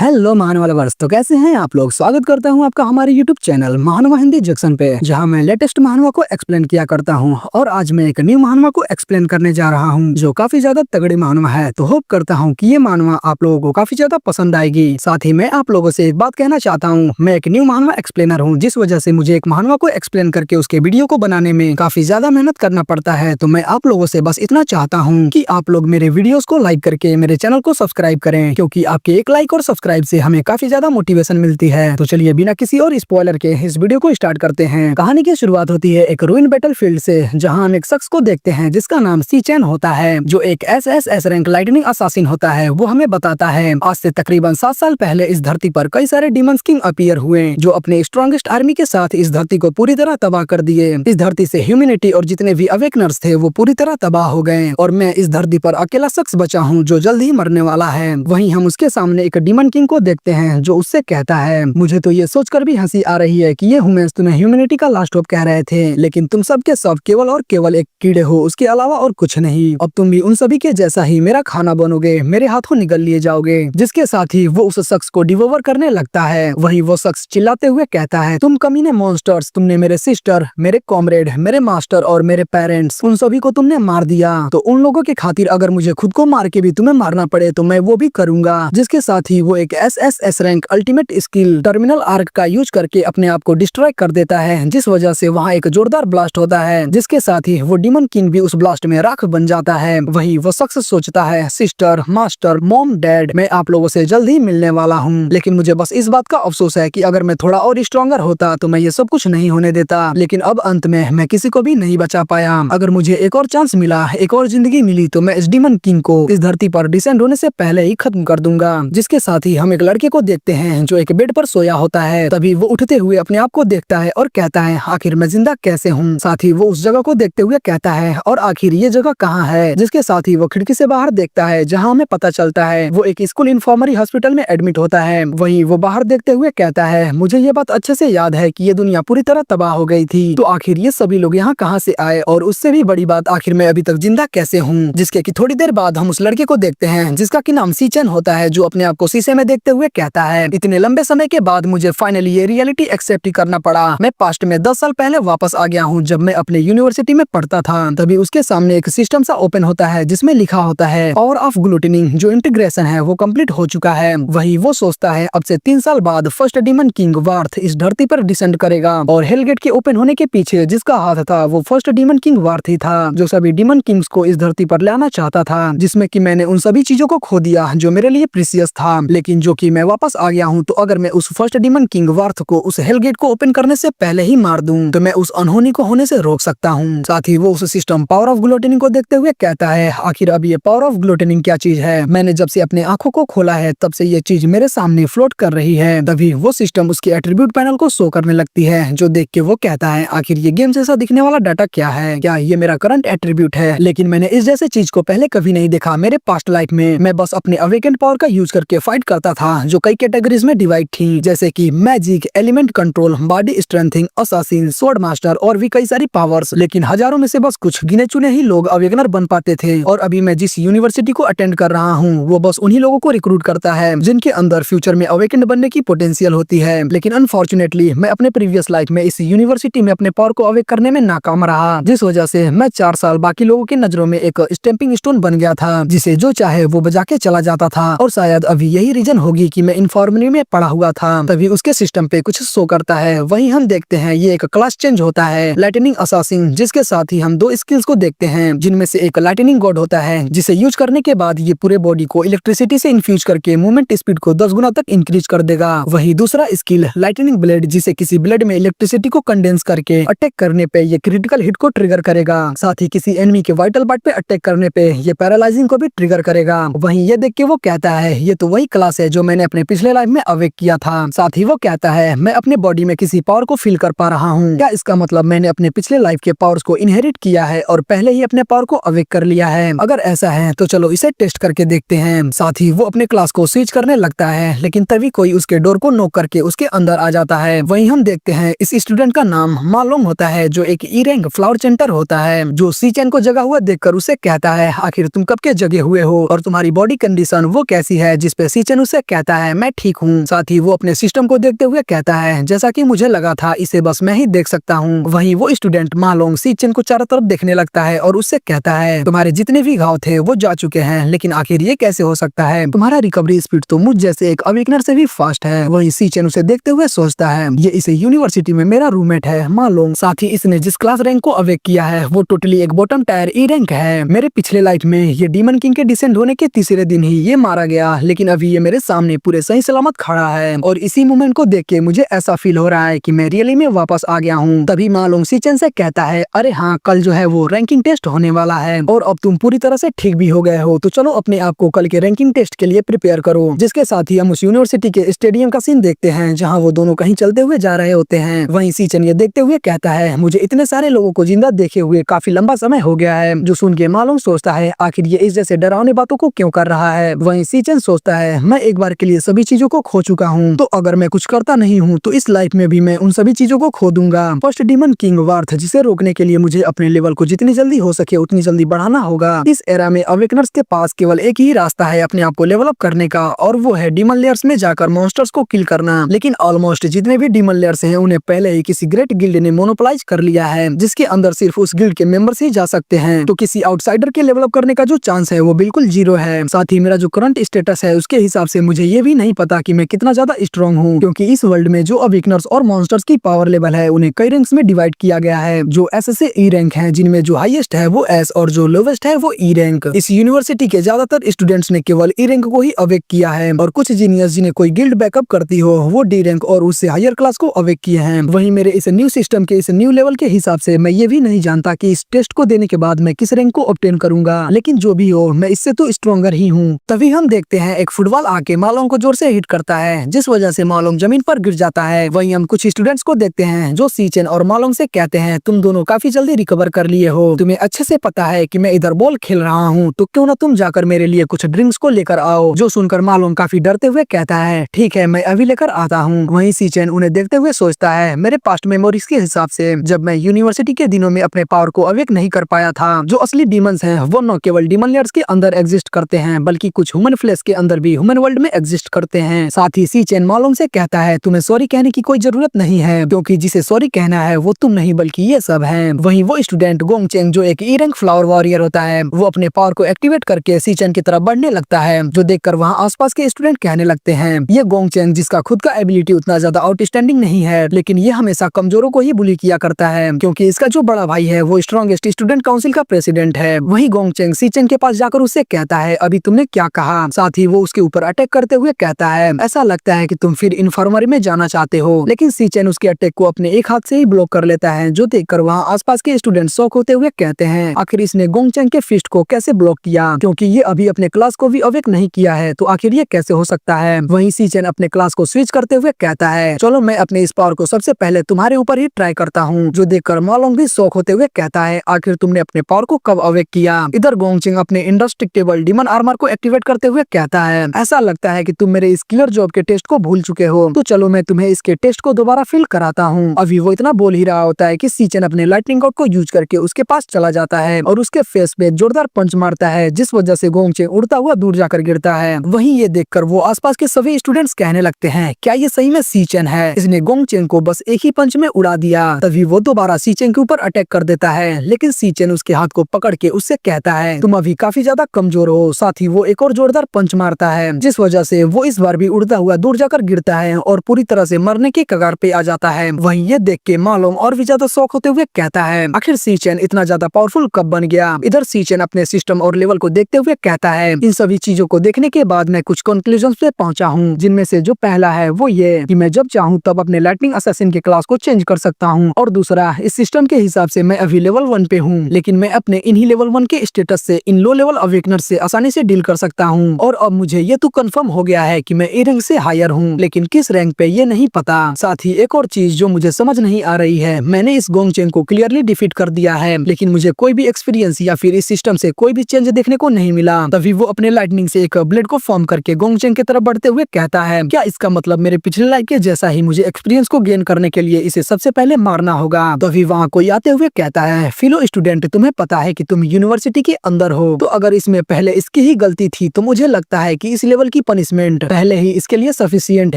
Hello महानवालवर्स, तो कैसे हैं आप लोग। स्वागत करता हूं आपका हमारे यूट्यूब चैनल महानवा हिंदी जंक्शन पे, जहां मैं लेटेस्ट महानवा को एक्सप्लेन किया करता हूं। और आज मैं एक न्यू महानवा को एक्सप्लेन करने जा रहा हूं जो काफी ज्यादा तगड़ी महानवा है। तो होप करता हूं कि ये महानवा आप लोगों को काफी ज्यादा पसंद आएगी। साथ ही मैं आप लोगों से एक बात कहना चाहता हूँ, मैं एक न्यू महानवा एक्सप्लेनर हूँ, जिस वजह से मुझे एक महानवा को एक्सप्लेन करके उसके वीडियो को बनाने में काफी ज्यादा मेहनत करना पड़ता है। तो मैं आप लोगों से बस इतना चाहता हूँ कि आप लोग मेरे वीडियोस को लाइक करके मेरे चैनल को सब्सक्राइब करें, क्योंकि आपके एक लाइक और सब्सक्राइब से हमें काफी ज्यादा मोटिवेशन मिलती है। तो चलिए बिना किसी और स्पॉइलर के इस वीडियो को स्टार्ट करते हैं। कहानी की शुरुआत होती है एक रूइन बैटलफील्ड से, जहां हम एक शख्स को देखते हैं जिसका नाम सी चैन होता है, जो एक एसएस रैंक लाइटनिंग असासिन होता है। वो हमें बताता है आज से तकरीबन 7 साल पहले इस धरती पर कई सारे डीमंस किंग अपीयर हुए, जो अपने स्ट्रॉन्गेस्ट आर्मी के साथ इस धरती को पूरी तरह तबाह कर दिए। इस धरती से ह्यूमैनिटी और जितने भी अवेकनर्स थे वो पूरी तरह तबाह हो गए, और मैं इस धरती पर अकेला शख्स बचा हूँ जो जल्द ही मरने वाला है। वहीं हम उसके सामने एक डीमन किंग को देखते हैं जो उससे कहता है, मुझे तो ये सोचकर भी हंसी आ रही है कि ये ह्यूमंस तुम्हें ह्यूमैनिटी का लास्ट होप कह रहे थे, लेकिन तुम सब के सब केवल और केवल एक कीड़े हो, उसके अलावा और कुछ नहीं। अब तुम भी उन सभी के जैसा ही मेरा खाना बनोगे, मेरे हाथों निगल लिए जाओगे। जिसके साथ ही वो उस शख्स को डिवोवर करने लगता है। वहीं वो शख्स चिल्लाते हुए कहता है, तुम कमीने मॉन्स्टर्स, तुमने मेरे सिस्टर, मेरे कॉमरेड, मेरे मास्टर और मेरे पेरेंट्स, उन सभी को तुमने मार दिया। तो उन लोगों के खातिर अगर मुझे खुद को मार के भी तुम्हें मारना पड़े तो मैं वो भी करूंगा। जिसके साथ ही वो एक SS rank ultimate skill terminal arc का यूज करके अपने आप को डिस्ट्रॉय कर देता है, जिस वजह से वहाँ एक जोरदार ब्लास्ट होता है, जिसके साथ ही वो डीमन किंग भी उस ब्लास्ट में राख बन जाता है। वही वो शख्स सोचता है, सिस्टर, मास्टर, मॉम, डैड, मैं आप लोगों से जल्द ही मिलने वाला हूँ, लेकिन मुझे बस इस बात का अफसोस है कि अगर मैं थोड़ा और स्ट्रॉन्गर होता तो मैं ये सब कुछ नहीं होने देता। लेकिन अब अंत में मैं किसी को भी नहीं बचा पाया। अगर मुझे एक और चांस मिला, एक और जिंदगी मिली, तो मैं इस डीमन किंग को इस धरती पर डिसेंड होने से पहले ही खत्म कर दूंगा। जिसके साथ ही हम एक लड़के को देखते हैं जो एक बेड पर सोया होता है। तभी वो उठते हुए अपने आप को देखता है और कहता है, आखिर मैं जिंदा कैसे हूँ। साथ ही वो उस जगह को देखते हुए कहता है, और आखिर ये जगह कहाँ है। जिसके साथ ही वो खिड़की से बाहर देखता है, जहाँ हमें पता चलता है वो एक स्कूल इन्फॉर्मरी हॉस्पिटल में एडमिट होता है। वहीं वो बाहर देखते हुए कहता है, मुझे ये बात अच्छे से याद है कि ये दुनिया पूरी तरह तबाह हो गई थी, तो आखिर ये सभी लोग यहाँ कहाँ से आए, और उससे भी बड़ी बात, आखिर मैं अभी तक जिंदा कैसे हूँ। जिसके कि थोड़ी देर बाद हम उस लड़के को देखते हैं जिसका की नाम सी चैन होता है, जो अपने आप को शीशे में देखते हुए कहता है, इतने लंबे समय के बाद मुझे फाइनली ये रियलिटी एक्सेप्ट करना पड़ा। मैं पास्ट में 10 साल पहले वापस आ गया हूँ, जब मैं अपने यूनिवर्सिटी में पढ़ता था। तभी उसके सामने एक सिस्टम सा ओपन होता है जिसमें लिखा होता है पावर ऑफ ग्लूटिनिंग, जो इंटीग्रेशन है वो कंप्लीट हो चुका है। वही वो सोचता है अब से 3 साल बाद फर्स्ट डीमन किंग वार्थ इस धरती पर डिसेंड करेगा, और हेलगेट के ओपन होने के पीछे जिसका हाथ था वो फर्स्ट डीमन किंग वार्थ ही था, जो सभी डीमन किंग्स को इस धरती पर लाना चाहता था। जिसमें कि मैंने उन सभी चीजों को खो दिया जो मेरे लिए प्रीसियस था, लेकिन जो कि मैं वापस आ गया हूँ, तो अगर मैं उस फर्स्ट डीमन किंग वार्थ को उस हेलगेट को ओपन करने से पहले ही मार दूं, तो मैं उस अनहोनी को होने से रोक सकता हूँ। साथ ही वो उस सिस्टम पावर ऑफ ग्लूटिनिंग को देखते हुए कहता है, आखिर अब ये पावर ऑफ ग्लूटिनिंग क्या चीज है। मैंने जब से अपने आंखों को खोला है तब से ये चीज मेरे सामने फ्लोट कर रही है। तभी वो सिस्टम उसके एट्रीब्यूट पैनल को शो करने लगती है, जो देख के वो कहता है, आखिर ये गेम जैसा दिखने वाला डाटा क्या है, क्या ये मेरा करंट एट्रीब्यूट है। लेकिन मैंने इस जैसे चीज को पहले कभी नहीं देखा मेरे पास्ट लाइफ में। मैं बस अपने अवेकेंड पावर का यूज करके फाइट करता था, जो कई कैटेगरीज में डिवाइड थी, जैसे कि magic, element control, body strengthening, assassin, sword master और भी कई सारी पावर्स। लेकिन हजारों में से बस कुछ गिने चुने ही लोग अवेकनर बन पाते थे, और अभी मैं जिस यूनिवर्सिटी को अटेंड कर रहा हूँ वो बस उन्हीं लोगों को रिक्रूट करता है जिनके अंदर फ्यूचर में अवेकेंड बनने की पोटेंशियल होती है। लेकिन अनफॉर्चुनेटली मैं अपने प्रीवियस लाइफ में इस यूनिवर्सिटी में अपने पावर को अवेक करने में नाकाम रहा, जिस वजह से मैं 4 साल बाकी लोगों की नजरों में एक स्टेम्पिंग स्टोन बन गया था, जिसे जो चाहे वो बजा के चला जाता था। और शायद अभी यही रीजन होगी कि मैं इन्फॉर्मरी में पड़ा हुआ था। तभी उसके सिस्टम पे कुछ शो करता है। वहीं हम देखते हैं ये एक क्लास चेंज होता है, लाइटनिंग असासिन, जिसके साथ ही हम 2 स्किल्स को देखते हैं, जिनमें से एक लाइटनिंग गॉड होता है, जिसे यूज करने के बाद ये पूरे बॉडी को इलेक्ट्रिसिटी से इन्फ्यूज करके मूवमेंट स्पीड को 10 गुना तक इंक्रीज कर देगा। वही दूसरा स्किल लाइटनिंग ब्लेड, जिसे किसी ब्लेड में इलेक्ट्रिसिटी को कंडेंस करके अटैक करने पे ये क्रिटिकल हिट को ट्रिगर करेगा। साथ ही किसी एनिमी के वाइटल पार्ट पे अटैक करने पे ये पैरालाइजिंग को भी ट्रिगर करेगा। वहीं ये देख के वो कहता है, ये तो वही क्लास है जो मैंने अपने पिछले लाइफ में अवेक किया था। साथ ही वो कहता है, मैं अपने बॉडी में किसी पावर को फील कर पा रहा हूँ। क्या इसका मतलब मैंने अपने पिछले लाइफ के पावर्स को इनहेरिट किया है और पहले ही अपने पावर को अवेक कर लिया है? अगर ऐसा है तो चलो इसे टेस्ट करके देखते हैं। साथ ही वो अपने क्लास को स्विच करने लगता है, लेकिन तभी कोई उसके डोर को नॉक करके उसके अंदर आ जाता है। वहीं हम देखते हैं इस स्टूडेंट का नाम मालोंग होता है, जो एक ई रैंक फ्लावर चेंटर होता है, जो सी चैन को जगा हुआ देखकर उसे कहता है, आखिर तुम कब के जगे हुए हो और तुम्हारी बॉडी कंडीशन वो कैसी है, जिसपे सी चैन उससे कहता है मैं ठीक हूँ। साथ ही वो अपने सिस्टम को देखते हुए कहता है जैसा कि मुझे लगा था इसे बस मैं ही देख सकता हूँ। वहीं वो स्टूडेंट मा लोंग सीचेन को चारों तरफ देखने लगता है और उससे कहता है तुम्हारे जितने भी घाव थे वो जा चुके हैं, लेकिन आखिर ये कैसे हो सकता है? तुम्हारा रिकवरी स्पीड तो मुझ जैसे एक अवेकनर से भी फास्ट है। वहीं सीचेन उसे देखते हुए सोचता है ये इस यूनिवर्सिटी में मेरा रूममेट है मा लोंग। साथ ही इसने जिस क्लास रैंक को अवेक किया है वो टोटली एक बॉटम टायर ई रैंक है। मेरे पिछले लाइफ में ये डीमन किंग के डिसेंड होने के तीसरे दिन ही ये मारा गया, लेकिन अभी ये मेरे सामने पूरे सही सलामत खड़ा है और इसी मोमेंट को देख के मुझे ऐसा फील हो रहा है कि मैं रियली में वापस आ गया हूँ। तभी मा लोंग सीचेन से कहता है अरे हाँ, कल जो है वो रैंकिंग टेस्ट होने वाला है और अब तुम पूरी तरह से ठीक भी हो गए हो, तो चलो अपने आप को कल के रैंकिंग टेस्ट के लिए प्रिपेयर करो। जिसके साथ ही हम उस यूनिवर्सिटी के स्टेडियम का सीन देखते हैं जहाँ वो दोनों कहीं चलते हुए जा रहे होते हैं। वहीं सीचेन ये देखते हुए कहता है मुझे इतने सारे लोगों को जिंदा देखे हुए काफी लंबा समय हो गया है। जो सुन के मा लोंग सोचता है आखिर ये इस जैसे डरावनी बातों को क्यों कर रहा है। वहीं सीचेन सोचता है मैं एक बार के लिए सभी चीजों को खो चुका हूँ, तो अगर मैं कुछ करता नहीं हूँ तो इस लाइफ में भी मैं उन सभी चीजों को खो दूंगा। फर्स्ट डीमन किंग वार्थ, जिसे रोकने के लिए मुझे अपने लेवल को जितनी जल्दी हो सके उतनी जल्दी बढ़ाना होगा। इस एरा में अवेकनर्स के पास केवल एक ही रास्ता है अपने आप को लेवल अप करने का, और वो है डीमन लेयर्स में जाकर मॉन्स्टर्स को किल करना। लेकिन ऑलमोस्ट जितने भी डीमन लेयर्स हैं उन्हें पहले ही किसी ग्रेट गिल्ड ने मोनोपोलाइज कर लिया है, जिसके अंदर सिर्फ उस गिल्ड के मेंबर्स ही जा सकते हैं। तो किसी आउटसाइडर के लेवल अप करने का जो चांस है वो बिल्कुल जीरो है। साथ ही मेरा जो करंट स्टेटस है उसके हिसाब से मुझे ये भी नहीं पता कि मैं कितना ज्यादा स्ट्रॉन्ग हूँ, क्योंकि इस वर्ल्ड में जो अवेकनर्स और मॉन्स्टर्स की पावर लेवल है उन्हें कई रैंक्स में डिवाइड किया गया है। जो एस से ई रैंक है, जिनमें जो हाईएस्ट है वो एस और जो लोवेस्ट है वो ई रैंक। इस यूनिवर्सिटी के ज्यादातर स्टूडेंट्स ने केवल ई रैंक को ही अवेक किया है, और कुछ जीनियस जिन्हें कोई गिल्ड बैकअप करती हो वो डी रैंक और उससे हायर क्लास को अवेक किए हैं। वहीं मेरे इस न्यू सिस्टम के इस न्यू लेवल के हिसाब से मैं ये भी नहीं जानता कि इस टेस्ट को देने के बाद मैं किस रैंक को ऑब्टेन करूंगा, लेकिन जो भी हो मैं इससे तो स्ट्रॉन्गर ही हूँ। तभी हम देखते हैं एक फुटबॉल आके मा लोंग को जोर से हिट करता है, जिस वजह से मा लोंग जमीन पर गिर जाता है। वहीं हम कुछ स्टूडेंट्स को देखते हैं जो सीचेन और मा लोंग से कहते हैं तुम दोनों काफी जल्दी रिकवर कर लिए हो, तुम्हें अच्छे से पता है कि मैं इधर बॉल खेल रहा हूँ, तो क्यों ना तुम जाकर मेरे लिए कुछ ड्रिंक्स को लेकर आओ। जो सुनकर मा लोंग काफी डरते हुए कहता है ठीक है, मैं अभी लेकर आता हूँ। वहीं सीचेन उन्हें देखते हुए सोचता है मेरे पास्ट मेमोरीज के हिसाब से जब मैं यूनिवर्सिटी के दिनों में अपने पावर को अवेक नहीं कर पाया था, जो असली डीमंस हैं वो न केवल डीमन लेयर्स के अंदर एग्जिस्ट करते हैं बल्कि कुछ ह्यूमन फ्लेश के अंदर भी ह्यूमन वर्ल्ड में एग्जिस्ट करते हैं। साथ ही सीचेन मा लोंग से कहता है तुम्हें सॉरी कहने की कोई जरूरत नहीं है, क्योंकि जिसे सॉरी कहना है वो तुम नहीं बल्कि ये सब है। वहीं वो स्टूडेंट गोंगचेंग जो एक ई रैंक फ्लावर वॉरियर होता है वो अपने पावर को एक्टिवेट करके सीचेन की तरफ बढ़ने लगता है, जो देखकर वहाँ आसपास के स्टूडेंट कहने लगते हैं ये गोंगचेंग जिसका खुद का एबिलिटी उतना ज्यादा आउटस्टैंडिंग नहीं है, लेकिन ये हमेशा कमजोरों को ही बुली किया करता है, क्योंकि इसका जो बड़ा भाई है वो स्ट्रॉन्गेस्ट स्टूडेंट काउंसिल का प्रेसिडेंट है। वहीं गोंगचेंग सीचेन के पास जाकर उससे कहता है अभी तुमने क्या कहा। साथ ही वो उसके ऊपर अटैक करते हुए कहता है ऐसा लगता है कि तुम फिर इन्फर्मरी में जाना चाहते हो, लेकिन सीचेन उसके अटैक को अपने एक हाथ से ही ब्लॉक कर लेता है, जो देखकर वहाँ आसपास के स्टूडेंट शॉक होते हुए कहते हैं आखिर इसने गोंगचेंग के फिस्ट को कैसे ब्लॉक किया, क्योंकि ये अभी अपने क्लास को भी अवेक नहीं किया है, तो आखिर ये कैसे हो सकता है। वहीं सीचेन अपने क्लास को स्विच करते हुए कहता है चलो मैं अपने इस पावर को सबसे पहले तुम्हारे ऊपर ही ट्राई करता हूँ, जो देखकर मा लोंग भी शॉक होते हुए कहता है आखिर तुमने अपने पावर को कब अवेक किया। इधर गोंगचेंग अपने इंडेस्ट्रक्टिबल डीमन आर्मर को एक्टिवेट करते हुए कहता है ऐसा लगता है कि तुम मेरे इस किलर जॉब के टेस्ट को भूल चुके हो, तो चलो मैं तुम्हें इसके टेस्ट को दोबारा फिल कराता हूँ। अभी वो इतना बोल ही रहा होता है कि सीचेन अपने लाइटनिंग आउट को यूज करके उसके पास चला जाता है और उसके फेस पे जोरदार पंच मारता है, जिस वजह से गोंगचेंग उड़ता हुआ दूर जाकर गिरता है। वहीं ये देखकर वो आसपास के सभी स्टूडेंट्स कहने लगते हैं क्या ये सही में सीचेन है, इसने गोंगचेंग को बस एक ही पंच में उड़ा दिया। तभी वो दोबारा सीचेन के ऊपर अटैक कर देता है, लेकिन सीचेन उसके हाथ को पकड़ के उससे कहता है तुम अभी काफी ज्यादा कमजोर हो। साथ ही वो एक और जोरदार पंच मारता है, जिस वजह से वो इस बार भी उड़ता हुआ दूर जाकर गिरता है और पूरी तरह से मरने के कगार पे आ जाता है। वहीं ये देख के मा लोंग और भी ज्यादा शॉक होते हुए कहता है आखिर सीचेन इतना ज्यादा पावरफुल कब बन गया। इधर सीचेन अपने सिस्टम और लेवल को देखते हुए कहता है इन सभी चीजों को देखने के बाद मैं कुछ कंक्लूजन पे पहुंचा हूँ, जिनमें से जो पहला है वो ये कि मैं जब चाहूँ तब अपने लाइटनिंग असैसिन के क्लास को चेंज कर सकता हूँ, और दूसरा इस सिस्टम के हिसाब से मैं अभी लेवल 1 पे हूँ, लेकिन मैं अपने इन्हीं लेवल 1 के स्टेटस से इन लो लेवल अवेकनर से आसानी से डील कर सकता हूँ। और अब मुझे ये तो कंफर्म हो गया है कि मैं ए रैंक से हायर हूँ, लेकिन किस रैंक पे ये नहीं पता। साथ ही एक और चीज जो मुझे समझ नहीं आ रही है, मैंने इस गोंगचेंग को क्लियरली डिफीट कर दिया है, लेकिन मुझे कोई भी एक्सपीरियंस या फिर इस सिस्टम से कोई भी चेंज देखने को नहीं मिला। तभी वो अपने लाइटनिंग से एक ब्लेड को फॉर्म करके गोंगचेंग की तरफ बढ़ते हुए कहता है क्या इसका मतलब मेरे पिछले लाइफ के जैसा ही मुझे एक्सपीरियंस को गेन करने के लिए इसे सबसे पहले मारना होगा। तभी वहाँ कोई आते हुए कहता है फिलो स्टूडेंट तुम्हें पता है कि तुम यूनिवर्सिटी के अंदर हो, तो अगर इसमें पहले इसकी ही गलती थी तो मुझे लगता है कि इस लेवल की पनिशमेंट पहले ही इसके लिए सफिशिएंट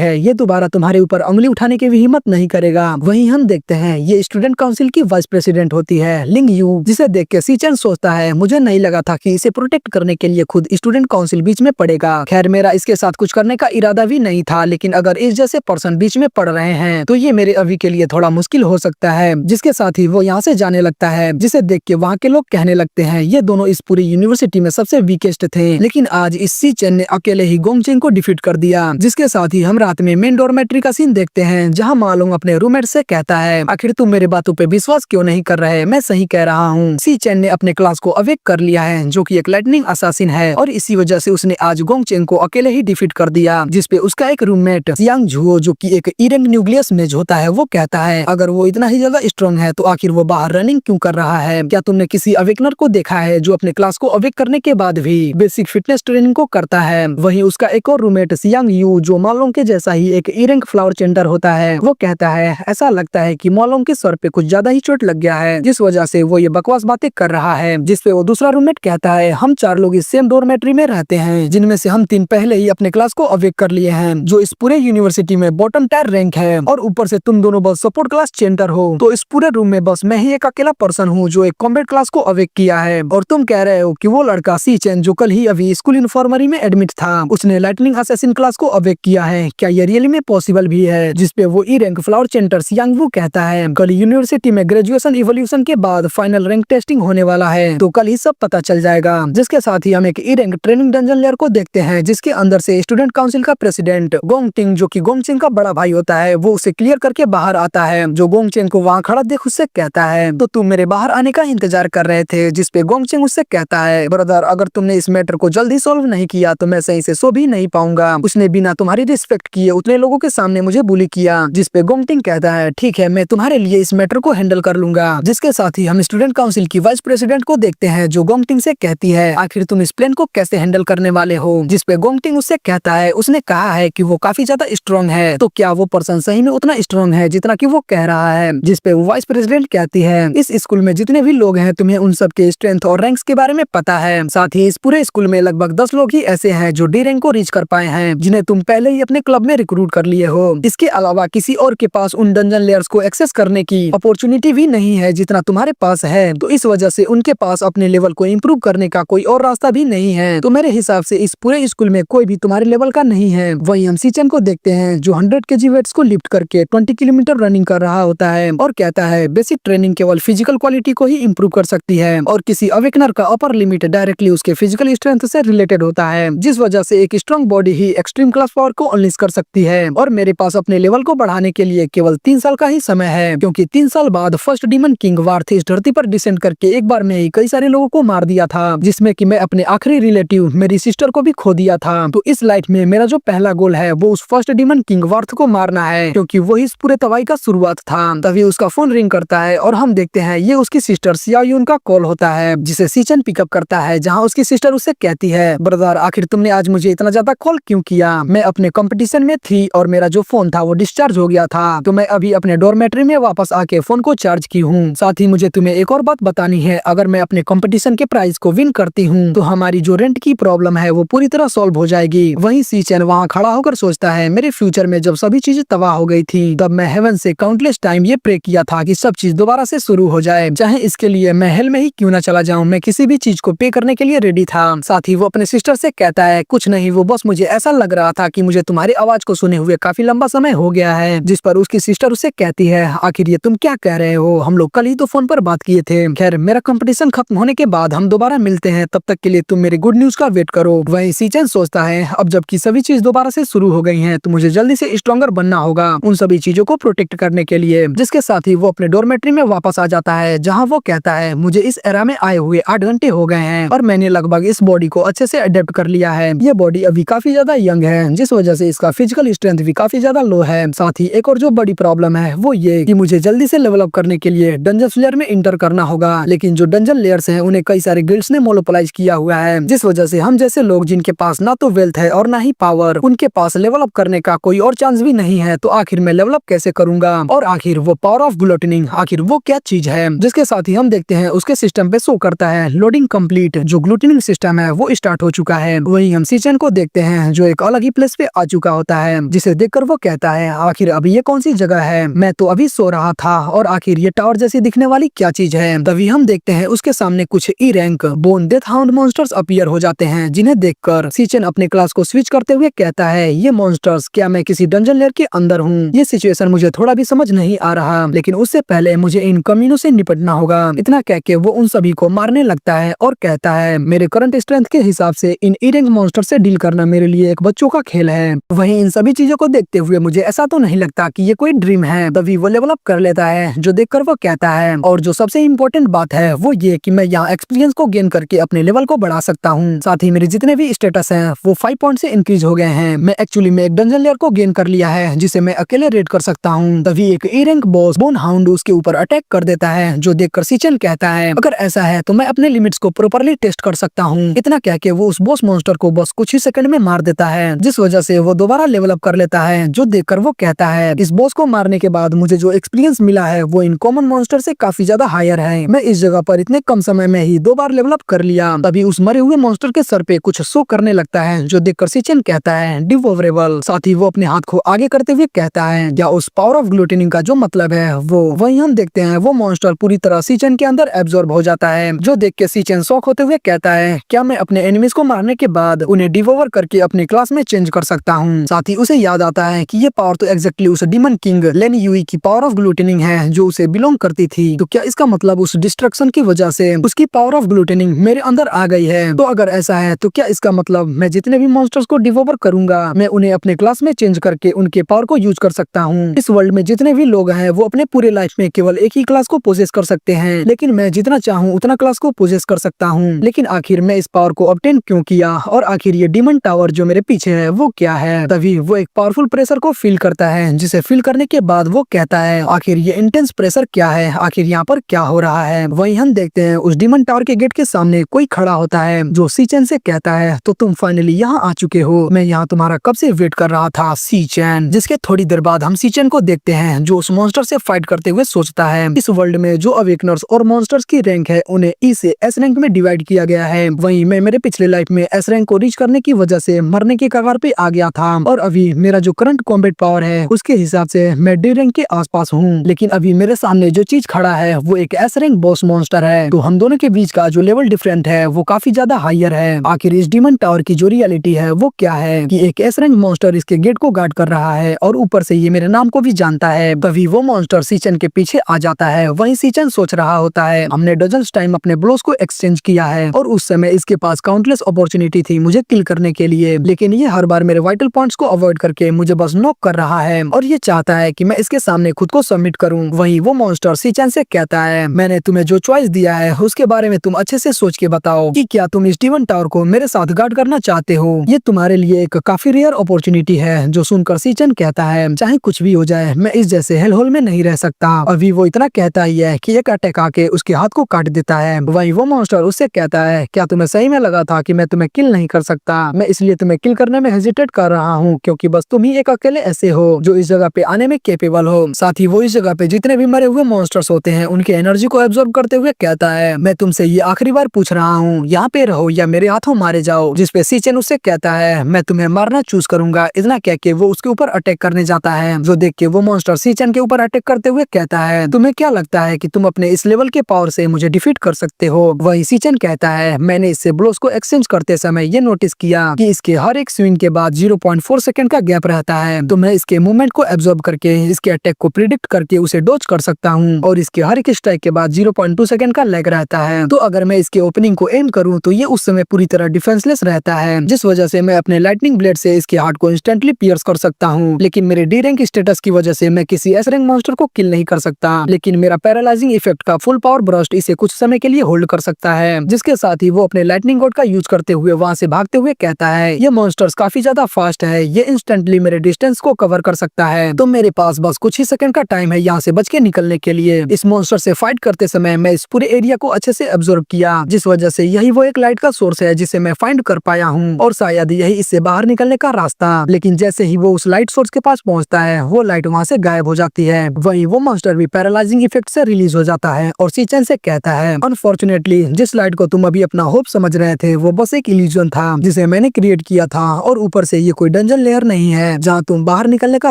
है। ये दोबारा तुम्हारे ऊपर उंगली उठाने की भी हिम्मत नहीं करेगा। वहीं हम देखते हैं ये स्टूडेंट काउंसिल की वाइस प्रेसिडेंट होती है लिंग यू, जिसे देख के सीचेन सोचता है मुझे नहीं लगा था कि इसे प्रोटेक्ट करने के लिए खुद स्टूडेंट काउंसिल बीच में पड़ेगा। खैर मेरा इसके साथ कुछ करने का इरादा भी नहीं था, लेकिन अगर इस जैसे पर्सन बीच में पड़ रहे हैं तो ये मेरे अभी के लिए थोड़ा मुश्किल हो सकता है। जिसके साथ ही वो यहाँ से जाने लगता है, जिसे देख के वहाँ के लोग कहने लगते हैं ये दोनों इस पूरी यूनिवर्सिटी में सबसे वीकेस्ट थे, लेकिन आज इस सीचेन ने अकेले ही गोंगचेंग को डिफीट कर दिया। जिसके साथ ही हम रात में मेन डॉर्मेट्री का सीन देखते हैं, जहाँ मालूम अपने रूममेट से कहता है आखिर तुम मेरे बातों पे विश्वास क्यों नहीं कर रहे, मैं सही कह रहा हूँ। सीचेन ने अपने क्लास को अवेक कर लिया है, जो कि एक लाइटनिंग असासिन है, और इसी वजह से उसने आज गोंगचेंग को अकेले ही डिफीट कर दिया। जिसपे उसका एक रूममेट यांग झुओ, जो कि एक इरेंग न्यूक्लियस मेज होता है, वो कहता है अगर वो इतना ही ज्यादा स्ट्रांग है तो आखिर वो बाहर रनिंग क्यों कर रहा है? क्या तुमने किसी अवेकनर को देखा है जो अपने क्लास को अवेक करने के बाद भी बेसिक फिटनेस ट्रेनिंग को करता है? वहीं उसका एक और रूममेट सियांग यू, जो मालोंग के जैसा ही एक इरेंग फ्लावर चेंटर होता है, वो कहता है ऐसा लगता है कि मालोंग के सर पे कुछ ज्यादा ही चोट लग गया है, जिस वजह से वो ये बकवास बातें कर रहा है। जिसपे वो दूसरा रूममेट कहता है हम 4 लोग इस सेम डॉर्मेट्री में रहते हैं, जिनमें से हम 3 पहले ही अपने क्लास को अवेक कर लिए हैं, जो इस पूरे यूनिवर्सिटी में बॉटम टायर रैंक है, और ऊपर से तुम दोनों बस सपोर्ट क्लास चेंटर हो। तो इस पूरे रूम में बस मैं ही एक अकेला पर्सन हूँ जो एक कॉम्बैट क्लास को अवेक किया है, और तुम कह रहे हो कि वो लड़का सीचेन जो कल ही अभी स्कूल इन्फॉर्मरी में एडमिट था, उसने लाइटनिंग असैसिन क्लास को अवेक किया है। क्या ये रियली में पॉसिबल भी है? जिसपे वो ई रैंक फ्लावर चेंटर सियांग वू कहता है कल यूनिवर्सिटी में ग्रेजुएशन इवोल्यूशन के बाद फाइनल रैंक टेस्टिंग होने वाला है, तो कल ही सब पता चल जाएगा। जिसके साथ ही हम एक E rank training dungeon layer को देखते हैं, जिसके अंदर से स्टूडेंट काउंसिल का प्रेसिडेंट गोंगटिंग, जो कि गोंगचेंग का बड़ा भाई होता है, वो उसे क्लियर करके बाहर आता है। जो गोंगचेंग को वहाँ खड़ा देख उससे कहता है तो तुम मेरे बाहर आने का इंतजार कर रहे थे? जिसपे गोंगचेंग उससे कहता है ब्रदर अगर तुमने इस मैटर को जल्दी सॉल्व नहीं किया तो मैं सही से सो भी नहीं पाऊंगा। उसने बिना तुम्हारी रिस्पेक्ट किए उतने लोगों के सामने मुझे बुली किया। जिसपे गोंगटिंग कहता है ठीक है मैं तुम्हारे लिए इस मैटर को हैंडल कर लूंगा। जिसके साथ ही हम स्टूडेंट काउंसिल की वाइस प्रेसिडेंट को देखते हैं, जो गोंगटिंग से कहती है आखिर तुम इस प्लेन को कैसे हैंडल करने वाले हो? जिसपे गोंगटिंग उससे कहता है उसने कहा है कि वो काफी ज्यादा स्ट्रांग है, तो क्या वो पर्सन सही में उतना स्ट्रांग है जितना कि वो कह रहा है? जिसपे वो वाइस प्रेसिडेंट कहती है इस स्कूल में जितने भी लोग हैं तुम्हें उन सब के स्ट्रेंथ और रैंक्स के बारे में पता है। साथ ही इस पूरे स्कूल में लगभग 10 लोग ही ऐसे हैं जो डी रैंक को रीच कर पाए हैं, जिन्हें तुम पहले ही अपने क्लब में रिक्रूट कर लिए हो। इसके अलावा किसी और के पास उन डंजन लेयर्स को एक्सेस करने की अपॉर्चुनिटी भी नहीं है जितना तुम्हारे पास है, तो इस वजह से उनके पास अपने लेवल को इम्प्रूव करने का कोई और रास्ता भी नहीं है। तो मेरे हिसाब से इस पूरे स्कूल में कोई भी तुम्हारे लेवल का नहीं है। वहीं हम सीचन को देखते हैं जो 100 kg वेट्स को लिफ्ट करके 20 किलोमीटर रनिंग कर रहा होता है, और कहता है बेसिक ट्रेनिंग केवल फिजिकल क्वालिटी को ही इम्प्रूव कर सकती है, और किसी अवेकनर का अपर लिमिट डायरेक्टली उसके फिजिकल स्ट्रेंथ से रिलेटेड होता है, जिस वजह से एक स्ट्रॉन्ग बॉडी ही एक्सट्रीम क्लास पावर को अनलीश कर सकती है। और मेरे पास अपने लेवल को बढ़ाने के लिए केवल 3 साल का ही समय है, क्योंकि 3 साल बाद फर्स्ट डीमन किंग वार्थ इस धरती पर डिसेंड करके एक बार में ही कई सारे लोगों को मार दिया था, जिसमें कि मैं अपने आखिरी रिलेटिव मेरी सिस्टर को भी खो दिया था। तो इस लाइफ में मेरा जो पहला गोल है वो उस फर्स्ट डीमन किंग वार्थ को मारना है, क्योंकि वही इस पूरे तबाही का शुरुआत था। तभी उसका फोन रिंग करता है और हम देखते हैं ये उसकी सिस्टर सियायून का कॉल होता है, जिसे सीचन पिकअप करता है, जहाँ उसकी सिस्टर उससे कहती है ब्रदर आखिर तुमने आज मुझे इतना ज्यादा कॉल क्यों किया? मैं अपने कंपटीशन में थी और मेरा जो फोन था वो डिस्चार्ज हो गया था, तो मैं अभी अपने डॉर्मेट्री में वापस आके फोन को चार्ज की हूँ। साथ ही मुझे तुम्हें एक और बात बतानी है, अगर मैं अपने कंपटीशन के प्राइज को विन करती हूँ तो हमारी जो रेंट की प्रॉब्लम है वो पूरी तरह सॉल्व हो जाएगी। वहीं सीचन वहाँ खड़ा होकर सोचता है मेरे फ्यूचर में जब सभी चीजें तबाह हो गई थी तब मैं हेवन से काउंटलेस टाइम ये प्रे किया था कि सब चीज दोबारा से शुरू हो जाए, चाहे इसके लिए मैं हेल में ही क्यों ना चला जाऊं, मैं किसी भी चीज को पे करने के लिए रेडी था। साथ ही वो अपने सिस्टर से कहता है कुछ नहीं, वो बस मुझे ऐसा लग रहा था कि मुझे तुम्हारी आवाज को सुने हुए काफी लंबा समय हो गया है। जिस पर उसकी सिस्टर उससे कहती है आखिर ये तुम क्या कह रहे हो, हम लोग कल ही तो फोन पर बात किए थे। खैर मेरा कंपटीशन खत्म होने के बाद हम दोबारा मिलते हैं, तब तक के लिए तुम मेरे गुड न्यूज का वेट करो। वहीं सीचन सोचता है अब जबकि सभी चीज दोबारा से शुरू हो गई हैं तो मुझे जल्दी से स्ट्रॉन्गर बनना होगा उन सभी चीजों को प्रोटेक्ट करने के लिए। जिसके साथ ही वो अपने डॉर्मेट्री में वापस आ जाता है, जहाँ वो कहता है मुझे इस एरा में आए हुए 8 घंटे हो गए हैं और मैंने लगभग इस बॉडी को अच्छे से अडेप्ट कर लिया है। ये बॉडी अभी काफी ज्यादा यंग है, जिस वजह से इसका फिजिकल स्ट्रेंथ भी काफी ज्यादा लो है। साथ ही एक और जो बड़ी प्रॉब्लम है वो ये कि मुझे जल्दी से लेवल अप करने के लिए डंजन लेयर में इंटर करना होगा, लेकिन जो डंजन लेयर्स हैं उन्हें कई सारे गिल्ड्स ने मोनोपोलाइज किया हुआ है, जिस वजह से हम जैसे लोग जिनके पास ना तो वेल्थ है और ना ही पावर, उनके पास लेवल अप करने का कोई और चांस भी नहीं है। तो आखिर मैं लेवल अप कैसे करूंगा? और आखिर वो पावर ऑफ ग्लूटनिंग आखिर वो क्या चीज है? जिसके साथ ही हम देखते हैं उसके सिस्टम पे शो करता है लोडिंग कंप्लीट, जो ग्लूटनिंग सिस्टम है वो स्टार्ट हो चुका है। वहीं हम सीचन को देखते हैं जो एक अलग ही प्लेस पे आ चुका होता है, जिसे देखकर वो कहता है आखिर अभी ये कौन सी जगह है, मैं तो अभी सो रहा था और आखिर ये टावर जैसी दिखने वाली क्या चीज है। तभी हम देखते हैं उसके सामने कुछ E rank bone death hound monsters appear हो जाते हैं, जिन्हें देखकर सीचन अपने क्लास को स्विच करते हुए कहता है ये मॉन्स्टर्स क्या मैं किसी डंजन लेयर के अंदर हूँ। ये सिचुएशन मुझे थोड़ा भी समझ नहीं आ रहा, लेकिन उससे पहले मुझे इन कमीनों से निपटना होगा। इतना कह के वो उन सभी को मारने लगता है और कहता है मेरे करंट स्ट्रेंथ के हिसाब से इन ई रैंक मॉन्स्टर से डील करना मेरे लिए एक बच्चों का खेल है। वहीं इन सभी चीजों को देखते हुए मुझे ऐसा तो नहीं लगता कि ये कोई ड्रीम है। तभी वो लेवल अप कर लेता है, जो देखकर वो कहता है और जो सबसे इम्पोर्टेंट बात है वो ये कि मैं यहाँ एक्सपीरियंस को गेन करके अपने लेवल को बढ़ा सकता हूँ। साथ ही मेरे जितने भी स्टेटस हैं वो 5 पॉइंट से इंक्रीज हो गए हैं। मैं एक्चुअली में एक डंजन लेयर को गेन कर लिया है, जिसे मैं अकेले रेड कर सकता हूँ। तभी एक E rank boss bone hound उसके ऊपर अटैक कर देता है, जो देखकर सीचन कहता है अगर ऐसा है तो मैं अपने लिमिट्स को प्रॉपर्ली टेस्ट कर सकता हूँ। इतना कह के वो उस बॉस मॉन्स्टर को बस कुछ ही सेकंड में मार देता है, जिस वजह से वो दोबारा लेवल अप कर लेता है। जो देखकर वो कहता है इस बॉस को मारने के बाद मुझे जो एक्सपीरियंस मिला है वो इन कॉमन मॉन्स्टर से काफी ज्यादा हायर है। मैं इस जगह पर इतने कम समय में ही 2 बार लेवल अप कर लिया। तभी उस मरे हुए मॉन्स्टर के सर पे कुछ शो करने लगता है, जो देखकर सीचन कहता है डिवोवरेबल। साथ ही वो अपने हाथ को आगे करते हुए कहता है क्या उस पावर ऑफ ग्लूटेनिंग का जो मतलब है वो। वहीं हम देखते हैं वो मॉन्स्टर पूरी तरह सीचन के अंदर एब्जॉर्ब हो जाता है, जो देख के सीचन शॉक होते हुए कहता है क्या मैं अपने एनिमीज को मारने के बाद उन्हें डिवोवर करके अपने क्लास में चेंज कर सकता हूँ। साथ ही उसे याद आता है कि ये पावर तो एग्जैक्टली उस डीमन किंग लेन यूई की पावर ऑफ ग्लूटेनिंग है, जो उसे बिलोंग करती थी। तो क्या इसका मतलब उस डिस्ट्रक्शन की वजह से उसकी पावर ऑफ ग्लूटेनिंग मेरे अंदर आ गई है। तो अगर ऐसा है तो क्या इसका मतलब मैं जितने भी मॉन्स्टर्स को डिवोवर करूंगा मैं उन्हें अपने क्लास में चेंज करके उनके पावर को यूज कर सकता हूँ। इस वर्ल्ड में जितने भी लोग हैं वो अपने पूरे लाइफ में केवल एक ही क्लास को पोजेस कर सकते हैं, लेकिन मैं जितना चाहूँ उतना क्लास को पोजेस कर सकता हूँ। लेकिन आखिर मैं इस पावर को ऑब्टेन क्यों किया और आखिर ये डीमन टावर जो मेरे पीछे है वो क्या है। तभी वो एक पावरफुल प्रेशर को फील करता है, जिसे फील करने के बाद वो कहता है आखिर ये इंटेंस प्रेशर क्या है, आखिर यहाँ पर क्या हो रहा है। वहीं हम देखते हैं उस डीमन टावर के गेट के सामने कोई खड़ा होता है, जो सीचन से कहता है तो तुम फाइनली यहाँ आ चुके हो, मैं यहाँ तुम्हारा कब से वेट कर रहा था सीचन। जिसके थोड़ी देर बाद हम सीचन को देखते हैं जो उस मॉन्स्टर से फाइट करते हुए सोचता है इस वर्ल्ड में जो अवेकनर्स और मॉन्स्टर्स की रैंक है उन्हें ई से एस रैंक में डिवाइड किया गया है। वहीं मैं मेरे पिछले लाइफ में एस रैंक को रीच करने की वजह से मरने के कगार पे आ गया था, और अभी मेरा जो करंट कॉम्बैट पावर है उसके हिसाब से मैं डी रैंक के आसपास हूँ। लेकिन अभी मेरे सामने जो चीज खड़ा है वो एक एस रैंक बॉस मॉन्स्टर है, तो हम दोनों के बीच का जो लेवल डिफरेंट है वो काफी ज्यादा हायर है। आखिर इस डीमन टावर की जो रियलिटी है वो क्या है कि एक एस रैंक मॉन्स्टर इसके गेट को गार्ड कर रहा है और ऊपर से ये मेरे नाम को भी जानता है। तभी वो मॉन्स्टर सीचन के पीछे आ जाता है। वहीं सीचन सोच रहा होता है हमने डजन्स टाइम अपने ब्लोस को एक्सचेंज किया है और उस समय इसके पास काउंटलेस अपॉर्चुनिटी थी मुझे किल करने के लिए, लेकिन ये हर बार मेरे वाइटल पॉइंट्स को अवॉइड करके मुझे बस नॉक कर रहा है और ये चाहता है कि मैं इसके सामने खुद को सबमिट करूं। वहीं वो मॉन्स्टर सीचन से कहता है मैंने तुम्हें जो चॉइस दिया है उसके बारे में तुम अच्छे से सोच के बताओ कि क्या तुम इस डीमन टावर को मेरे साथ गार्ड करना चाहते हो। ये तुम्हारे लिए एक काफी रेयर अपॉर्चुनिटी है। जो सुनकर सीचन कहता है चाहे कुछ भी हो जाए मैं इस जैसे हेल होल में नहीं रह सकता। अभी वो इतना कहता ही है कि एक अटैक आके उसके हाथ को काट देता है। वहीं वो मॉन्स्टर उससे कहता है क्या तुम्हें सही में लगा था कि मैं तुम्हें किल नहीं कर सकता, मैं इसलिए तुम्हें किल करने में हेजिटेट कर रहा हूँ क्योंकि बस तुम ही एक अकेले ऐसे हो जो इस जगह पे आने में कैपेबल हो। साथ ही वो इस जगह पे जितने भी मरे हुए मॉन्स्टर्स होते हैं उनके एनर्जी को एब्जॉर्ब करते हुए कहता है मैं तुमसे ये आखिरी बार पूछ रहा हूँ यहाँ पे रहो या मेरे हाथों मारे जाओ। जिसपे सीचन उससे कहता है मैं तुम्हें मारना चूज करूंगा। इतना कह के वो उसके ऊपर अटैक करने जाता है, जो देख के वो मॉन्स्टर सीचन के ऊपर अटैक करते हुए कहता है तुम्हें क्या लगता है कि तुम अपने इस लेवल के पावर से मुझे डिफीट कर सकते हो। वही सीचन कहता है मैंने इससे ब्लोस को एक्सचेंज करते समय ये नोटिस किया कि इसके हर एक स्विंग के बाद 0.4 सेकंड का गैप रहता है, तो मैं इसके मूवमेंट को एब्जॉर्ब करके इसके अटैक को प्रिडिक्ट करके उसे डॉज कर सकता हूँ और इसके हर एक स्ट्राइक के बाद 0.2 सेकंड का लैग रहता है। तो अगर मैं इसके ओपनिंग को एम करूँ तो ये उस समय पूरी तरह डिफेंसलेस रहता है, जिस वजह से मैं अपने लाइटनिंग ब्लेड से इसके हार्ट को इंस्टेंटली पियर्स कर सकता हूँ। लेकिन मेरे डी रैंक स्टेटस की वजह से मैं किसी एस रैंक मॉन्स्टर को किल नहीं कर सकता, लेकिन मेरा पैरालाइजिंग इफेक्ट का फुल पावर ब्रस्ट इसे कुछ समय के लिए होल्ड कर सकता है। जिसके साथ ही वो अपने लाइटनिंग गॉड का यूज करते हुए वहाँ से भागते हुए कहता है ये मॉन्स्टर्स काफी ज्यादा फास्ट है, ये इंस्टेंटली मेरे डिस्टेंस को कवर कर सकता है, तो मेरे पास बस कुछ ही सेकंड का टाइम है यहाँ से बच के निकलने के लिए। इस मॉन्स्टर से फाइट करते समय मैं इस पूरे एरिया को अच्छे से ऑब्जर्व किया, जिस वजह से यही वो एक लाइट का सोर्स है जिसे मैं फाइंड कर पाया हूँ और शायद यही इससे बाहर निकलने का रास्ता। लेकिन जैसे ही वो उस लाइट सोर्स के पास पहुँचता है वो लाइट वहाँ से गायब हो जाती है। वहीं वो मॉन्स्टर भी पैरालाइजिंग इफेक्ट से रिलीज हो जाता है और सीचन से कहता है अनफॉर्चुनेटली जिस लाइट को तुम अभी अपना होप समझ रहे थे वो बस एक इल्यूजन था जिसे मैंने क्रिएट किया था और ऊपर से ये कोई डंजन लेयर नहीं है जहाँ तुम बाहर निकलने का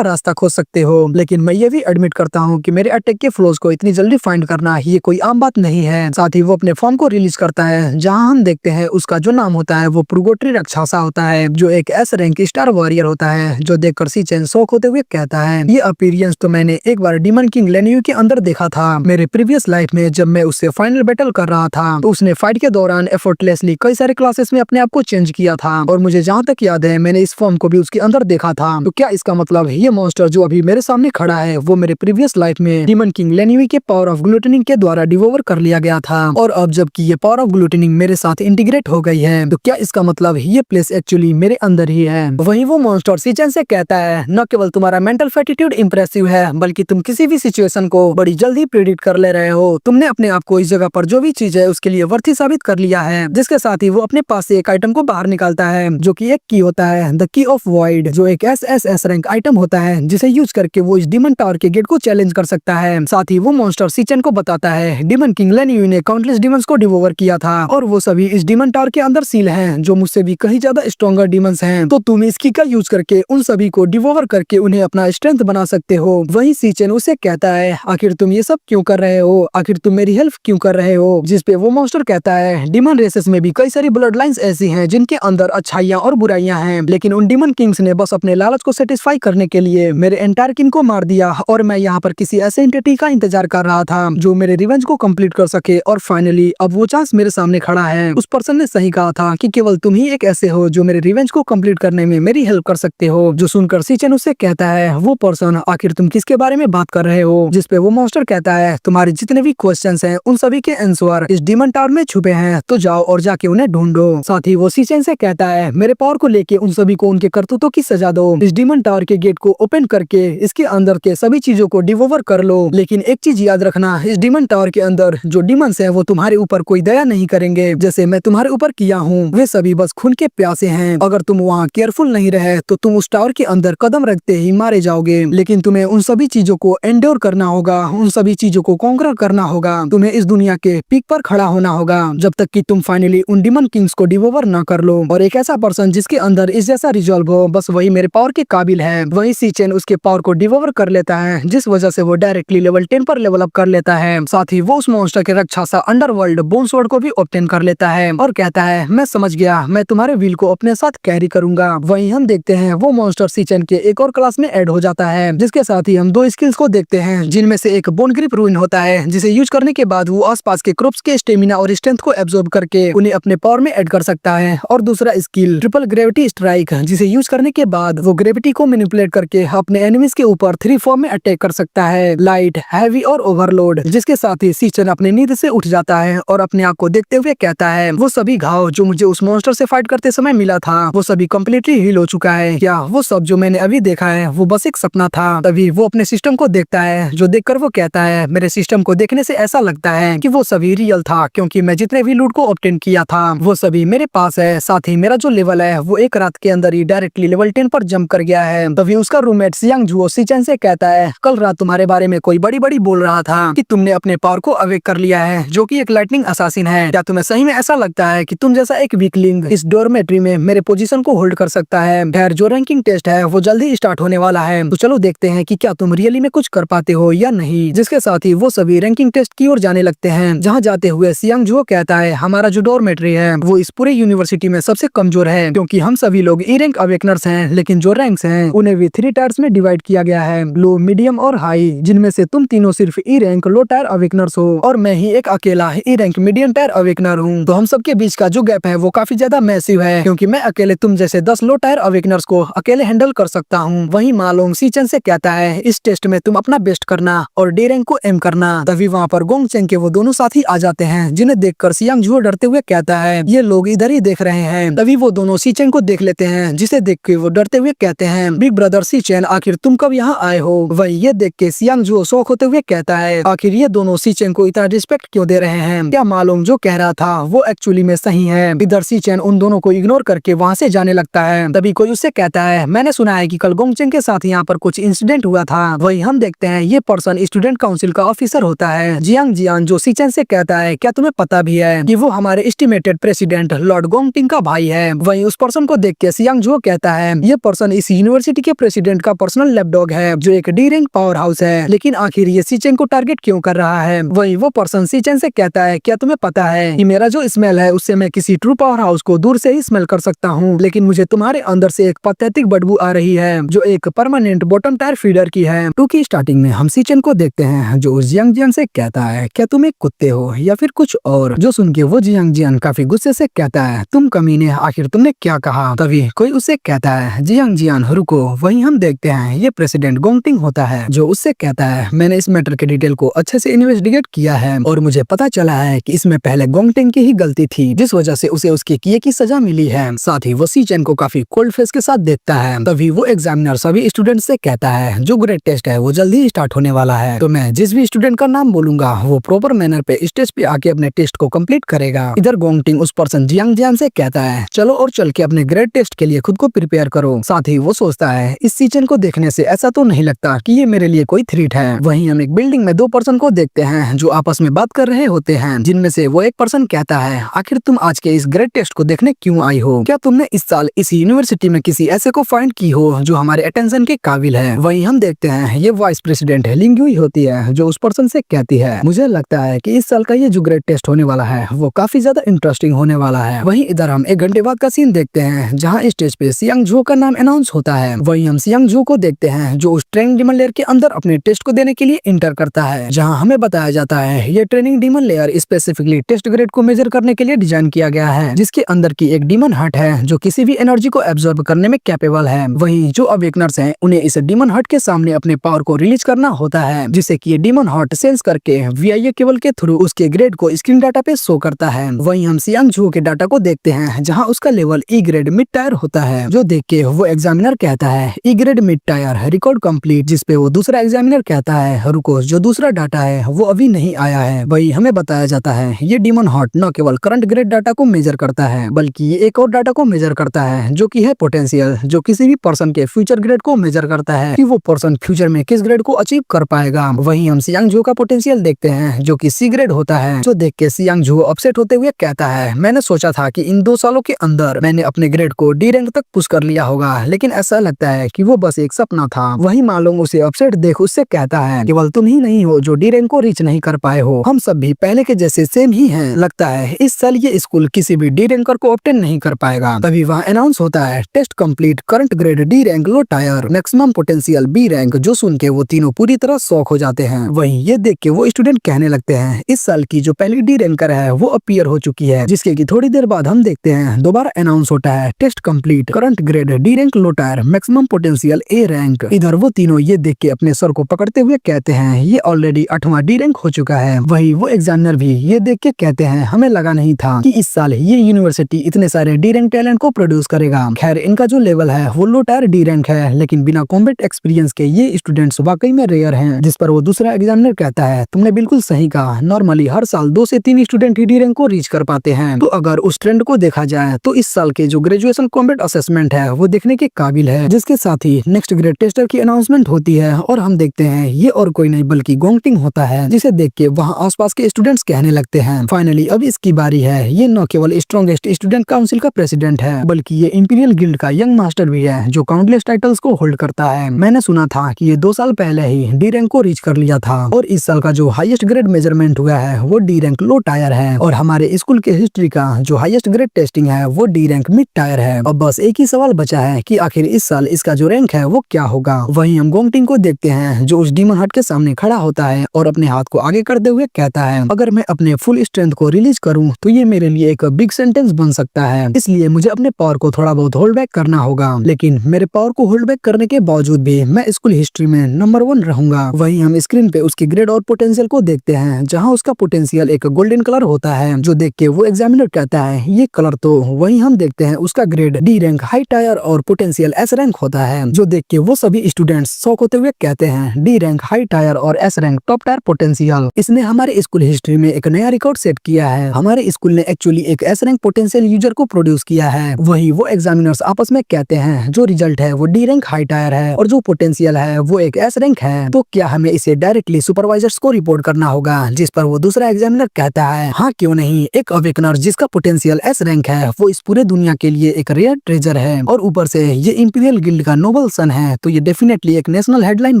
रास्ता खोज सकते हो। लेकिन मैं ये भी एडमिट करता हूँ कि मेरे अटैक के फ्लोज को इतनी जल्दी फाइंड करना ये कोई आम बात नहीं है। साथ ही वो अपने फॉर्म को रिलीज करता है जहाँ हम देखते हैं उसका जो नाम होता है वो पुर्गोटरी राक्षसा होता है, जो एक एस रैंक स्टार वॉरियर होता है, जो देखकर शीचेन शॉक होते हुए कहता है ये अपीरियंस तो मैंने एक बार डीमन किंग लेन्यू के अंदर देखा था मेरे प्रीवियस लाइफ में। जब मैं उससे फाइनल बैटल कर रहा था तो उसने फाइट के दौरान एफर्टलेसली कई सारे क्लासेस में अपने आप को चेंज किया था और मुझे जहाँ तक याद है मैंने इस फॉर्म को भी उसके अंदर देखा था। तो क्या इसका मतलब ये मॉन्स्टर जो अभी मेरे सामने खड़ा है वो मेरे प्रीवियस लाइफ में डीमन किंग लेन्यू के पावर ऑफ ग्लूटनिंग के द्वारा डिवोवर कर लिया गया था और अब जबकि ये पावर ऑफ ग्लूटनिंग मेरे साथ इंटीग्रेट हो गई है तो क्या इसका मतलब ये प्लेस एक्चुअली मेरे अंदर ही है। वहीं वो मॉन्स्टर शीचेन से कहता है न केवल तुम्हारा मेंटल फैटिट्यूड इंप्रेसिव है बल्कि तुम किसी भी सिचुएशन को बड़ी जल्दी प्रिडिक्ट कर ले रहे हो। तुमने अपने आप को इस जगह पर जो भी चीज है उसके लिए वर्थी साबित कर लिया है। जिसके साथ ही वो अपने पास से एक आइटम को बाहर निकालता है जो कि एक की होता है, द की ऑफ वॉइड, जो एक एस रैंक आइटम होता है जिसे यूज करके वो इस डीमन टावर के गेट को चैलेंज कर सकता है। साथ ही वो मॉन्स्टर शीचेन को बताता है डीमन किंग लेन्यू ने काउंटलेस डीमंस को डिवोवर किया था और वो सभी इस डीमन टावर के अंदर सील हैं जो मुझसे भी कहीं ज्यादा स्ट्रॉन्गर डीमंस हैं। तो तुम इस की का यूज करके उन सभी को डिवोवर करके उन्हें अपना स्ट्रेंथ बना सकते हो। वहीं शीचेन उसे कहता है आखिर तुम ये सब क्यों कर रहे हो, आखिर तुम मेरी हेल्प क्यों कर रहे हो। जिस पे वो मॉन्स्टर कहता है डीमन रेसेस में भी कई सारी ब्लड लाइन्स ऐसी हैं जिनके अंदर अच्छाइयाँ और बुराइयां हैं, लेकिन उन डीमन किंग्स ने बस अपने लालच को सेटिस्फाई करने के लिए मेरे एंटायर किंग को मार दिया और मैं यहाँ पर किसी ऐसे एंटिटी का इंतजार कर रहा था जो मेरे रिवेंज को कंप्लीट कर सके और फाइनली अब वो चांस मेरे सामने खड़ा है। उस पर्सन ने सही कहा था कि केवल तुम ही एक ऐसे हो जो मेरे रिवेंज को कंप्लीट करने में मेरी हेल्प कर सकते हो। जो सुनकर शीचेन उससे कहता है वो पर्सन आखिर तुम किसके बारे में बात कर रहे हो। जिस पे वो मॉन्स्टर कहता है तुम्हारे जितने भी क्वेश्चंस हैं उन सभी के आंसर इस डीमन टावर में छुपे हैं, तो जाओ और जाके उन्हें ढूंढो। साथ ही वो शीचेन से कहता है मेरे पावर को लेके उन सभी को उनके करतूतों की सजा दो, इस डीमन टावर के गेट को ओपन करके इसके अंदर के सभी चीजों को डिवोवर कर लो। लेकिन एक चीज याद रखना, इस डीमन टावर के अंदर जो डीमंस हैं वो तुम्हारे ऊपर कोई दया नहीं करेंगे जैसे मैं तुम्हारे ऊपर किया हूँ। वे सभी बस खून के प्यासे हैं। अगर तुम वहाँ केयरफुल नहीं रहे तो तुम उस टावर के अंदर कदम रखते ही मारे जाओगे। लेकिन तुम्हें उन सभी चीजों को एंड्योर करना होगा, उन सभी चीजों को कॉन्कर करना होगा। तुम्हें इस दुनिया के पीक पर खड़ा होना होगा जब तक कि तुम फाइनली उन डीमन किंग्स को डिवोवर न कर लो। और एक ऐसा पर्सन जिसके अंदर इस जैसा रिजॉल्व हो बस वही मेरे पावर के काबिल है। वही शीचेन उसके पावर को डिवोवर कर लेता है जिस वजह से वो डायरेक्टली लेवल 10 पर लेवल अप कर लेता है। साथ ही वो उस मॉन्स्टर के राक्षसा अंडरवर्ल्ड बोन स्वॉर्ड को भी ऑब्टेन कर लेता है और कहता है मैं समझ गया, मैं तुम्हारे व्हील को अपने साथ कैरी करूंगा। वहीं हम देखते हैं वो मॉन्स्टर शीचेन के एक और क्लास में ऐड हो जाता है जिसके साथ ही हम दो स्किल्स को देखते हैं जिनमें से एक बोन ग्रिप रूइन होता है जिसे यूज करने के बाद वो आसपास के क्रॉप्स के स्टेमिना और स्ट्रेंथ को एब्जॉर्ब करके उन्हें अपने पावर में ऐड कर सकता है। और दूसरा स्किल ट्रिपल ग्रेविटी स्ट्राइक जिसे यूज करने के बाद वो ग्रेविटी को मैनिपुलेट करके अपने एनिमीज के ऊपर 3 फॉर्म में अटैक कर सकता है, लाइट, हैवी और ओवरलोड। जिसके साथ ही शीचेन अपने नींद से उठ जाता है और अपने आप को देखते हुए कहता है वो सभी घाव जो मुझे उस मॉन्स्टर से फाइट करते समय मिला था वो सभी कम्प्लीटली हील हो चुका है। क्या वो सब जो मैंने अभी देखा है वो बस एक सपना था। तभी वो अपने सिस्टम को देखता है जो देखकर वो कहता है मेरे सिस्टम को देखने से ऐसा लगता है कि वो सभी रियल था क्योंकि मैं जितने भी लूट को ऑब्टेन किया था वो सभी मेरे पास है। साथ ही मेरा जो लेवल है वो एक रात के अंदर ही डायरेक्टली लेवल 10 पर जंप कर गया है। तभी उसका रूममेट सियांग जुओ शीचेन से कहता है कल रात तुम्हारे बारे में कोई बड़ी बड़ी बोल रहा था कि तुमने अपने पावर को अवेक कर लिया है जो कि एक लाइटनिंग असासिन है। क्या तुम्हें सही में ऐसा लगता है कि तुम जैसा एक वीकलिंग इस डोरमेट्री में मेरे पोजीशन को होल्ड कर सकता है। खैर जो रैंकिंग टेस्ट है वो जल्दी स्टार्ट होने वाला है तो चलो देखते हैं कि क्या तुम रियली में कुछ कर पाते हो या नहीं। जिसके साथ ही वो सभी रैंकिंग टेस्ट की ओर जाने लगते हैं। जहाँ जाते हुए सियांग जुओ कहता है हमारा जो डोरमेट्री है वो इस पूरे यूनिवर्सिटी में सबसे कमजोर है क्योंकि हम सभी लोग ई रैंक अवेकनर्स हैं, लेकिन जो रैंक्स हैं उन्हें भी 3 टायर्स में डिवाइड किया गया है, लो, मीडियम और हाई, जिनमें से तुम तीनों सिर्फ ई रैंक लो टायर अवेकनर्स हो और मैं ही एक अकेला E rank medium tyre awakener हूँ। तो हम सबके बीच का जो गैप है वो काफी ज्यादा मैसिव है क्योंकि मैं अकेले तुम जैसे 10 लो टायर अवेकनर्स को अकेले हैंडल कर सकता हूँ। वहीं मालोंग शीचेन से कहता है इस टेस्ट में तुम अपना बेस्ट करना और डी रैंक को एम करना। तभी वहाँ पर गोंगचेंग के वो दोनों साथी आ जाते हैं जिन्हें देखकर सियांग जुओ डरते हुए कहता है ये लोग इधर ही देख रहे हैं। तभी वो दोनों शीचेन को देख लेते हैं जिसे देख के वो डरते हुए कहते हैं बिग ब्रदर शीचेन आखिर तुम कब यहाँ आए हो। वही ये देख के सियांग जुओ शौक होते हुए कहता है आखिर ये दोनों शीचेन को इतना रिस्पेक्ट क्यों दे रहे हैं। क्या मालूम जो कह रहा था वो एक्चुअली में सही है। इधर शीचेन उन दोनों को इग्नोर करके वहाँ से जाने लगता है। तभी कोई उससे कहता है मैंने सुना है कि कल गोंगचेंग के साथ यहाँ पर कुछ इंसिडेंट हुआ था। वही हम देखते हैं ये पर्सन स्टूडेंट काउंसिल का ऑफिसर होता है जियांग जियान, जो शीचेन से कहता है क्या तुम्हें पता भी है कि वो हमारे एस्टिमेटेड प्रेसिडेंट लॉर्ड गोंगटिंग का भाई है। वहीं उस पर्सन को देख के सियांग जो कहता है ये पर्सन इस यूनिवर्सिटी के प्रेसिडेंट का पर्सनल लैपडॉग है जो एक डी रैंक पावर हाउस है, लेकिन आखिर ये सीचेन को टारगेट क्यों कर रहा है। वहीं वो पर्सन सीचेन से कहता है क्या तुम्हें पता है कि मेरा जो स्मेल है उससे मैं किसी ट्रू पावर हाउस को दूर से ही स्मेल कर सकता हूँ, लेकिन मुझे तुम्हारे अंदर से एक पैथेटिक बदबू आ रही है जो एक परमानेंट बॉटम टायर फीडर की है। टू की स्टार्टिंग में हम सीचेन को देखते हैं जो जियांग जियान से कहता है क्या तुम एक कुत्ते हो या फिर कुछ और, जो सुन के वो जियांग जियान काफी गुस्से से कहता है तुम कमीने आखिर तुमने क्या कहा। तभी कोई उससे कहता है जियांग जियान रुको। वहीं हम देखते हैं ये प्रेसिडेंट गोंगटिंग होता है जो उससे कहता है मैंने इस मैटर के डिटेल को अच्छे से इन्वेस्टिगेट किया है और मुझे पता चला है कि इसमें पहले गोंगटिंग की ही गलती थी जिस वजह से उसे उसके किए की सजा मिली है। साथ ही वो सीचेन को काफी कोल्ड फेस के साथ देखता है। तभी वो एग्जामिनर सभी स्टूडेंट से कहता है जो ग्रेड टेस्ट है वो जल्दी ही स्टार्ट होने वाला है, तो मैं जिस भी स्टूडेंट का नाम बोलूंगा वो प्रॉपर मैनर पे स्टेज पे आके अपने टेस्ट को कंप्लीट करेगा। इधर गोंगटिंग उस पर्सन जियांग जियान से कहता है चलो और चल के अपने ग्रेड टेस्ट के लिए खुद को प्रिपेयर करो। साथ ही वो सोचता है इस सीचेन को देखने से ऐसा तो नहीं लगता कि ये मेरे लिए कोई थ्रेट है। वहीं हम एक बिल्डिंग में दो पर्सन को देखते हैं जो आपस में बात कर रहे होते हैं, जिनमें से वो एक पर्सन कहता है आखिर तुम आज के इस ग्रेड टेस्ट को देखने क्यों आई हो, क्या तुमने इस साल इस यूनिवर्सिटी में किसी ऐसे को फाइंड की हो जो हमारे अटेंशन के काबिल है। वहीं हम देखते हैं ये वाइस प्रेसिडेंट लिंग युई होती है जो उस पर्सन से कहती है मुझे लगता है कि इस साल का ये जो ग्रेड टेस्ट होने वाला है वो काफी ज्यादा इंटरेस्टिंग होने वाला है। वहीं इधर हम एक घंटे बाद का सीन देखते हैं जहाँ स्टेज पे सियांग जो का नाम अनाउंस होता है। वहीं हम सियांग जो को देखते हैं जो उस ट्रेनिंग डीमन लेयर के अंदर अपने टेस्ट को देने के लिए इंटर करता है, जहाँ हमें बताया जाता है ये training demon layer specifically test grade को मेजर करने के लिए डिजाइन किया गया है, जिसके अंदर की एक डीमन हट है जो किसी भी एनर्जी को एब्जॉर्ब करने में कैपेबल है। वहीं जो अवेकनर्स हैं उन्हें इस डीमन हट के सामने अपने पावर को रिलीज करना होता है, जिससे कि ये डीमन हट सेंस करके VIA केबल के थ्रू उसके ग्रेड को स्क्रीन डाटा पे शो करता है। वहीं हम सियांग जो के डाटा को देखते हैं जहाँ उसका लेवल ई ग्रेड मिड टायर होता है, जो देख के वो एग्जामिनर कहता है ई grade mid tyre record complete, जिसपे वो दूसरा एग्जामिनर कहता है रुको जो दूसरा डाटा है वो अभी नहीं आया है। वही हमें बताया जाता है ये डीमन हॉट न केवल करंट ग्रेड डाटा को मेजर करता है बल्कि ये एक और डाटा को मेजर करता है जो कि है पोटेंशियल, जो किसी भी पर्सन के फ्यूचर ग्रेड को मेजर करता है कि वो पर्सन फ्यूचर में किस ग्रेड को अचीव कर पाएगा। वहीं हम सियांग जो का पोटेंशियल देखते हैं जो कि सी ग्रेड होता है, जो देख के सियांग जो अपसेट होते हुए कहता है मैंने सोचा था कि इन 2 सालों के अंदर मैंने अपने ग्रेड को डी रैंक तक पुश कर लिया होगा, लेकिन ऐसा लगता है कि वो बस एक सपना था। वही मालूम उसे अपसेट देख उससे कहता है केवल तुम ही नहीं हो जो डी रैंक को रीच नहीं कर पाए हो, हम सब भी पहले के जैसे सेम ही हैं। लगता है इस साल ये स्कूल किसी भी डी रैंकर को ऑब्टेन नहीं कर पाएगा। तभी वहाँ अनाउंस होता है test complete, current grade D rank low tier, maximum potential B rank, जो सुन के वो तीनों पूरी तरह शॉक हो जाते हैं। वहीं ये देख के वो स्टूडेंट कहने लगते हैं इस साल की जो पहली डी रैंकर है वो अपीयर हो चुकी है, जिसके की थोड़ी देर बाद हम देखते हैं दोबारा अनाउंस होता है test complete, current grade D rank low tier, maximum potential A rank. इधर वो तीनों ये देख के अपने सर को पकड़ते हुए कहते हैं ये ऑलरेडी 8वां डी रैंक हो चुका है। वही वो एग्जामिनर भी ये देख के कहते हैं हमें लगा नहीं था कि इस साल ये यूनिवर्सिटी इतने सारे डी रैंक टैलेंट को प्रोड्यूस करेगा। खैर इनका जो लेवल है वो लो टायर डी रैंक है, लेकिन बिना कॉम्बैट एक्सपीरियंस के ये स्टूडेंट्स वाकई में रेयर हैं। जिस पर वो दूसरा एग्जामिनर कहता है तुमने बिल्कुल सही कहा, नॉर्मली हर साल 2 से 3 स्टूडेंट ही डी रैंक को रीच कर पाते हैं, तो अगर उस ट्रेंड को देखा जाए तो इस साल के जो ग्रेजुएशन कॉम्बैट असेसमेंट है वो देखने के काबिल है। जिसके साथ ही नेक्स्ट ग्रेड टेस्टर की अनाउंसमेंट होती है और हम देखते हैं ये और कोई नहीं बल्कि गोंगटिंग होता है, जिसे देख के वहाँ आसपास के स्टूडेंट्स कहने लगते हैं फाइनली अब इसकी बारी है। ये न केवल स्ट्रॉन्गेस्ट स्टूडेंट काउंसिल का प्रेसिडेंट है बल्कि ये इंपीरियल गिल्ड का यंग मास्टर भी है जो काउंटलेस टाइटल्स को होल्ड करता है। मैंने सुना था कि ये 2 साल पहले ही डी रैंक को रीच कर लिया था और इस साल का जो हाईएस्ट ग्रेड मेजरमेंट हुआ है वो डी रैंक लो टायर है और हमारे स्कूल के हिस्ट्री का जो हाईएस्ट ग्रेड टेस्टिंग है वो डी रैंक मिड टायर है। अब बस एक ही सवाल बचा है कि आखिर इस साल इसका जो रैंक है वो क्या होगा। वहीं हम गोंगटिंग को देखते हैं जो उस डीमन हट के सामने खड़ा होता है और अपने हाथ को आगे करते हुए कहता है अगर मैं अपने फुल स्ट्रेंथ को रिलीज करूं तो ये मेरे लिए एक बिग सेंटेंस बन सकता है, इसलिए मुझे अपने पावर को थोड़ा बहुत होल्ड बैक करना होगा, लेकिन मेरे पावर को होल्ड बैक करने के बावजूद भी मैं स्कूल हिस्ट्री में नंबर 1 रहूंगा। वहीं हम स्क्रीन पे उसकी ग्रेड और पोटेंशियल को देखते हैं जहां उसका पोटेंशियल एक गोल्डन कलर होता है, जो देख के वो एग्जामिनर कहता है ये कलर तो। वहीं हम देखते हैं उसका grade D rank high tyre और पोटेंशियल एस रैंक होता है, जो देख के वो सभी स्टूडेंट्स शॉक होते हुए कहते हैं डी रैंक हाई टायर और S rank top tier potential. इसने हमारे स्कूल हिस्ट्री में एक नया रिकॉर्ड सेट किया है। हमारे स्कूल ने एक्चुअली एक एस रैंक पोटेंशियल यूजर को प्रोड्यूस किया है। वही वो एग्जामिनर्स आपस में कहते हैं जो रिजल्ट है वो डी रैंक हाई टायर है और जो पोटेंशियल है वो एक एस रैंक है, तो क्या हमें इसे डायरेक्टली सुपरवाइजर्स को रिपोर्ट करना होगा। जिस पर वो दूसरा एग्जामिनर कहता है हाँ क्यों नहीं, एक अवेकनर जिसका पोटेंशियल एस रैंक है वो इस पूरे दुनिया के लिए एक रेयर ट्रेजर है और ऊपर से ये इंपीरियल गिल्ड का नोबल सन है, तो ये डेफिनेटली एक नेशनल हेडलाइन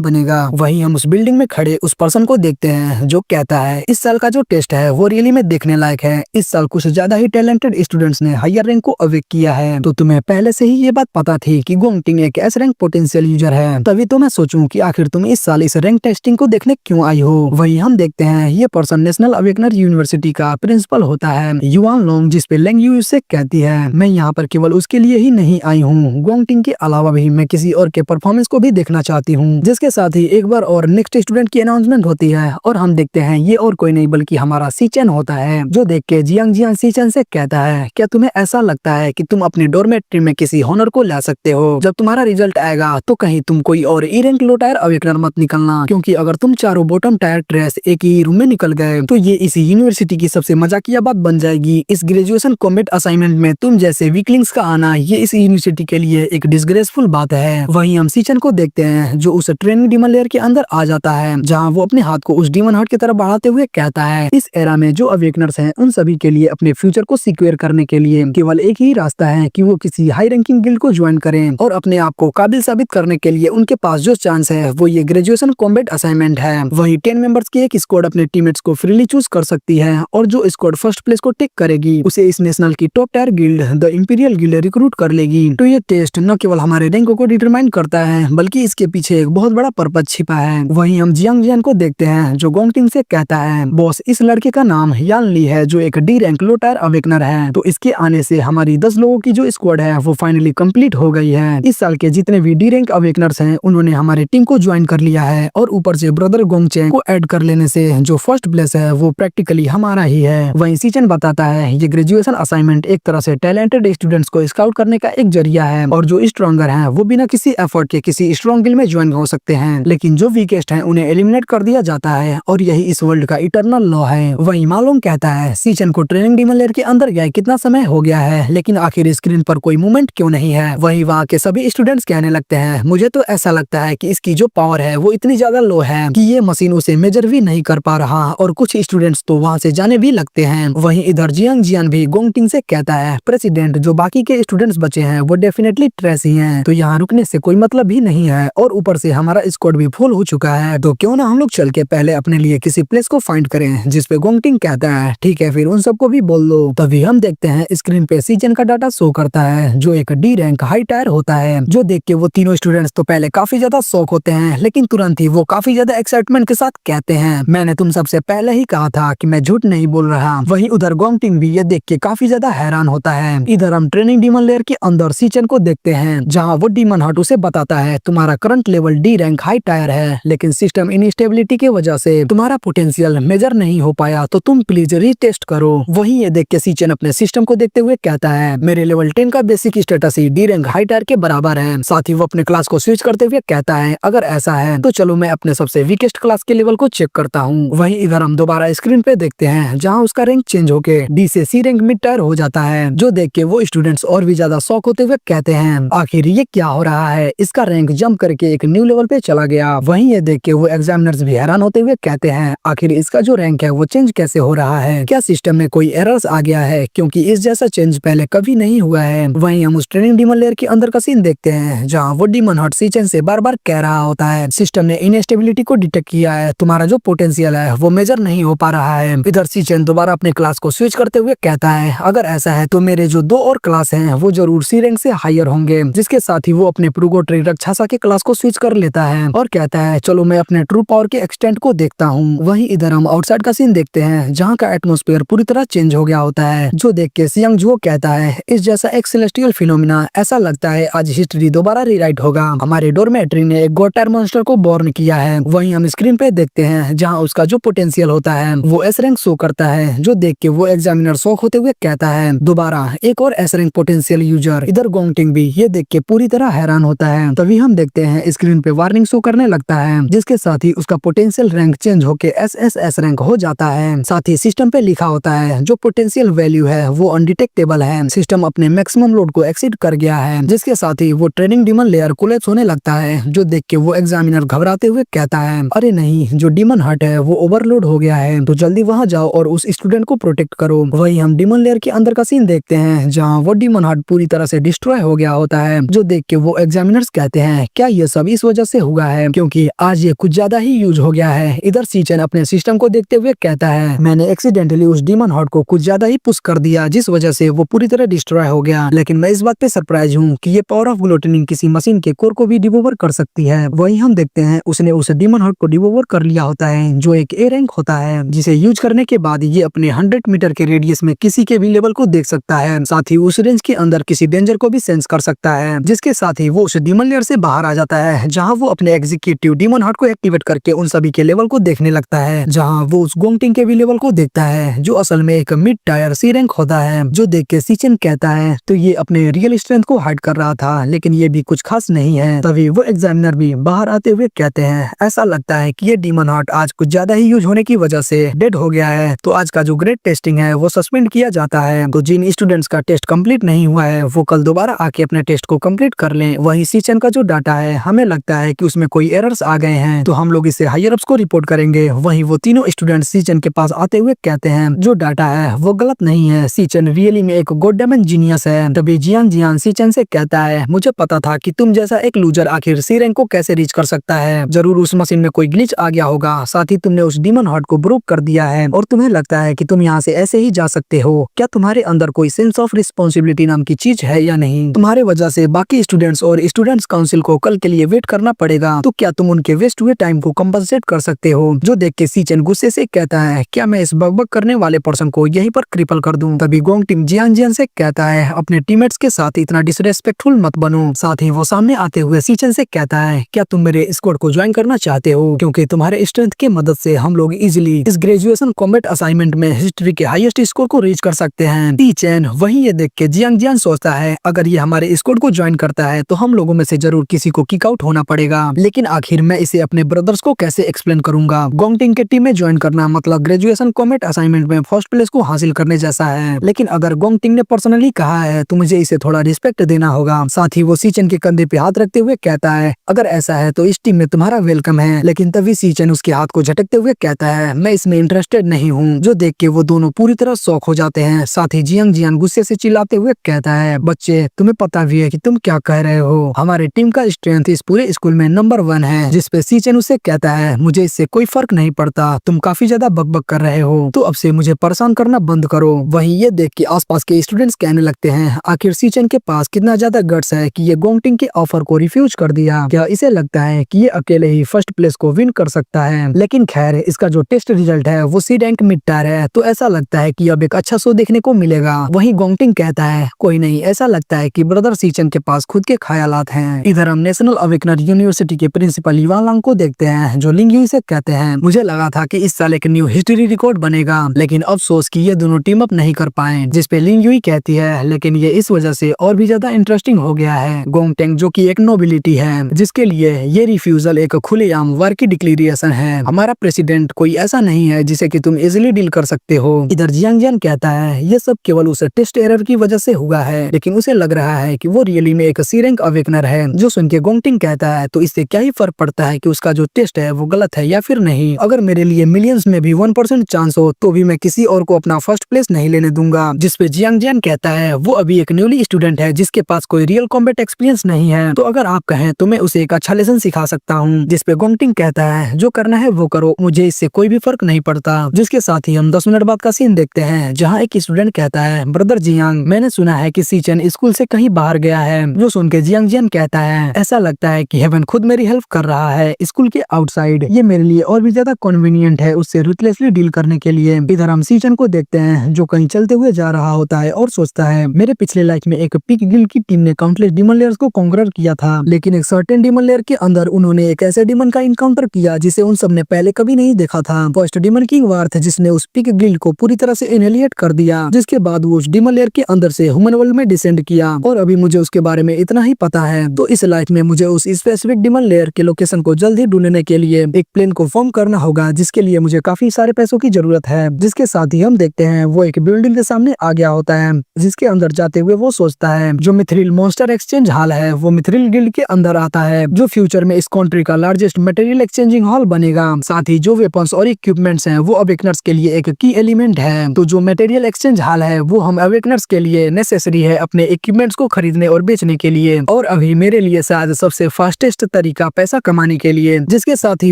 बनेगा। वहीं हम उस बिल्डिंग में खड़े उस पर्सन को देखते हैं जो कहता है इस साल का जो टेस्ट है वो रियली में देखने लायक है। इस साल कुछ ज्यादा ही टैलेंटेड स्टूडेंट्स ने हायर रैंक को अवेक किया है। तो तुम्हें पहले से ही ये बात पता थी कि गोंगटिंग एक एस रैंक पोटेंशियल यूजर है, तभी तो मैं सोचूं कि आखिर तुम इस साल इस रैंक टेस्टिंग को देखने क्यों आई हो। वहीं हम देखते हैं ये पर्सन नेशनल अवेकनर यूनिवर्सिटी का प्रिंसिपल होता है युआन लोंग, जिसपे लेंग यू से कहती है मैं यहाँ पर केवल उसके लिए ही नहीं आई हूँ, गोंगटिंग के अलावा भी मैं किसी और के परफॉर्मेंस को भी देखना चाहती हूँ। जिसके साथ ही एक बार और नेक्स्ट स्टूडेंट की अनाउंसमेंट होती है और हम देखते हैं ये और कोई नहीं बल्कि हमारा सीचेन होता है, जो देख के जियांग सीचेन से कहता है क्या तुम्हें ऐसा लगता है कि तुम अपनी डोरमेट्री में किसी हॉनर को ला सकते हो? जब तुम्हारा रिजल्ट आएगा तो कहीं तुम कोई और E rank low tyre awakener मत निकलना, क्योंकि अगर तुम चारों बॉटम टायर ट्रेस एक ही रूम में निकल गए तो ये इस यूनिवर्सिटी की सबसे मजाकिया बात बन जाएगी। इस ग्रेजुएशन कॉम्बैट असाइनमेंट में तुम जैसे वीकलिंग्स का आना ये इस यूनिवर्सिटी के लिए एक डिसग्रेसफुल बात है। वहीं हम सीचन को देखते हैं जो उस ट्रेनिंग डीमन लेयर के अंदर आ जाता है, जहाँ वो अपने हाथ को उस डीमन हार्ट की तरफ बढ़ाते हुए कहता है इस एरा में जो अवेकनर्स हैं उन सभी के लिए अपने फ्यूचर को सिक्योर करने के लिए केवल एक ही रास्ता है कि वो किसी हाई रैंकिंग गिल्ड को ज्वाइन करें और अपने आप को काबिल साबित करने के लिए उनके पास जो चांस है वो ये ग्रेजुएशन कॉम्बैट असाइनमेंट है। वही 10 मेंबर्स की एक स्क्वाड अपने टीममेट्स को फ्रीली चूज कर सकती है और जो स्क्वाड फर्स्ट प्लेस को टेक करेगी उसे इस नेशनल की top tier guild the imperial guild recruit कर लेगी। तो ये टेस्ट न केवल हमारे रैंक को डिटरमाइन करता है बल्कि इसके पीछे एक बहुत बड़ा पर्पज छिपा है। वहीं हम जियांग को देखते हैं जो गोंगटिंग से कहता है बॉस इस लड़के का नाम यान ली है जो एक D rank low tyre awakener है, तो इसके आने से हमारी 10 लोगों की जो स्क्वाड है वो फाइनली कंप्लीट हो गई है। इस साल के जितने भी डी रैंक अवेकनर्स हैं उन्होंने हमारे टीम को ज्वाइन कर लिया है और ऊपर से ब्रदर गोंगचेंग को ऐड कर लेने से जो फर्स्ट प्लेस है वो प्रैक्टिकली हमारा ही है। वहीं सीचन बताता है ये ग्रेजुएशन असाइनमेंट एक तरह से टैलेंटेड स्टूडेंट्स को स्काउट करने का एक जरिया है और जो स्ट्रॉन्गर हैं वो बिना किसी एफर्ट के किसी स्ट्रॉन्ग गिल्ड में ज्वाइन हो सकते हैं, लेकिन जो वीकेस्ट हैं उन्हें एलिमिनेट कर दिया जाता है और यही इस वर्ल्ड का इटरनल लॉ है। वहीं मालूम कहता है सीचन को ट्रेनिंग डीमन लेयर के अंदर गए कितना समय हो गया है लेकिन आखिर स्क्रीन पर कोई मूवमेंट क्यों नहीं है। वहीं वहाँ के सभी स्टूडेंट्स कहने लगते हैं मुझे तो ऐसा लगता है कि इसकी जो पावर है वो इतनी ज्यादा लो है कि ये मशीन उसे मेजर भी नहीं कर पा रहा और कुछ स्टूडेंट्स तो वहाँ से जाने भी लगते हैं। वहीं इधर जियान भी गोंगटिंग से कहता है प्रेसिडेंट जो बाकी के स्टूडेंट्स बचे हैं वो डेफिनेटली ट्रेस ही हैं, तो यहाँ रुकने से कोई मतलब भी नहीं है और ऊपर से हमारा स्क्वाड भी फुल हो चुका है, तो क्यों ना हम लोग चल के पहले अपने लिए किसी प्लेस को फाइंड करें। जिसपे गोंगटिंग कहता है ठीक है फिर उन सबको भी बोल दो। तभी हम देखते हैं स्क्रीन पे सीजन का डाटा शो करता है जो एक डी रैंक हाई टायर होता है, जो देख के वो तीनों स्टूडेंट्स तो पहले काफी ज्यादा शौक होते हैं लेकिन तुरंत ही वो काफी ज्यादा एक्साइटमेंट के साथ कहते हैं मैंने तुम सबसे पहले ही कहा था कि मैं झूठ नहीं बोल रहा। वहीं उधर गोंगटिंग भी ये देख के काफी ज्यादा हैरान होता है। इधर हम ट्रेनिंग डीमन लेयर के अंदर सीचन को देखते हैं जहाँ वो डीमन हार्ट उसे बताता है तुम्हारा current level D rank high tyre है लेकिन सिस्टम इनस्टेबिलिटी की वजह से तुम्हारा पोटेंशियल मेजर नहीं हो पाया, तो तुम प्लीज रीटेस्ट करो। वहीं ये देख के सीचन अपने सिस्टम को देखते हुए कहता है मेरे लेवल 10 का बेसिक स्टेटस ही डी रैंक हाई टायर के बराबर है। साथ ही वो अपने क्लास को स्विच करते हुए कहता है अगर ऐसा है तो चलो मैं अपने सबसे वीकेस्ट क्लास के लेवल को चेक करता हूँ। वहीं इधर हम दोबारा स्क्रीन पे देखते हैं जहाँ उसका रैंक चेंज होके डी से सी रैंक मिड टायर हो जाता है, जो देख के वो स्टूडेंट्स और भी ज्यादा शॉक होते हुए कहते हैं आखिर ये क्या हो रहा है, इसका रैंक जंप करके एक न्यू लेवल पे चला गया। वहीं ये देख के वो एग्जामिनर्स भी हैरान होते हुए कहते हैं आखिर इसका जो रैंक है वो चेंज कैसे हो रहा है, क्या सिस्टम में कोई एरर्स आ गया है क्योंकि इस जैसा चेंज पहले कभी नहीं हुआ है। वहीं हम उस ट्रेनिंग डीमन लेयर के अंदर का सीन देखते हैं जहाँ वो डीमन हार्ट सीचन से बार बार कह रहा होता है सिस्टम ने इनस्टेबिलिटी को डिटेक्ट किया है, तुम्हारा जो पोटेंशियल है वो मेजर नहीं हो पा रहा है। इधर सीचन दोबारा अपने क्लास को स्विच करते हुए कहता है अगर ऐसा है तो मेरे जो 2 और क्लास हैं वो जरूर सी रैंक से हायर होंगे। जिसके साथ ही वो अपने प्रुगोट्री रक्षासा के क्लास को स्विच कर लेता है और कहता है चलो मैं अपने ट्रू पावर के एक्सटेंट को देखता हूँ। वहीं इधर हम आउटसाइड का सीन देखते हैं जहाँ का एटमोस्फेयर पूरी तरह चेंज हो गया होता है, जो देख के सियांग जुओ कहता है इस जैसा एक सेलेस्टियल फिनोमिना ऐसा लगता है आज हिस्ट्री दोबारा रीराइट होगा। हमारे डोरमेट्री ने एक गोटायर मॉन्स्टर को बॉर्न किया है। वहीं हम स्क्रीन पे देखते हैं जहाँ उसका जो पोटेंशियल होता है वो एस रैंक शो करता है, जो देख के वो एग्जामिनर शॉक होते हुए कहता है दोबारा एक और एस रैंक पोटेंशियल यूजर। इधर गोंगटिंग भी ये देख के पूरी तरह हैरान होता है। तभी हम देखते हैं स्क्रीन पे वार्निंग शो करने लगता है जिसके साथ ही उसका पोटेंशियल रैंक चेंज होके एस रैंक हो जाता है। साथ ही सिस्टम पे लिखा होता है जो पोटेंशियल वैल्यू है वो अनडिटेक्टेबल है, सिस्टम अपने मैक्सिमम लोड को एक्सीड कर गया है। जिसके साथ ही वो ट्रेनिंग डीमन लेयर कोलैप्स होने लगता है, जो देख के वो एग्जामिनर घबराते हुए कहता है अरे नहीं, जो डीमन हार्ट है वो ओवरलोड हो गया है, तो जल्दी वहाँ जाओ और उस स्टूडेंट को प्रोटेक्ट करो। वहीं हम डीमन लेयर के अंदर का सीन सीन देखते हैं जहाँ वो डीमन हार्ट पूरी तरह से डिस्ट्रॉय हो गया होता है, जो देख के वो एग्जामिनर्स कहते हैं क्या ये सब इस वजह से हुआ है क्योंकि आज ये कुछ ज्यादा ही यूज हो गया है। इधर सीचन अपने सिस्टम को देखते हुए कहता है मैंने एक्सीडेंटली उस डीमन हार्ट को कुछ ज्यादा ही पुश कर दिया जिस वजह से वो पूरी तरह डिस्ट्रॉय हो गया, लेकिन मैं इस बात पे सरप्राइज हूँ कि ये पावर ऑफ ग्लूटेनिंग किसी मशीन के कोर को भी डिवोवर कर सकती है। वही हम देखते हैं उसने उस डीमन हार्ट को डिवोवर कर लिया होता है जो एक ए रैंक होता है, जिसे यूज करने के बाद ये अपने 100 मीटर के रेडियस में किसी के भी लेवल को देख सकता है, साथ ही उस रेंज के अंदर किसी डेंजर को भी सेंस कर सकता है, जिसके साथ ही वो उस डीमन लेयर से बाहर आ जाता है जहाँ वो अपने एग्जीक्यूटिव डीमन हार्ट को एक्टिवेट करके उन सभी के लेवल को देखने लगता है, जहाँ वो उस गोंगटिंग के भी लेवल को देखता है जो असल में एक मिड टायर सी रैंक होता है, जो देख के सीचन कहता है तो ये अपने रियल स्ट्रेंथ को हाइड कर रहा था लेकिन ये भी कुछ खास नहीं है। तभी वो एग्जामिनर भी बाहर आते हुए कहते हैं ऐसा लगता है कि ये डीमन हार्ट आज कुछ ज्यादा ही यूज होने की वजह से डेड हो गया है, तो आज का जो ग्रेड टेस्टिंग है वो सस्पेंड किया जाता है। तो जिन स्टूडेंट्स का टेस्ट कंप्लीट नहीं हुआ है वो कल दोबारा आके अपने टेस्ट को कंप्लीट कर लें। वहीं सीचन का जो डाटा है हमें लगता है कि उसमें कोई एरर्स आ गए हैं तो हम लोग इसे हायर अप्स को रिपोर्ट करेंगे। वहीं वो तीनों स्टूडेंट्स सीचन के पास आते हुए कहते हैं जो डाटा है वो गलत नहीं है, सीचन रियली में एक गॉडडैम जीनियस है। तभी जियान सीचन से कहता है मुझे पता था कि तुम जैसा एक लूजर आखिर सी रैंक को कैसे रीच कर सकता है, जरूर उस मशीन में कोई ग्लिच आ गया होगा, साथ ही तुमने उस डीमन हार्ट को ब्रोक कर दिया है और तुम्हें लगता है कि तुम यहाँ से ऐसे ही जा सकते हो। क्या तुम्हारे अंदर कोई सेंस ऑफ रिस्पॉन्सिबिलिटी नाम की चीज है या नहीं? तुम्हारे वजह से बाकी स्टूडेंट्स और स्टूडेंट्स काउंसिल को कल के लिए वेट करना पड़ेगा, तो क्या तुम उनके वेस्ट हुए टाइम को कंपनसेट कर सकते हो? जो देख के सीचन गुस्से से कहता है क्या मैं इस बकबक करने वाले पर्सन को यहीं पर क्रिपल कर दूं? तभी गोंग टीम जियान से कहता है अपने टीममेट्स के साथ इतना डिसरेस्पेक्टफुल मत बनो। साथ ही वो सामने आते हुए सीचन से कहता है क्या तुम मेरे स्क्वाड को ज्वाइन करना चाहते हो, क्योंकि तुम्हारे स्ट्रेंथ की मदद से हम लोग इजिली इस ग्रेजुएशन कॉम्बैट असाइनमेंट में हिस्ट्री के हाईएस्ट स्कोर को रीच कर सकते हैं। सीचन वहीं ये देख के जियान सोचता है अगर ये हमारे स्क्वाड को ज्वाइन करता है तो हम लोगों में से जरूर किसी को किक आउट होना पड़ेगा, लेकिन आखिर मैं इसे अपने ब्रदर्स को कैसे एक्सप्लेन करूंगा? गोंगटिंग के टीम में ज्वाइन करना मतलब ग्रेजुएशन कॉम्बैट असाइनमेंट में फर्स्ट प्लेस को हासिल करने जैसा है, लेकिन अगर गोंगटिंग ने पर्सनली कहा है तो मुझे इसे थोड़ा रिस्पेक्ट देना होगा। साथ ही वो सीचन के कंधे पे हाथ रखते हुए कहता है अगर ऐसा है तो इस टीम में तुम्हारा वेलकम है, लेकिन तभी सीचन उसके हाथ को झटकते हुए कहता है मैं इसमें इंटरेस्टेड नहीं हूँ। जो देख के वो दोनों पूरी तरह शॉक हो जाते हैं। साथ ही जियान गुस्से से चिल्लाते हुए कहता है बच्चे तुम्हें पता भी है कि तुम क्या कह रहे हो, हमारे टीम का स्ट्रेंथ इस पूरे स्कूल में नंबर 1 है। जिस पे सीचन उसे कहता है मुझे इससे कोई फर्क नहीं पड़ता, तुम काफी ज्यादा बकबक कर रहे हो तो अब से मुझे परेशान करना बंद करो। वहीं ये देख के आसपास के स्टूडेंट्स कहने लगते हैं आखिर सीचन के पास कितना ज्यादा गट्स है कि ये गोंगटिंग के ऑफर को रिफ्यूज कर दिया। क्या इसे लगता है कि ये अकेले ही फर्स्ट प्लेस को विन कर सकता है? लेकिन खैर इसका जो टेस्ट रिजल्ट है वो सी रैंक मिड टायर है, तो ऐसा लगता है कि अब एक अच्छा शो देखने को मिलेगा। वहीं गोंगटिंग कहता है कोई नहीं, ऐसा लगता है कि ब्रदर सीचन के पास खुद के ख्यालात हैं। इधर हम नेशनल अवेकनर यूनिवर्सिटी के प्रिंसिपल युवान लांग को देखते हैं जो लिंग से कहते हैं मुझे लगा था कि इस साल एक न्यू हिस्ट्री रिकॉर्ड बनेगा, लेकिन अफसोस कि ये दोनों टीम अप नहीं कर पाए। जिस पे लिंग यूई कहती है लेकिन ये इस वजह से और भी ज्यादा इंटरेस्टिंग हो गया है। गोंगटेंग जो कि एक नोबिलिटी है जिसके लिए ये रिफ्यूजल एक खुलेआम वार की डिक्लेरेशन है। हमारा प्रेसिडेंट कोई ऐसा नहीं है जिसे कि तुम इजिली डील कर सकते हो। इधर जियान कहता है ये सब केवल उस टेस्ट एरर की वजह से हुआ है, लेकिन उसे लग रहा है कि वो रियली में एक सी रैंक अवेकनर है। जो सुन के गोंगटिंग कहता है तो इससे क्या ही फर्क पड़ता है कि उसका जो टेस्ट है वो गलत है या फिर नहीं। अगर मेरे लिए मिलियंस में भी 1% चांस हो तो भी मैं किसी और को अपना फर्स्ट प्लेस नहीं लेने दूंगा। जिस पे जियान कहता है वो अभी एक न्यूली स्टूडेंट है जिसके पास कोई रियल कॉम्बैट एक्सपीरियंस नहीं है, तो अगर आप कहें तो मैं उसे एक अच्छा लेसन सिखा सकता हूँ। जिस पे गोंगटिंग कहता है जो करना है वो करो, मुझे इससे कोई भी फर्क नहीं पड़ता। जिसके साथ ही हम 10 मिनट बाद का सीन देखते हैं जहाँ एक स्टूडेंट कहता है ब्रदर जियांग मैंने सुना है कि सीचन स्कूल से कहीं बाहर गया है। जो सुन के जियान कहता है ऐसा लगता है कि हेवन खुद मेरी हेल्प कर रहा है स्कूल के आउटसाइड, ये मेरे लिए और भी ज्यादा कन्वीनियंट है उससे रूथलेसली डील करने के लिए। इधर हम सीचन को देखते हैं जो कहीं चलते हुए जा रहा होता है और सोचता है मेरे पिछले लाइफ में एक पिक गिल्ड की टीम ने काउंटलेस डीमन लेयर्स को कॉन्कर किया था, लेकिन एक सर्टेन डीमन लेयर के अंदर उन्होंने एक ऐसे डीमन का इनकाउंटर किया जिसे उन सब ने पहले कभी नहीं देखा था। फर्स्ट डीमन किंग वार्थ जिसने उस पिक गिल्ड को पूरी तरह से एनिहिलेट कर दिया, जिसके बाद वो उस डीमन लेयर के अंदर से ह्यूमन वर्ल्ड में डिसेंड किया और अभी मुझे उसके बारे में इतना ही पता है। तो इस लाइफ में मुझे उस स्पेसिफिक डीमन लेयर के लोकेशन को जल्द ही ढूंढने के लिए एक प्लेन को फॉर्म करना होगा, जिसके लिए मुझे काफी सारे पैसों की जरूरत है। जिसके साथ ही हम देखते हैं वो एक बिल्डिंग के सामने आ गया होता है, जिसके अंदर जाते हुए वो सोचता है जो मिथ्रिल मॉन्स्टर एक्सचेंज हॉल है वो मिथ्रिल गिल्ड के अंदर आता है, जो फ्यूचर में इस कंट्री का लार्जेस्ट मटेरियल एक्सचेंजिंग हॉल बनेगा। साथ ही जो वेपन्स और इक्विपमेंट्स हैं वो अवेकनर्स के लिए एक की एलिमेंट है। तो जो मटेरियल एक्सचेंज हॉल है वो हम अवेकनर्स के लिए नेसेसरी है अपने इक्विपमेंट्स को खरीदने और बेचने के लिए, और अभी मेरे लिए शायद सबसे फास्टेस्ट तरीका पैसा कमाने के लिए। जिसके साथ ही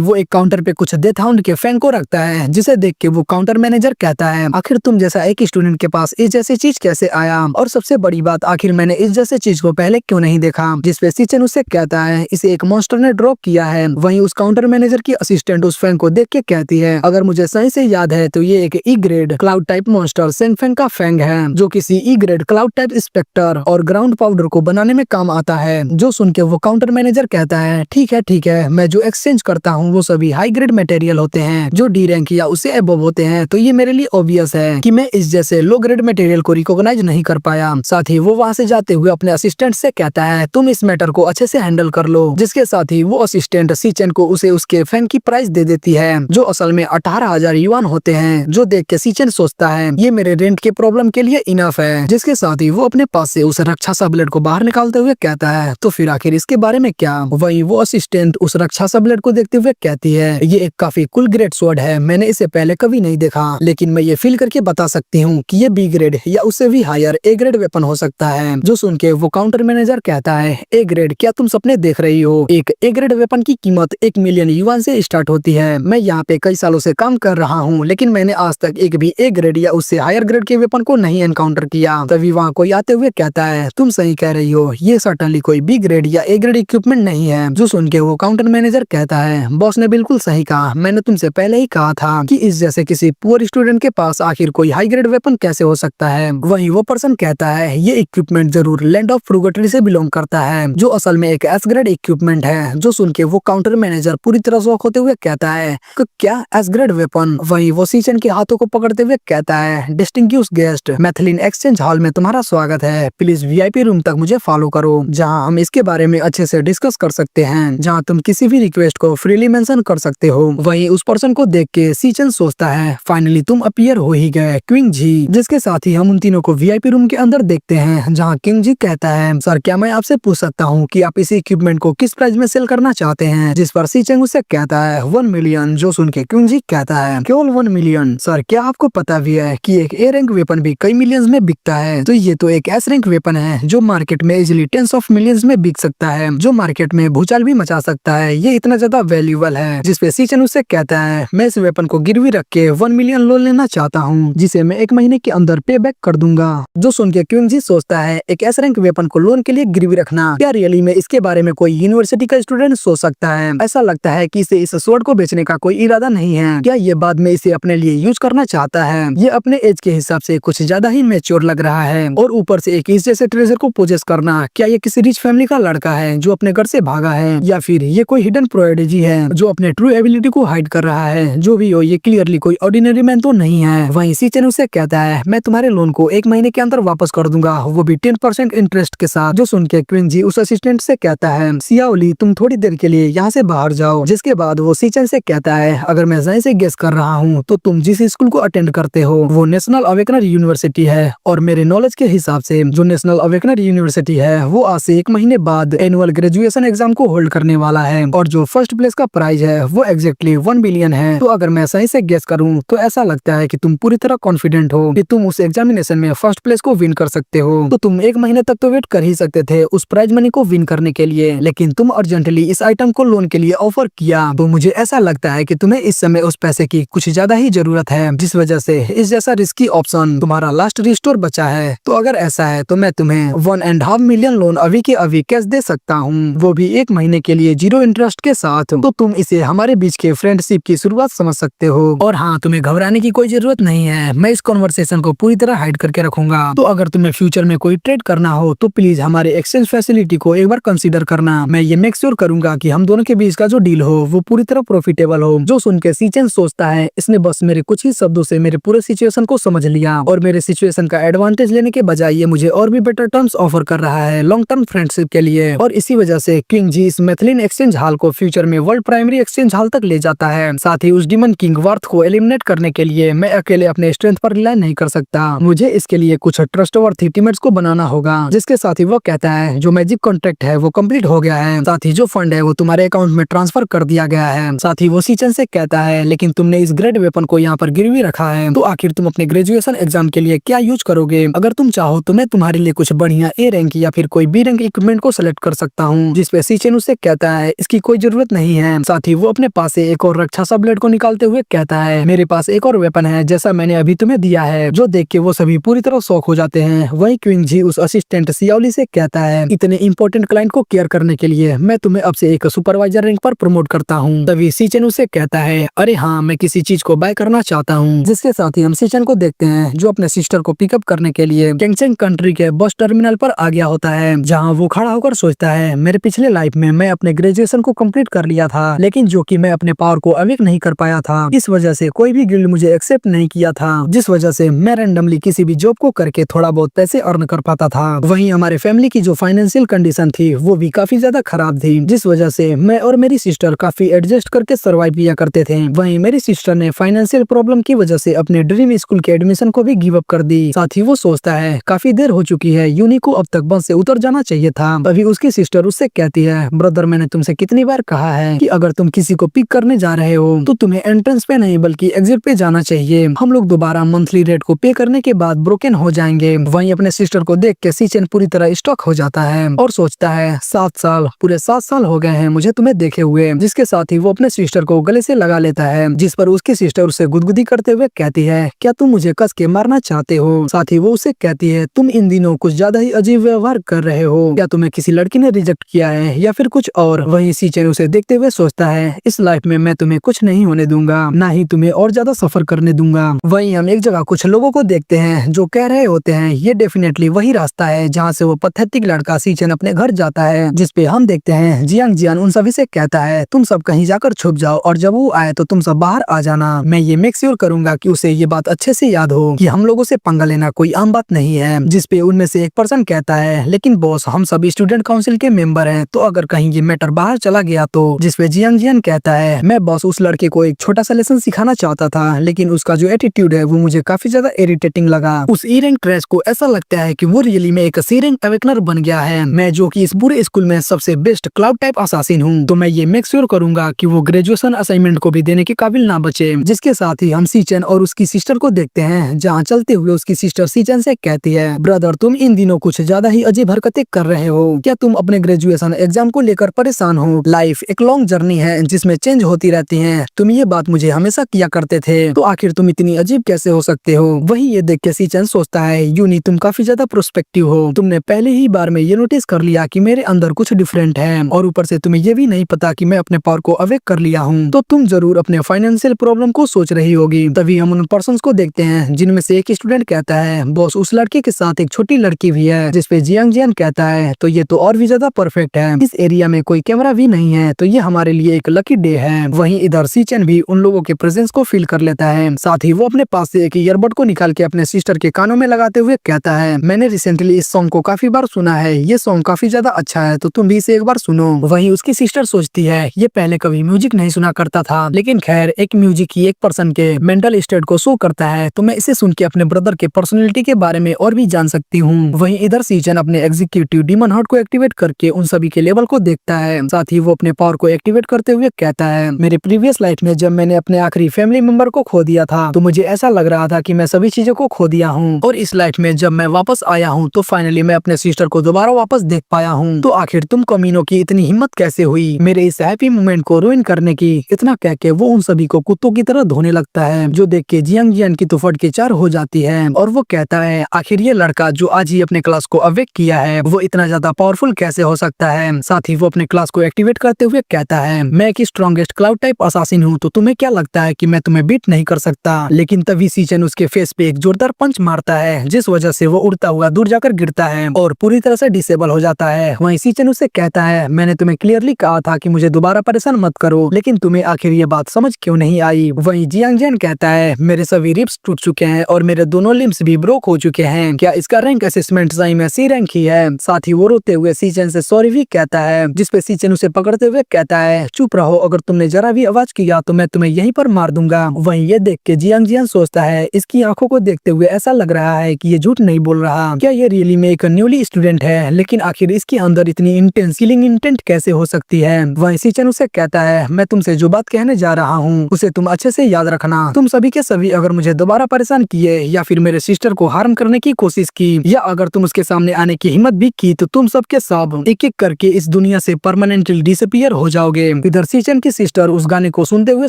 वो एक काउंटर पे कुछ डेथ हाउंड के फैन को रखता है, जिसे देख के वो काउंटर मैनेजर कहता है, आखिर तुम जैसा एक स्टूडेंट के पास इस जैसी चीज कैसे आया, और सबसे बड़ी बात आखिर मैंने इस जैसे चीज को पहले क्यों नहीं देखा। जिसपे सीचन उससे कहता है, इसे एक मॉन्स्टर ने ड्रॉप किया है। वहीं उस काउंटर मैनेजर की असिस्टेंट उस फैन को देख के कहती है, अगर मुझे सही से याद है तो ये एक E grade cloud type monster सेनफेंग का फैंग है, जो किसी E grade cloud type spectre और ग्राउंड पाउडर को बनाने में काम आता है। जो सुन के वो काउंटर मैनेजर कहता है, ठीक है, मैं जो एक्सचेंज करता हूँ वो सभी हाई ग्रेड मटेरियल होते हैं जो डी रैंक या उससे अबव होते हैं, तो ये मेरे लिए ऑब्वियस है कि मैं इस जैसे लो ग्रेड मटेरियल को रिकॉग्नाइज नहीं कर पाया। साथ ही वो वहाँ से जाते हुए अपने असिस्टेंट से कहता है, तुम इस मैटर को अच्छे से हैंडल कर लो। जिसके साथ ही वो असिस्टेंट सीचन को उसे उसके फैन की प्राइस दे देती है, जो असल में 18,000 युआन होते हैं। जो देख के सीचन सोचता है, ये मेरे रेंट के प्रॉब्लम के लिए इनफ है। जिसके साथ ही वो अपने पास से उस रक्षा ब्लेड को बाहर निकालते हुए कहता है, तो फिर आखिर इसके बारे में क्या। वहीं वो असिस्टेंट उस रक्षा ब्लेड को देखते हुए कहती है, ये एक काफी कूल ग्रेड स्वॉर्ड है, मैंने इसे पहले कभी नहीं देखा, लेकिन मैं ये फील करके बता सकती हूँ कि ये बी ग्रेड या उससे भी हायर ए ग्रेड वेपन हो सकता है। जो सुन के वो काउंटर मैनेजर कहता है, ए ग्रेड, क्या तुम सपने देख रही हो? एक ए ग्रेड वेपन की कीमत 1 मिलियन युआन से स्टार्ट होती है। मैं यहाँ पे कई सालों से काम कर रहा हूँ, लेकिन मैंने आज तक एक भी ए ग्रेड या उससे हायर ग्रेड के वेपन को नहीं एनकाउंटर किया। तभी वहाँ कोई आते हुए कहता है, तुम सही कह रही हो, ये सर्टनली कोई बी ग्रेड या ए ग्रेड इक्विपमेंट नहीं है। जो सुन के वो काउंटर मैनेजर कहता है, बॉस ने बिल्कुल सही कहा, मैंने तुमसे पहले ही कहा था कि इस जैसे किसी पुअर स्टूडेंट के पास आखिर कोई हाई ग्रेड वेपन कैसे हो सकता है। वहीं वो पर्सन कहता है, ये इक्विपमेंट जरूर लैंड ऑफ फ्रूगेटरी से बिलोंग करता है, जो असल में एक एस ग्रेड इक्विपमेंट है। जो सुन के वो काउंटर मैनेजर पूरी तरह शॉक होते हुए कहता है, क्या एस ग्रेड वेपन? वहीं वो सीचन के हाथों को पकड़ते हुए कहता है, डिस्टिंग्विश गेस्ट, मैथिलीन एक्सचेंज हॉल में तुम्हारा स्वागत है, प्लीज वीआईपी रूम तक मुझे फॉलो करो, जहाँ हम इसके बारे में अच्छे से डिस्कस कर सकते हैं, जहाँ तुम किसी भी रिक्वेस्ट को फ्रीली मेंशन कर सकते हो। वहीं उस पर्सन को देख के सीचन सोचता है, फाइनली तुम अपीयर हो ही गए क्विंग जी। जिसके साथ ही हम उन तीनों को वीआईपी रूम के अंदर देखते हैं, जहाँ किंग जी कहता है, सर क्या मैं आपसे पूछ सकता हूँ कि आप इस इक्विपमेंट को किस प्राइस में सेल करना चाहते हैं? जिस पर सीचन उससे कहता है 1 मिलियन। जो सुन के किंग जी कहता है, केवल 1 मिलियन? सर क्या आपको पता भी है कि एक ए रैंक वेपन भी कई मिलियंस में बिकता है? तो ये तो एक एस रैंक वेपन है जो मार्केट में इजिली टेंस ऑफ मिलियंस में बिक सकता है, जो मार्केट में भूचाल भी मचा सकता है, ये इतना ज्यादा वैल्यूएबल है। जिसपे सीचन उससे कहता है, मैं इस वेपन को गिरवी रख के 1 मिलियन लोन लेना चाहता हूँ, जिसे मैं 1 महीने के अंदर पे बैक कर दूंगा। जो सुन के क्विंग जी सोचता है, एक एस रैंक वेपन को लोन के लिए गिरवी रखना, क्या रियली में इसके बारे में कोई यूनिवर्सिटी का स्टूडेंट सोच सकता है? ऐसा लगता है कि इसे इस स्वॉर्ड को बेचने का कोई इरादा नहीं है। क्या ये बाद में इसे अपने लिए यूज करना चाहता है? ये अपने एज के हिसाब से कुछ ज्यादा ही मैच्योर लग रहा है, और ऊपर से एक इस जैसे ट्रेजर को पोजेस करना, क्या ये किसी रिच फैमिली का लड़का है जो अपने घर से भागा है, या फिर ये कोई हिडन प्रोडिजी है जो अपने ट्रू एबिलिटी को हाइड कर रहा है? जो भी हो, ये क्लियरली कोई ऑर्डिनरी मैन तो नहीं है। वहीं सीचन उसे कहता है, मैं तुम्हारे लोन को 1 महीने के अंदर वापस कर दूंगा, वो भी 10% इंटरेस्ट के साथ। जो सुन के क्विंग जी उस असिस्टेंट से कहता है, सियाओली तुम थोड़ी देर के लिए यहाँ से बाहर जाओ। जिसके बाद वो सीचन से कहता है, अगर मैं सही से गेस कर रहा हूँ तो तुम जिस स्कूल को अटेंड करते हो वो नेशनल अवेकनर यूनिवर्सिटी है, और मेरे नॉलेज के हिसाब से जो नेशनल अवेकनर यूनिवर्सिटी है वो आज से 1 महीने बाद एनुअल ग्रेजुएशन एग्जाम को होल्ड करने वाला है, और जो फर्स्ट प्लेस का प्राइज है वो एग्जैक्टली 1 बिलियन है। तो अगर मैं सही से गेस करूँ तो ऐसा लगता है कि तुम पूरी तरह कॉन्फिडेंट हो कि तुम उस एग्जामिनेशन में फर्स्ट प्लेस को विन कर सकते हो। तो तुम 1 महीने तक तो वेट कर ही सकते थे उस प्राइज मनी को विन करने के लिए, लेकिन तुम अर्जेंटली इस आइटम को लोन के लिए ऑफर किया। तो मुझे ऐसा लगता है कि तुम्हें इस समय उस पैसे की कुछ ज्यादा ही जरूरत है, जिस वजह से इस जैसा रिस्की ऑप्शन तुम्हारा लास्ट रिस्टोर बचा है। तो अगर ऐसा है तो मैं तुम्हें 1.5 मिलियन लोन अभी के अभी कैश दे सकता हूँ, वो भी 1 महीने के लिए 0 इंटरेस्ट के साथ। तो तुम इसे हमारे बीच के फ्रेंडशिप की शुरुआत समझ सकते हो। और हाँ, तुम्हें घबराने की कोई जरूरत नहीं है, मैं इस कॉन्वर्सेशन को पूरी तरह हाइड करके रखूंगा। तो अगर तुम्हें फ्यूचर में कोई ट्रेड करना हो तो प्लीज हमारे एक्सचेंज फैसिलिटी को एक बार कंसीडर करना। मैं ये मेक श्योर करूंगा कि हम दोनों के बीच का जो डील हो वो पूरी तरह प्रॉफिटेबल हो। जो सुन के सीचन सोचता है, इसने बस मेरे कुछ ही शब्दों से मेरे पूरे सिचुएशन को समझ लिया, और मेरे सिचुएशन का एडवांटेज लेने के बजाय ये मुझे और भी बेटर टर्म्स ऑफर कर रहा है लॉन्ग टर्म फ्रेंडशिप के लिए। और इसी वजह से किंग जी इस मैथिलीन एक्सचेंज हॉल को फ्यूचर में वर्ल्ड प्राइमरी एक्सचेंज हॉल तक ले जाता है। साथ ही उस डीमन किंग वर्थ को एलिमिनेट करने के लिए मैं अकेले अपने स्ट्रेंथ पर रिलाई नहीं कर सकता, मुझे इसके लिए कुछ ट्रस्टवर्थी टीममेट्स को बनाना होगा। जिसके साथ ही वो कहता है, जो मैजिक कॉन्ट्रैक्ट है वो कंप्लीट हो गया है, साथ ही जो फंड है वो तुम्हारे अकाउंट में ट्रांसफर कर दिया गया है। साथ ही वो सीचन से कहता है, लेकिन तुमने इस ग्रेड वेपन को यहाँ पर गिरवी रखा है, तो आखिर तुम अपने ग्रेजुएशन एग्जाम के लिए लिए क्या यूज करोगे? अगर तुम चाहो तो मैं तुम्हारे लिए कुछ बढ़िया ए रैंक या फिर कोई बी रैंक इक्विपमेंट को सेलेक्ट कर सकता हूँ। जिसपे सीचेन उसे कहता है इसकी कोई जरूरत नहीं है। साथ ही वो अपने पास से एक और राक्षसा ब्लेड को निकालते हुए कहता है मेरे पास एक और वेपन है जैसा मैंने अभी तुम्हें दिया है, जो देख के वो सभी पूरी तरह शॉक हो जाते हैं। वहीं क्विंग जी उस असिस्टेंट सियाओली से कहता है इतने इंपॉर्टेंट क्लाइंट को केयर करने के लिए मैं तुम्हें अब से एक सुपरवाइजर रैंक पर प्रमोट करता हूँ। तभी सीचेन उसे कहता है अरे हाँ, मैं किसी चीज को बाय करना चाहता हूँ। जिसके साथ ही हम सीचेन को देखते हैं जो अपने सिस्टर को पिकअप करने के लिए कैंगचेंग कंट्री के बस टर्मिनल पर आ गया होता है, जहाँ वो खड़ा होकर सोचता है मेरे पिछले लाइफ में मैं अपने ग्रेजुएशन को कंप्लीट कर लिया था, लेकिन जो कि मैं अपने पावर को अवेक नहीं कर पाया था। इस वजह से कोई भी गिल्ड मुझे एक्सेप्ट नहीं किया था, जिस वजह से मैं रैंडमली किसी भी जॉब को करके थोड़ा बहुत पैसे अर्न कर पाता था। वहीं हमारे फैमिली की जो फाइनेंशियल कंडीशन थी वो भी काफी ज्यादा खराब थी, जिस वजह से मैं और मेरी सिस्टर काफी एडजस्ट करके सर्वाइव किया करते थे। वहीं मेरी सिस्टर ने फाइनेंशियल प्रॉब्लम की वजह से अपने ड्रीम स्कूल के एडमिशन को भी गिव अप कर दी। साथ ही वो सोचता है काफी देर हो चुकी है, यूनी को अब तक बस से उतर जाना चाहिए था। तभी उसकी सिस्टर उससे कहती है ब्रदर, मैंने तुमसे कितनी बार कहा है कि अगर तुम किसी को पिक करने जा रहे हो तो तुम्हें एंट्रेंस पे नहीं बल्कि एग्जिट पे जाना चाहिए। हम लोग दोबारा मंथली रेट को पे करने के बाद ब्रोकन हो जाएंगे। वहीं अपने सिस्टर को देख के सीचेन पूरी तरह स्टॉक हो जाता है और सोचता है 7 साल, पूरे 7 साल हो गए हैं मुझे तुम्हें देखे हुए। जिसके साथ ही वो अपने सिस्टर को गले से लगा लेता है, जिस पर उसकी सिस्टर उसे गुदगुदी करते हुए कहती है क्या तुम मुझे कस के मारना चाहते हो? साथ ही वो उसे कहती है तुम इन दिनों कुछ ज्यादा ही अजीब व्यवहार कर रहे हो, क्या तुम्हें किसी लड़की ने रिजेक्ट किया है या फिर कुछ और? वहीं सीचेन उसे देखते हुए सोचता है इस लाइफ में मैं तुम्हें कुछ नहीं होने दूंगा, ना ही तुम्हें और ज्यादा सफर करने दूंगा। वहीं हम एक जगह कुछ लोगों को देखते हैं जो कह रहे होते हैं ये डेफिनेटली वही रास्ता है जहाँ से वो पैथेटिक लड़का सीचेन अपने घर जाता है। जिसपे हम देखते हैं जियांग जियान उन सभी से कहता है तुम सब कहीं जाकर छुप जाओ और जब वो आए तो तुम सब बाहर आ जाना। मैं ये मेक श्योर करूंगा कि उसे ये बात अच्छे से याद हो कि हम लोगों से पंगा लेना कोई आम बात नहीं है। जिसपे उनमें से एक पर्सन कहता है लेकिन बॉस हम सब स्टूडेंट काउंसिल के मेंबर हैं, तो अगर कहीं ये मैटर बाहर चला गया तो? जिसपे जियांग जियान कहता है मैं बॉस उस लड़के को एक छोटा सा लेसन सिखाना चाहता था, लेकिन उसका जो एटीट्यूड है वो मुझे काफी ज्यादा इरिटेटिंग लगा। उस ई रैंक ट्रेस को ऐसा लगता है कि वो रियली में एक सी रैंक अवेकनर बन गया है। मैं जो कि इस पूरे स्कूल में सबसे बेस्ट क्लाउड टाइप असासिन हूँ, तो मैं ये मेक श्योर करूंगा कि वो ग्रेजुएशन असाइनमेंट को भी देने के काबिल ना बचे। जिसके साथ ही हम सीचेन और उसकी सिस्टर को देखते हैं, जहाँ चलते हुए उसकी सिस्टर सीचेन से कहती है ब्रदर तुम इन दिनों कुछ ज्यादा ही अजीब हरकतें कर रहे हो, क्या तुम अपने ग्रेजुएशन एग्जाम को लेकर परेशान हो? लाइफ एक लॉन्ग जर्नी है जिसमें चेंज होती रहती है, तुम ये बात मुझे हमेशा किया करते थे, तो आखिर तुम इतनी अजीब कैसे हो सकते हो? वही ये देख के सीचेन सोचता है यूनी तुम काफी ज्यादा प्रोस्पेक्टिव हो, तुमने पहले ही बार में ये नोटिस कर लिया कि मेरे अंदर कुछ डिफरेंट है, और ऊपर से तुम्हें ये भी नहीं पता कि मैं अपने पावर को अवेक कर लिया हूँ, तो तुम जरूर अपने फाइनेंशियल प्रॉब्लम को सोच रही होगी। तभी हम उन पर्सन को देखते हैं जिनमें से एक स्टूडेंट कहता है बॉस उस लड़के के साथ एक छोटी लड़की भी है। जिसपे जियांग जियान कहता है तो ये तो और भी ज्यादा परफेक्ट है, इस एरिया में कोई कैमरा भी नहीं है, तो ये हमारे लिए एक लकी डे है। वहीं इधर सीचेन भी उन लोगों के प्रेजेंस को फील कर लेता है। साथ ही वो अपने पास से एक ईयरबड को निकाल के अपने सिस्टर के कानों में लगाते हुए कहता है मैंने रिसेंटली इस सॉन्ग को काफी बार सुना है, ये सॉन्ग काफी ज्यादा अच्छा है, तो तुम भी इसे एक बार सुनो। वहीं उसकी सिस्टर सोचती है ये पहले कभी म्यूजिक नहीं सुना करता था, लेकिन खैर एक म्यूजिक ही एक पर्सन के मेंटल स्टेट को शो करता है, तो मैं इसे सुन के अपने ब्रदर के पर्सनैलिटी के बारे में और भी जान सकती हूँ। वहीं इधर सीचेन अपने एग्जीक्यूटिव डीमन हार्ट को एक्टिवेट करके उन सभी के लेवल को देखता है। साथ ही वो अपने पावर को एक्टिवेट करते हुए कहता है मेरे प्रीवियस लाइफ में जब मैंने अपने आखिरी फैमिली मेंबर को खो दिया था, तो मुझे ऐसा लग रहा था कि मैं सभी चीजों को खो दिया हूँ, और इस लाइफ में जब मैं वापस आया हूँ तो फाइनली मैं अपने सिस्टर को दोबारा वापस देख पाया हूँ, तो आखिर तुम कमीनों की इतनी हिम्मत कैसे हुई मेरे इस हैप्पी मोमेंट को रुइन करने की? इतना कह के वो उन सभी को कुत्तों की तरह धोने लगता है, जो देख के जियांग जियान की तो फट के चार हो जाती है, और वो कहता है आखिर ये लड़का जो आज ही अपने क्लास को अवेक किया है वो इतना ज्यादा पावरफुल कैसे हो सकता है? साथ ही वो अपने क्लास को एक्टिवेट करते हुए कहता है मैं एक स्ट्रॉन्गेस्ट क्लाउड टाइप असासिन हूँ, तो तुम्हें क्या लगता है कि मैं तुम्हें बीट नहीं कर सकता? लेकिन तभी सीचेन उसके फेस पे एक जोरदार पंच मारता है, जिस वजह से वो उड़ता हुआ दूर जाकर गिरता है और पूरी तरह से डिसेबल हो जाता है। वहीं सीचेन उसे कहता है मैंने तुम्हें क्लियरली कहा था कि मुझे दोबारा परेशान मत करो, लेकिन तुम्हें आखिर ये बात समझ क्यों नहीं आई? वहीं जियांग जियान कहता है मेरे सभी रिब्स टूट चुके हैं और मेरे दोनों लिम्स भी ब्रोक हो चुके हैं, क्या इसका रैंक असेसमेंट सही में सी रैंक ही है? साथ ही वो रोते हुए सीचेन से सॉरी भी कहता है, जिसपे सीचेन उसे पकड़ते हुए कहता है चुप रहो, अगर तुमने जरा भी आवाज किया तो मैं तुम्हें यहीं पर मार दूंगा। वहीं ये देख के जियांग जियान सोचता है इसकी आंखों को देखते हुए ऐसा लग रहा है कि ये झूठ नहीं बोल रहा, क्या ये रियली में एक न्यूली स्टूडेंट है? लेकिन आखिर इसके अंदर इतनी इंटेंस किलिंग इंटेंट कैसे हो सकती है? वहीं सीचेन उसे कहता है मैं तुमसे जो बात कहने जा रहा हूँ उसे तुम अच्छे से याद रखना, तुम सभी के सभी अगर मुझे दोबारा परेशान किए या या फिर मेरे सिस्टर को हार्म करने की कोशिश की, या अगर तुम उसके सामने आने की हिम्मत भी की तो तुम सबके सब एक एक करके इस दुनिया से परमानेंटली डिसअपीयर हो जाओगे। इधर सीचन की सिस्टर उस गाने को सुनते हुए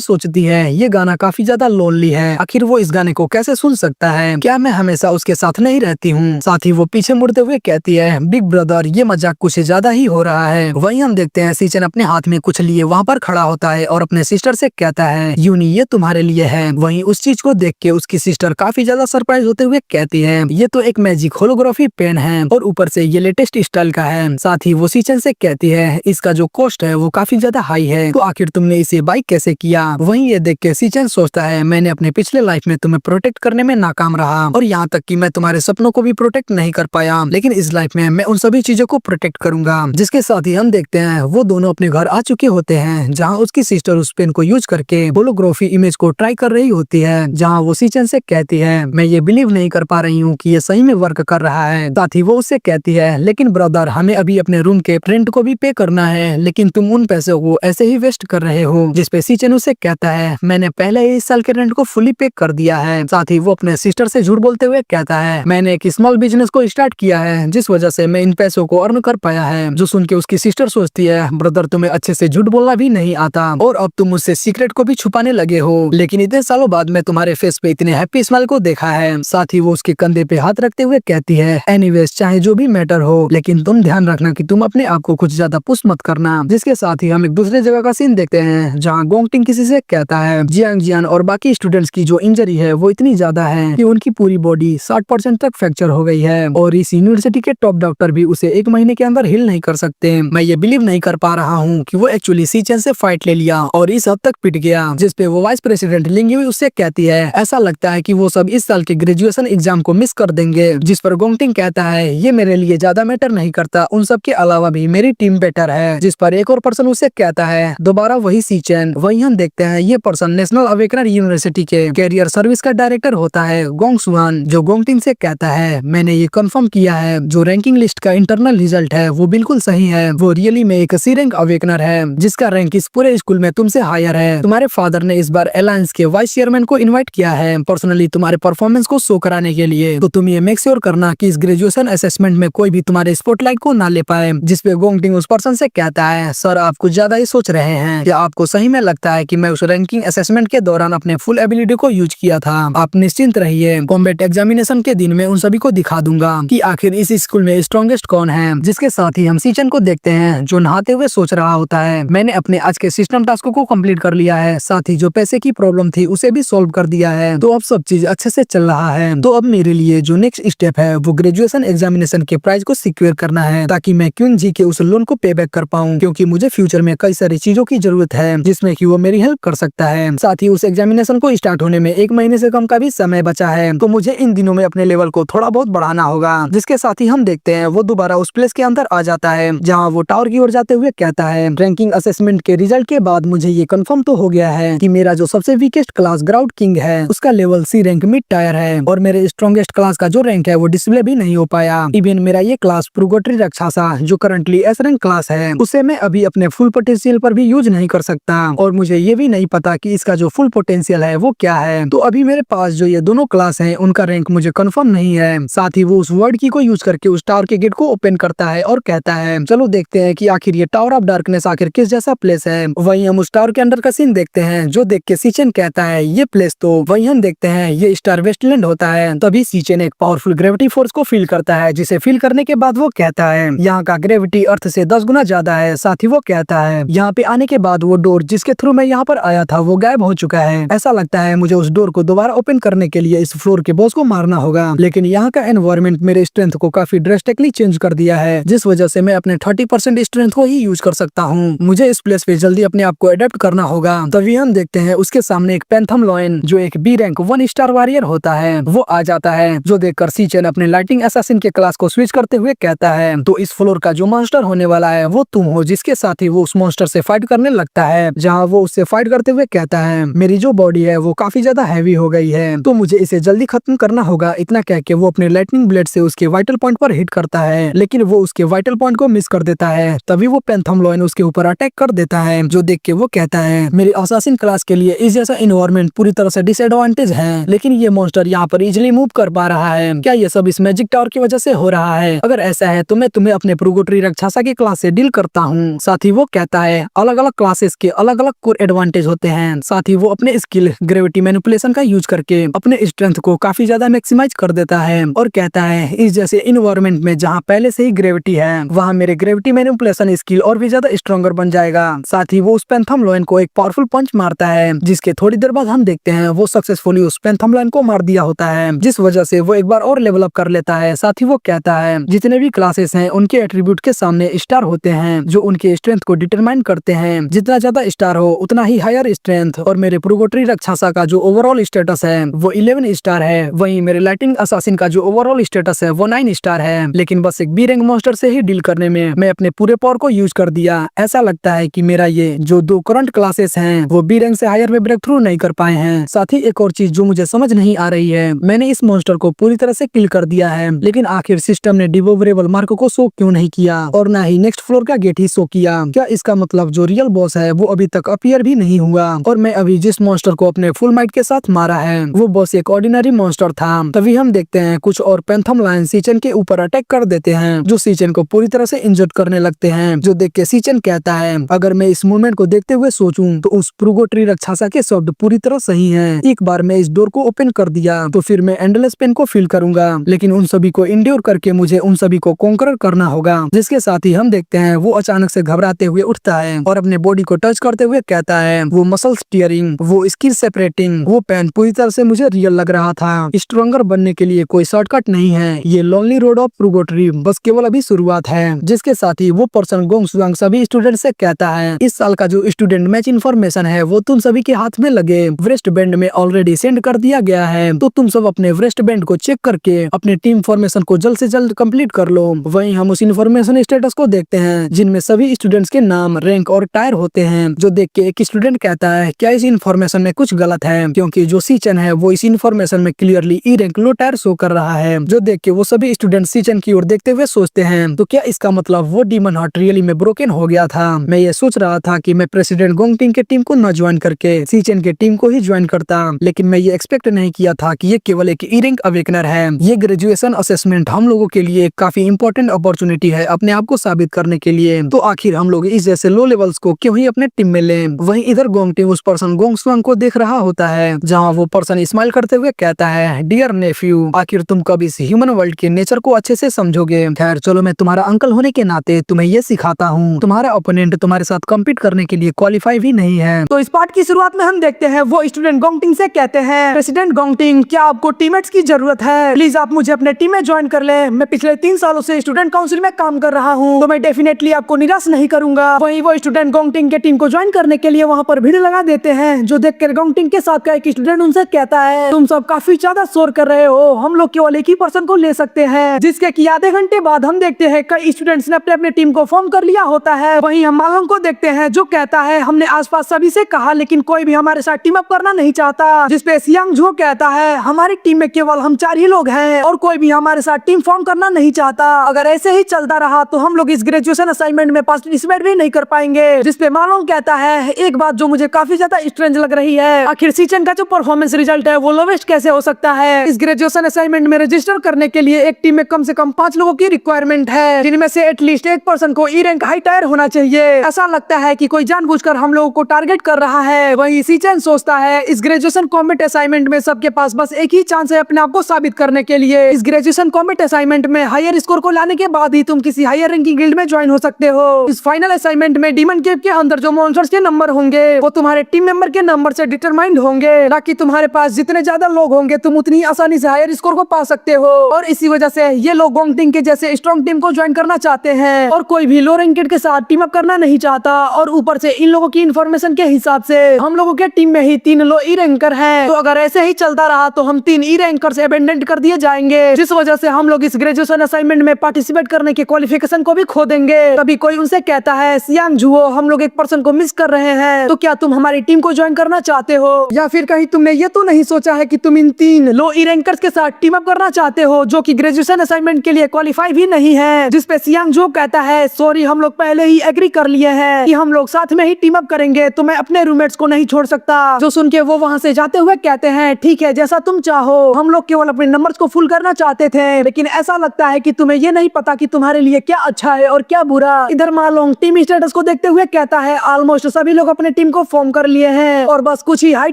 सोचती है ये गाना काफी ज्यादा लोनली है, आखिर वो इस गाने को कैसे सुन सकता है, क्या मैं हमेशा उसके साथ नहीं रहती हूँ। साथ ही वो पीछे मुड़ते हुए कहती है बिग ब्रदर ये मजाक कुछ ज्यादा ही हो रहा है। वहीं हम देखते हैं सीचन अपने हाथ में कुछ लिए वहाँ पर खड़ा होता है और अपने सिस्टर से कहता है यूनी ये तुम्हारे लिए है। वहीं उस चीज को देख के उसकी सिस्टर काफी ज्यादा सरप्राइज होते हुए कहती है ये तो एक मैजिक होलोग्राफी पेन है और ऊपर से ये लेटेस्ट स्टाइल का है। साथ ही वो सीचन से कहती है इसका जो कॉस्ट है वो काफी ज्यादा हाई है, तो आखिर तुमने इसे बाई कैसे किया। वहीं ये देख के सीचन सोचता है मैंने अपने पिछले लाइफ में तुम्हें प्रोटेक्ट करने में नाकाम रहा और यहाँ तक कि मैं तुम्हारे सपनों को भी प्रोटेक्ट नहीं कर पाया, लेकिन इस लाइफ में मैं उन सभी चीजों को प्रोटेक्ट करूंगा। जिसके साथ ही हम देखते हैं वो दोनों अपने घर आ चुके होते हैं, जहाँ उसकी सिस्टर उस पेन को यूज करके होलोग्राफी इमेज को ट्राई कर रही होती है, जहाँ वो सीचन से कहती है मैं ये बिलीव नहीं कर पा रही हूँ कि ये सही में वर्क कर रहा है। साथ ही वो उससे कहती है लेकिन ब्रदर हमें अभी अपने रूम के रेंट को भी पे करना है, लेकिन तुम उन पैसों को ऐसे ही वेस्ट कर रहे हो। जिसपे सीचन उसे कहता है मैंने पहले ही इस साल के रेंट को फुली पे कर दिया है। साथ ही वो अपने सिस्टर से झूठ बोलते हुए कहता है मैंने एक स्मॉल बिजनेस को स्टार्ट किया है जिस वजह से मैं इन पैसों को अर्न कर पाया है। जो सुन के उसकी सिस्टर सोचती है ब्रदर तुम्हें अच्छे से झूठ बोलना भी नहीं आता और अब तुम मुझसे सीक्रेट को भी छुपाने लगे हो, लेकिन इतने सालों बाद मैं तुम्हारे फेस पे इतने हैप्पी स्माइल को देखा है। साथ ही वो उसके कंधे पे हाथ रखते हुए कहती है एनीवेज चाहे जो भी मैटर हो, लेकिन तुम ध्यान रखना कि तुम अपने आप को कुछ ज्यादा पुश मत करना। जिसके साथ ही हम एक दूसरे जगह का सीन देखते हैं जहाँ गोंगटिंग किसी से कहता है जियांग जियान और बाकी स्टूडेंट्स की जो इंजरी है वो इतनी ज्यादा है कि उनकी पूरी बॉडी 60% तक फ्रैक्चर हो गई है और इस यूनिवर्सिटी के टॉप डॉक्टर भी उसे 1 महीने के अंदर हिल नहीं कर सकते। मैं ये बिलीव नहीं कर पा रहा हूँ कि वो एक्चुअली सीचन से फाइट ले लिया और इस हद तक पिट गया। जिसपे वो वाइस प्रेसिडेंट लिंगी उससे कहती है ऐसा लगता है कि वो सब इस साल के ग्रेजुएशन एग्जाम को मिस कर देंगे। जिस पर गोंगटिंग कहता है ये मेरे लिए ज्यादा मैटर नहीं करता, उन सब के अलावा भी मेरी टीम बेटर है। जिस पर एक और पर्सन उसे कहता है दोबारा वही सीचन। वही हम देखते हैं ये पर्सन नेशनल अवेकनर यूनिवर्सिटी के कैरियर सर्विस का डायरेक्टर होता है गोंग सुआन, जो गोंगटिंग से कहता है मैंने ये कंफर्म किया है जो रैंकिंग लिस्ट का इंटरनल रिजल्ट है वो बिल्कुल सही है। वो रियली में एक सी रैंक अवेकनर है जिसका रैंक इस पूरे स्कूल में तुमसे हायर है। तुम्हारे फादर ने इस बार अलायंस के वाइस चेयरमैन को इनवाइट किया है पर्सनली तुम्हारे परफॉर्मेंस को शो कराने के लिए, तो तुम ये मेक श्योर करना कि इस ग्रेजुएशन असेसमेंट में कोई भी तुम्हारे स्पॉटलाइट को ना ले पाए। जिसपे गोंगटिंग उस पर्सन से कहता है सर आप कुछ ज्यादा ही सोच रहे हैं, क्या आपको सही में लगता है कि मैं उस रैंकिंग असेसमेंट के दौरान अपने फुल एबिलिटी को यूज किया था। आप निश्चिंत रहिए, कॉम्बैट एग्जामिनेशन के दिन में उन सभी को दिखा दूंगा कि आखिर इस स्कूल में स्ट्रॉन्गेस्ट कौन है। जिसके साथ ही हम सीचन को देखते हैं जो नहाते हुए सोच रहा होता है मैंने अपने आज के सिस्टम टास्क को कंप्लीट कर लिया है, साथ ही जो पैसे की प्रॉब्लम थी उसे भी सॉल्व कर दिया है, तो अब सब चीज अच्छे से चल रहा है। तो अब मेरे लिए जो नेक्स्ट स्टेप है वो ग्रेजुएशन एग्जामिनेशन के प्राइज को सिक्योर करना है ताकि मैं क्यून जी के उस लोन को पे बैक कर पाऊँ, क्योंकि मुझे फ्यूचर में कई सारी चीजों की जरूरत है जिसमें कि वो मेरी हेल्प कर सकता है। साथ ही उस एग्जामिनेशन को स्टार्ट होने में 1 महीने से कम का भी समय बचा है, तो मुझे इन दिनों में अपने लेवल को थोड़ा बहुत बढ़ाना होगा। जिसके साथ ही हम देखते हैं वो दोबारा उस प्लेस के अंदर आ जाता है जहाँ वो टावर की ओर जाते हुए कहता है रैंकिंग असेसमेंट के रिजल्ट के बाद मुझे ये कंफर्म तो हो गया है कि मेरा जो सबसे वीकेस्ट क्लास ग्राउंड किंग है उसका लेवल सी रैंक मिड टायर है और मेरे स्ट्रॉन्गेस्ट क्लास का जो रैंक है वो डिस्प्ले भी नहीं हो पाया। इवन मेरा ये क्लास प्रोगोटरी रक्षासा जो करंटली एस रैंक क्लास है उसे मैं अभी अपने फुल पोटेंशियल पर भी यूज नहीं कर सकता और मुझे ये भी नहीं पता कि इसका जो फुल पोटेंशियल है वो क्या है। तो अभी मेरे पास जो ये दोनों क्लास हैं उनका रैंक मुझे कंफर्म नहीं है। साथ ही वो उस वर्ड की को यूज करके उस टावर के गेट को ओपन करता है और कहता है चलो देखते हैं कि आखिर ये टावर ऑफ डार्कनेस आखिर किस जैसा प्लेस है। वहीं हम उस टावर के अंदर का सीन देखते हैं जो देख के सीचन कहता है ये प्लेस तो वहीं हम देखते हैं ये स्टार वेस्टलैंड होता है। तभी सीचन एक पावरफुल ग्रेविटी फोर्स को फील करता है जिसे फील करने के बाद वो कहता है यहाँ का ग्रेविटी अर्थ से 10 गुना ज्यादा है। साथ ही वो कहता है यहाँ पे आने के बाद वो डोर जिसके थ्रू मैं यहाँ पर आया था वो गायब हो चुका है। ऐसा लगता है मुझे उस डोर को दोबारा ओपन करने के लिए इस फ्लोर के बॉस को मारना होगा, लेकिन यहाँ का एनवायरनमेंट मेरे स्ट्रेंथ को काफी ड्रेस्टिकली चेंज कर दिया है जिस वजह से मैं अपने 30% स्ट्रेंथ को ही यूज कर सकता हूँ। मुझे इस प्लेस पे जल्दी अपने आप को अडेप्ट करना होगा। तभी हम देखते हैं उसके सामने एक पैंथम लॉयन जो एक बी रैंक 1 स्टार वॉरियर होता है वो आ जाता है, जो देखकर सीचन अपने लाइटिंग असैसिन के क्लास को स्विच करते हुए कहता है तो इस फ्लोर का जो मॉन्स्टर होने वाला है वो तुम हो। जिसके साथ ही वो उस मॉन्स्टर से फाइट करने लगता है, जहाँ वो उससे फाइट करते हुए कहता है मेरी जो बॉडी है वो काफी ज्यादा हैवी हो गई है तो मुझे इसे जल्दी खत्म करना होगा। इतना कह के वो अपने लाइटनिंग ब्लेड से उसके वाइटल पॉइंट पर हिट करता है, लेकिन वो उसके वाइटल पॉइंट को मिस कर देता है। तभी वो पैंथम लॉयन उसके ऊपर अटैक कर देता है, जो देख के वो कहता है मेरी असैसिन क्लास के लिए इस जैसा इन्वायरमेंट पूरी तरह से डिसएडवांटेज है, लेकिन ये मॉन्स्टर मॉन्स्टर यहाँ पर इजिली मूव कर पा रहा है। क्या ये सब इस मैजिक टावर की वजह से हो रहा है? अगर ऐसा है तो मैं तुम्हें अपने प्रोगोटरी राक्षसा की क्लास से डील करता हूँ। साथ ही वो कहता है अलग अलग क्लासेस के अलग अलग कोर एडवांटेज होते हैं। साथ ही वो अपने स्किल ग्रेविटी मैनिपुलेशन का यूज करके अपने स्ट्रेंथ को काफी ज्यादा मैक्सिमाइज कर देता है और कहता है इस जैसे इन्वायरमेंट में जहाँ पहले से ही ग्रेविटी है वहाँ मेरे ग्रेविटी मैनिपुलेशन स्किल और भी ज्यादा स्ट्रॉन्गर बन जाएगा। साथ ही वो उस पेंथम लॉयन को एक पावरफुल पंच मारता है, जिसके थोड़ी देर बाद हम देखते हैं वो सक्सेसफुली उस पेंथम लॉयन को मार दिया होता है, जिस वजह से वो एक बार और लेवल अप कर लेता है। साथ ही वो कहता है जितने भी क्लासेस हैं उनके एट्रीब्यूट के सामने स्टार होते हैं जो उनके स्ट्रेंथ को डिटरमाइन करते हैं। जितना ज्यादा स्टार हो उतना ही हायर स्ट्रेंथ। और मेरे प्रोगोटरी राक्षसा का जो ओवरऑल स्टेटस है वो 11 स्टार है। वहीं मेरे लाइटिंग असासिन का जो ओवरऑल स्टेटस है वो 9 स्टार है। लेकिन बस एक बी रैंक मॉन्स्टर से ही डील करने में मैं अपने पूरे पावर को यूज कर दिया। ऐसा लगता है कि मेरा ये जो 2 करंट क्लासेस हैं वो बी रैंक से हायर में ब्रेक थ्रू नहीं कर पाए हैं। साथ ही एक और चीज जो मुझे समझ नहीं आ रही है, मैंने इस मॉन्स्टर को पूरी तरह से किल कर दिया है लेकिन आखिर सिस्टम ने डिवोवरेबल मार्क को शो क्यों नहीं किया और ना ही नेक्स्ट फ्लोर का गेट ही शो किया? क्या इसका मतलब जो रियल बॉस है वो अभी तक अपीयर भी नहीं हुआ और मैं अभी जिस मॉन्स्टर को अपने फुल माइट के साथ मारा है वो बॉस एक ऑर्डिनरी मॉन्स्टर था? तभी हम देखते हैं कुछ और पेंथम लायन सीचन के ऊपर अटैक कर देते हैं जो सीचन को पूरी तरह से इंजर्ड करने लगते हैं। जो देख के सीचन कहता है अगर मैं इस मूवमेंट को देखते हुए सोचूं तो उस प्रोगोटरी राक्षसा के शब्द पूरी तरह सही हैं। एक बार मैं इस डोर को ओपन कर दिया तो फिर मैं एंडलेस पेन को फील करूंगा, लेकिन उन सभी को इंड्योर करके मुझे उन सभी को कॉन्कर करना होगा। जिसके साथ ही हम देखते हैं वो अचानक से घबराते हुए उठता है और अपने बॉडी को टच करते हुए कहता है वो मसल स्टीयरिंग, वो स्किल सेपरेटिंग, वो पेन पूरी तरह से मुझे रियल लग रहा था। स्ट्रॉन्गर बनने के लिए कोई शॉर्टकट नहीं है, ये लोनली रोड ऑफ प्रोगोटरी बस केवल अभी शुरुआत है। जिसके साथ ही वो पर्सन गोंगसुआंग सभी स्टूडेंट से कहता है इस साल का जो स्टूडेंट मैच इन्फॉर्मेशन है वो तुम सभी के हाथ में लगे वेस्ट बैंड में ऑलरेडी सेंड कर दिया गया है, तो तुम सब अपने वेस्ट बैंड को चेक करके अपने टीम फॉर्मेशन को जल्द से जल्द कंप्लीट कर लो। वहीं हम उस इन्फॉर्मेशन स्टेटस को देखते हैं जिनमें सभी स्टूडेंट्स के नाम, रैंक और टायर होते हैं। जो देख के एक स्टूडेंट कहता है क्या इस इन्फॉर्मेशन में कुछ गलत है, क्योंकि जो सीचन है वो इस इन्फॉर्मेशन में clearly E rank low tyre show कर रहा है। जो देख के वो सभी स्टूडेंट सीचन की ओर देखते हुए सोचते हैं तो क्या इसका मतलब वो डीमन हार्ट रियली में ब्रोकन हो गया था? मैं ये सोच रहा था कि मैं प्रेसिडेंट गोंगटिंग के टीम को न ज्वाइन करके सीचन के टीम को ही ज्वाइन करता, लेकिन मैं ये एक्सपेक्ट नहीं किया था कि ये केवल एक ई रैंक अवेकनर है। ये ग्रेजुएशन असेसमेंट हम लोगों के लिए काफी इंपॉर्टेंट अपॉर्चुनिटी है अपने आप को साबित करने के लिए, तो आखिर हम लोग इस जैसे लो लेवल्स को क्यों ही अपने टीम में लें? वहीं इधर गोंगटिंग उस पर्सन गोंगसुआंग को देख रहा होता है जहाँ वो पर्सन स्माइल करते हुए कहता है डियर नेफ्यू, आखिर तुम कब इस ह्यूमन वर्ल्ड के नेचर को अच्छे से समझोगे? खैर चलो, मैं तुम्हारा अंकल होने के नाते तुम्हें ये सिखाता हूँ। तुम्हारा ओपोनेंट तुम्हारे साथ कम्पीट करने के लिए क्वालिफाई भी नहीं है। तो इस पार्ट की शुरुआत में हम देखते हैं वो स्टूडेंट गोंगटिंग से कहते हैं प्रेसिडेंट गोंगटिंग, क्या आपको टीममेट्स की जरूरत है? प्लीज आप मुझे अपने टीम में ज्वाइन कर ले। मैं पिछले 3 सालों से स्टूडेंट काउंसिल में काम कर रहा हूँ, तो मैं डेफिनेटली आपको निराश नहीं करूंगा। वहीं वो स्टूडेंट गोंगटिंग के टीम को ज्वाइन करने के लिए वहाँ पर भीड़ लगा देते हैं। जो देखकर गोंगटिंग के साथ का एक स्टूडेंट उनसे कहता है तुम सब काफी ज्यादा शोर कर रहे हो, हम लोग केवल एक ही पर्सन को ले सकते हैं। जिसके कि आधे घंटे बाद हम देखते हैं कई स्टूडेंट्स ने अपने अपने टीम को फॉर्म कर लिया होता है। वहीं हम मालोंग को देखते हैं जो कहता है हमने आसपास सभी से कहा लेकिन कोई भी हमारे साथ टीम अप करना नहीं चाहता। जिसपे सियांग जो कहता है हमारी टीम में केवल हम 4 ही लोग हैं और कोई भी हमारे साथ टीम फॉर्म करना नहीं चाहता। अगर ऐसे ही चलता रहा तो हम लोग इस ग्रेजुएशन असाइनमेंट में पार्टिसिपेट भी नहीं कर पाएंगे। जिसपे मालोंग कहता है एक बात जो मुझे काफी ज्यादा स्ट्रेंज लग रही है, आखिर सीचन का जो परफॉर्मेंस रिजल्ट है वो लोवेस्ट कैसे हो सकता है? इस ग्रेजुएशन असाइनमेंट में रजिस्टर करने के लिए एक टीम में कम से कम 5 लोगों की रिक्वायरमेंट है, जिनमें से एटलीस्ट एक पर्सन को ई रैंक हाई टायर होना चाहिए। ऐसा लगता है कि कोई जानबूझकर हम लोगों को टारगेट कर रहा है। वहीं सीचन सोचता है इस ग्रेजुएशन कॉम्बैट असाइनमेंट में सबके पास बस एक ही चांस है अपने आप को साबित करने के लिए। इस ग्रेजुएशन कॉम्बैट असाइनमेंट में हायर स्कोर को लाने के बाद ही तुम किसी हायर रैंकिंग गिल्ड में ज्वाइन हो सकते हो। इस फाइनल असाइनमेंट में डीमन केव के अंदर जो मॉन्स्टर्स के नंबर होंगे वो तुम्हारे टीम मेंबर के नंबर से डिटरमाइंड होंगे, ताकि तुम्हारे पास जितने ज्यादा लोग होंगे तुम उतनी आसानी से हायर स्कोर को पा सकते हो। और इसी वजह से ये लोग गोंगटिंग के जैसे स्ट्रॉन्ग टीम को ज्वाइन करना चाहते हैं और कोई भी लो रैंकेड के साथ टीम अप करना नहीं चाहता। और ऊपर से इन लोगों की इन्फॉर्मेशन के हिसाब से हम लोगों के टीम में ही 3 लो ई रैंकर हैं, तो अगर ऐसे ही चलता रहा तो हम 3 ई रैंकर से अबेंडेंट कर दिए जाएंगे, जिस वजह से हम लोग इस ग्रेजुएशन असाइनमेंट में पार्टिसिपेट करने के क्वालिफिकेशन को भी खो देंगे। तभी कोई उनसे कहता है सियांग जुओ, हम लोग एक पर्सन को मिस कर रहे हैं, तो क्या तुम हमारी टीम को ज्वाइन करना चाहते हो? या फिर कहीं तुमने ये तो नहीं सोचा है कि तुम इन 3 लो ई रैंकर्स के साथ टीम अप करना चाहते हो जो कि ग्रेजुएशन असाइनमेंट के लिए क्वालिफाई भी नहीं है? जिसपे सियांग जो कहता है सॉरी, हम लोग पहले ही एग्री कर लिए हैं कि हम लोग साथ में ही टीम अप करेंगे, तो मैं अपने रूममेट्स को नहीं छोड़ सकता। जो सुन के वो वहाँ से जाते हुए कहते हैं ठीक है, जैसा तुम चाहो, हम लोग केवल अपने नंबर्स को फुल करना चाहते थे, लेकिन ऐसा लगता है कि तुम्हें ये नहीं पता कि तुम्हारे लिए क्या अच्छा है और क्या बुरा। इधर मालोंग टीम स्टेटस को देखते हुए कहता है ऑलमोस्ट सभी लोग अपने टीम को फॉर्म कर लिए हैं और बस कुछ ही हाई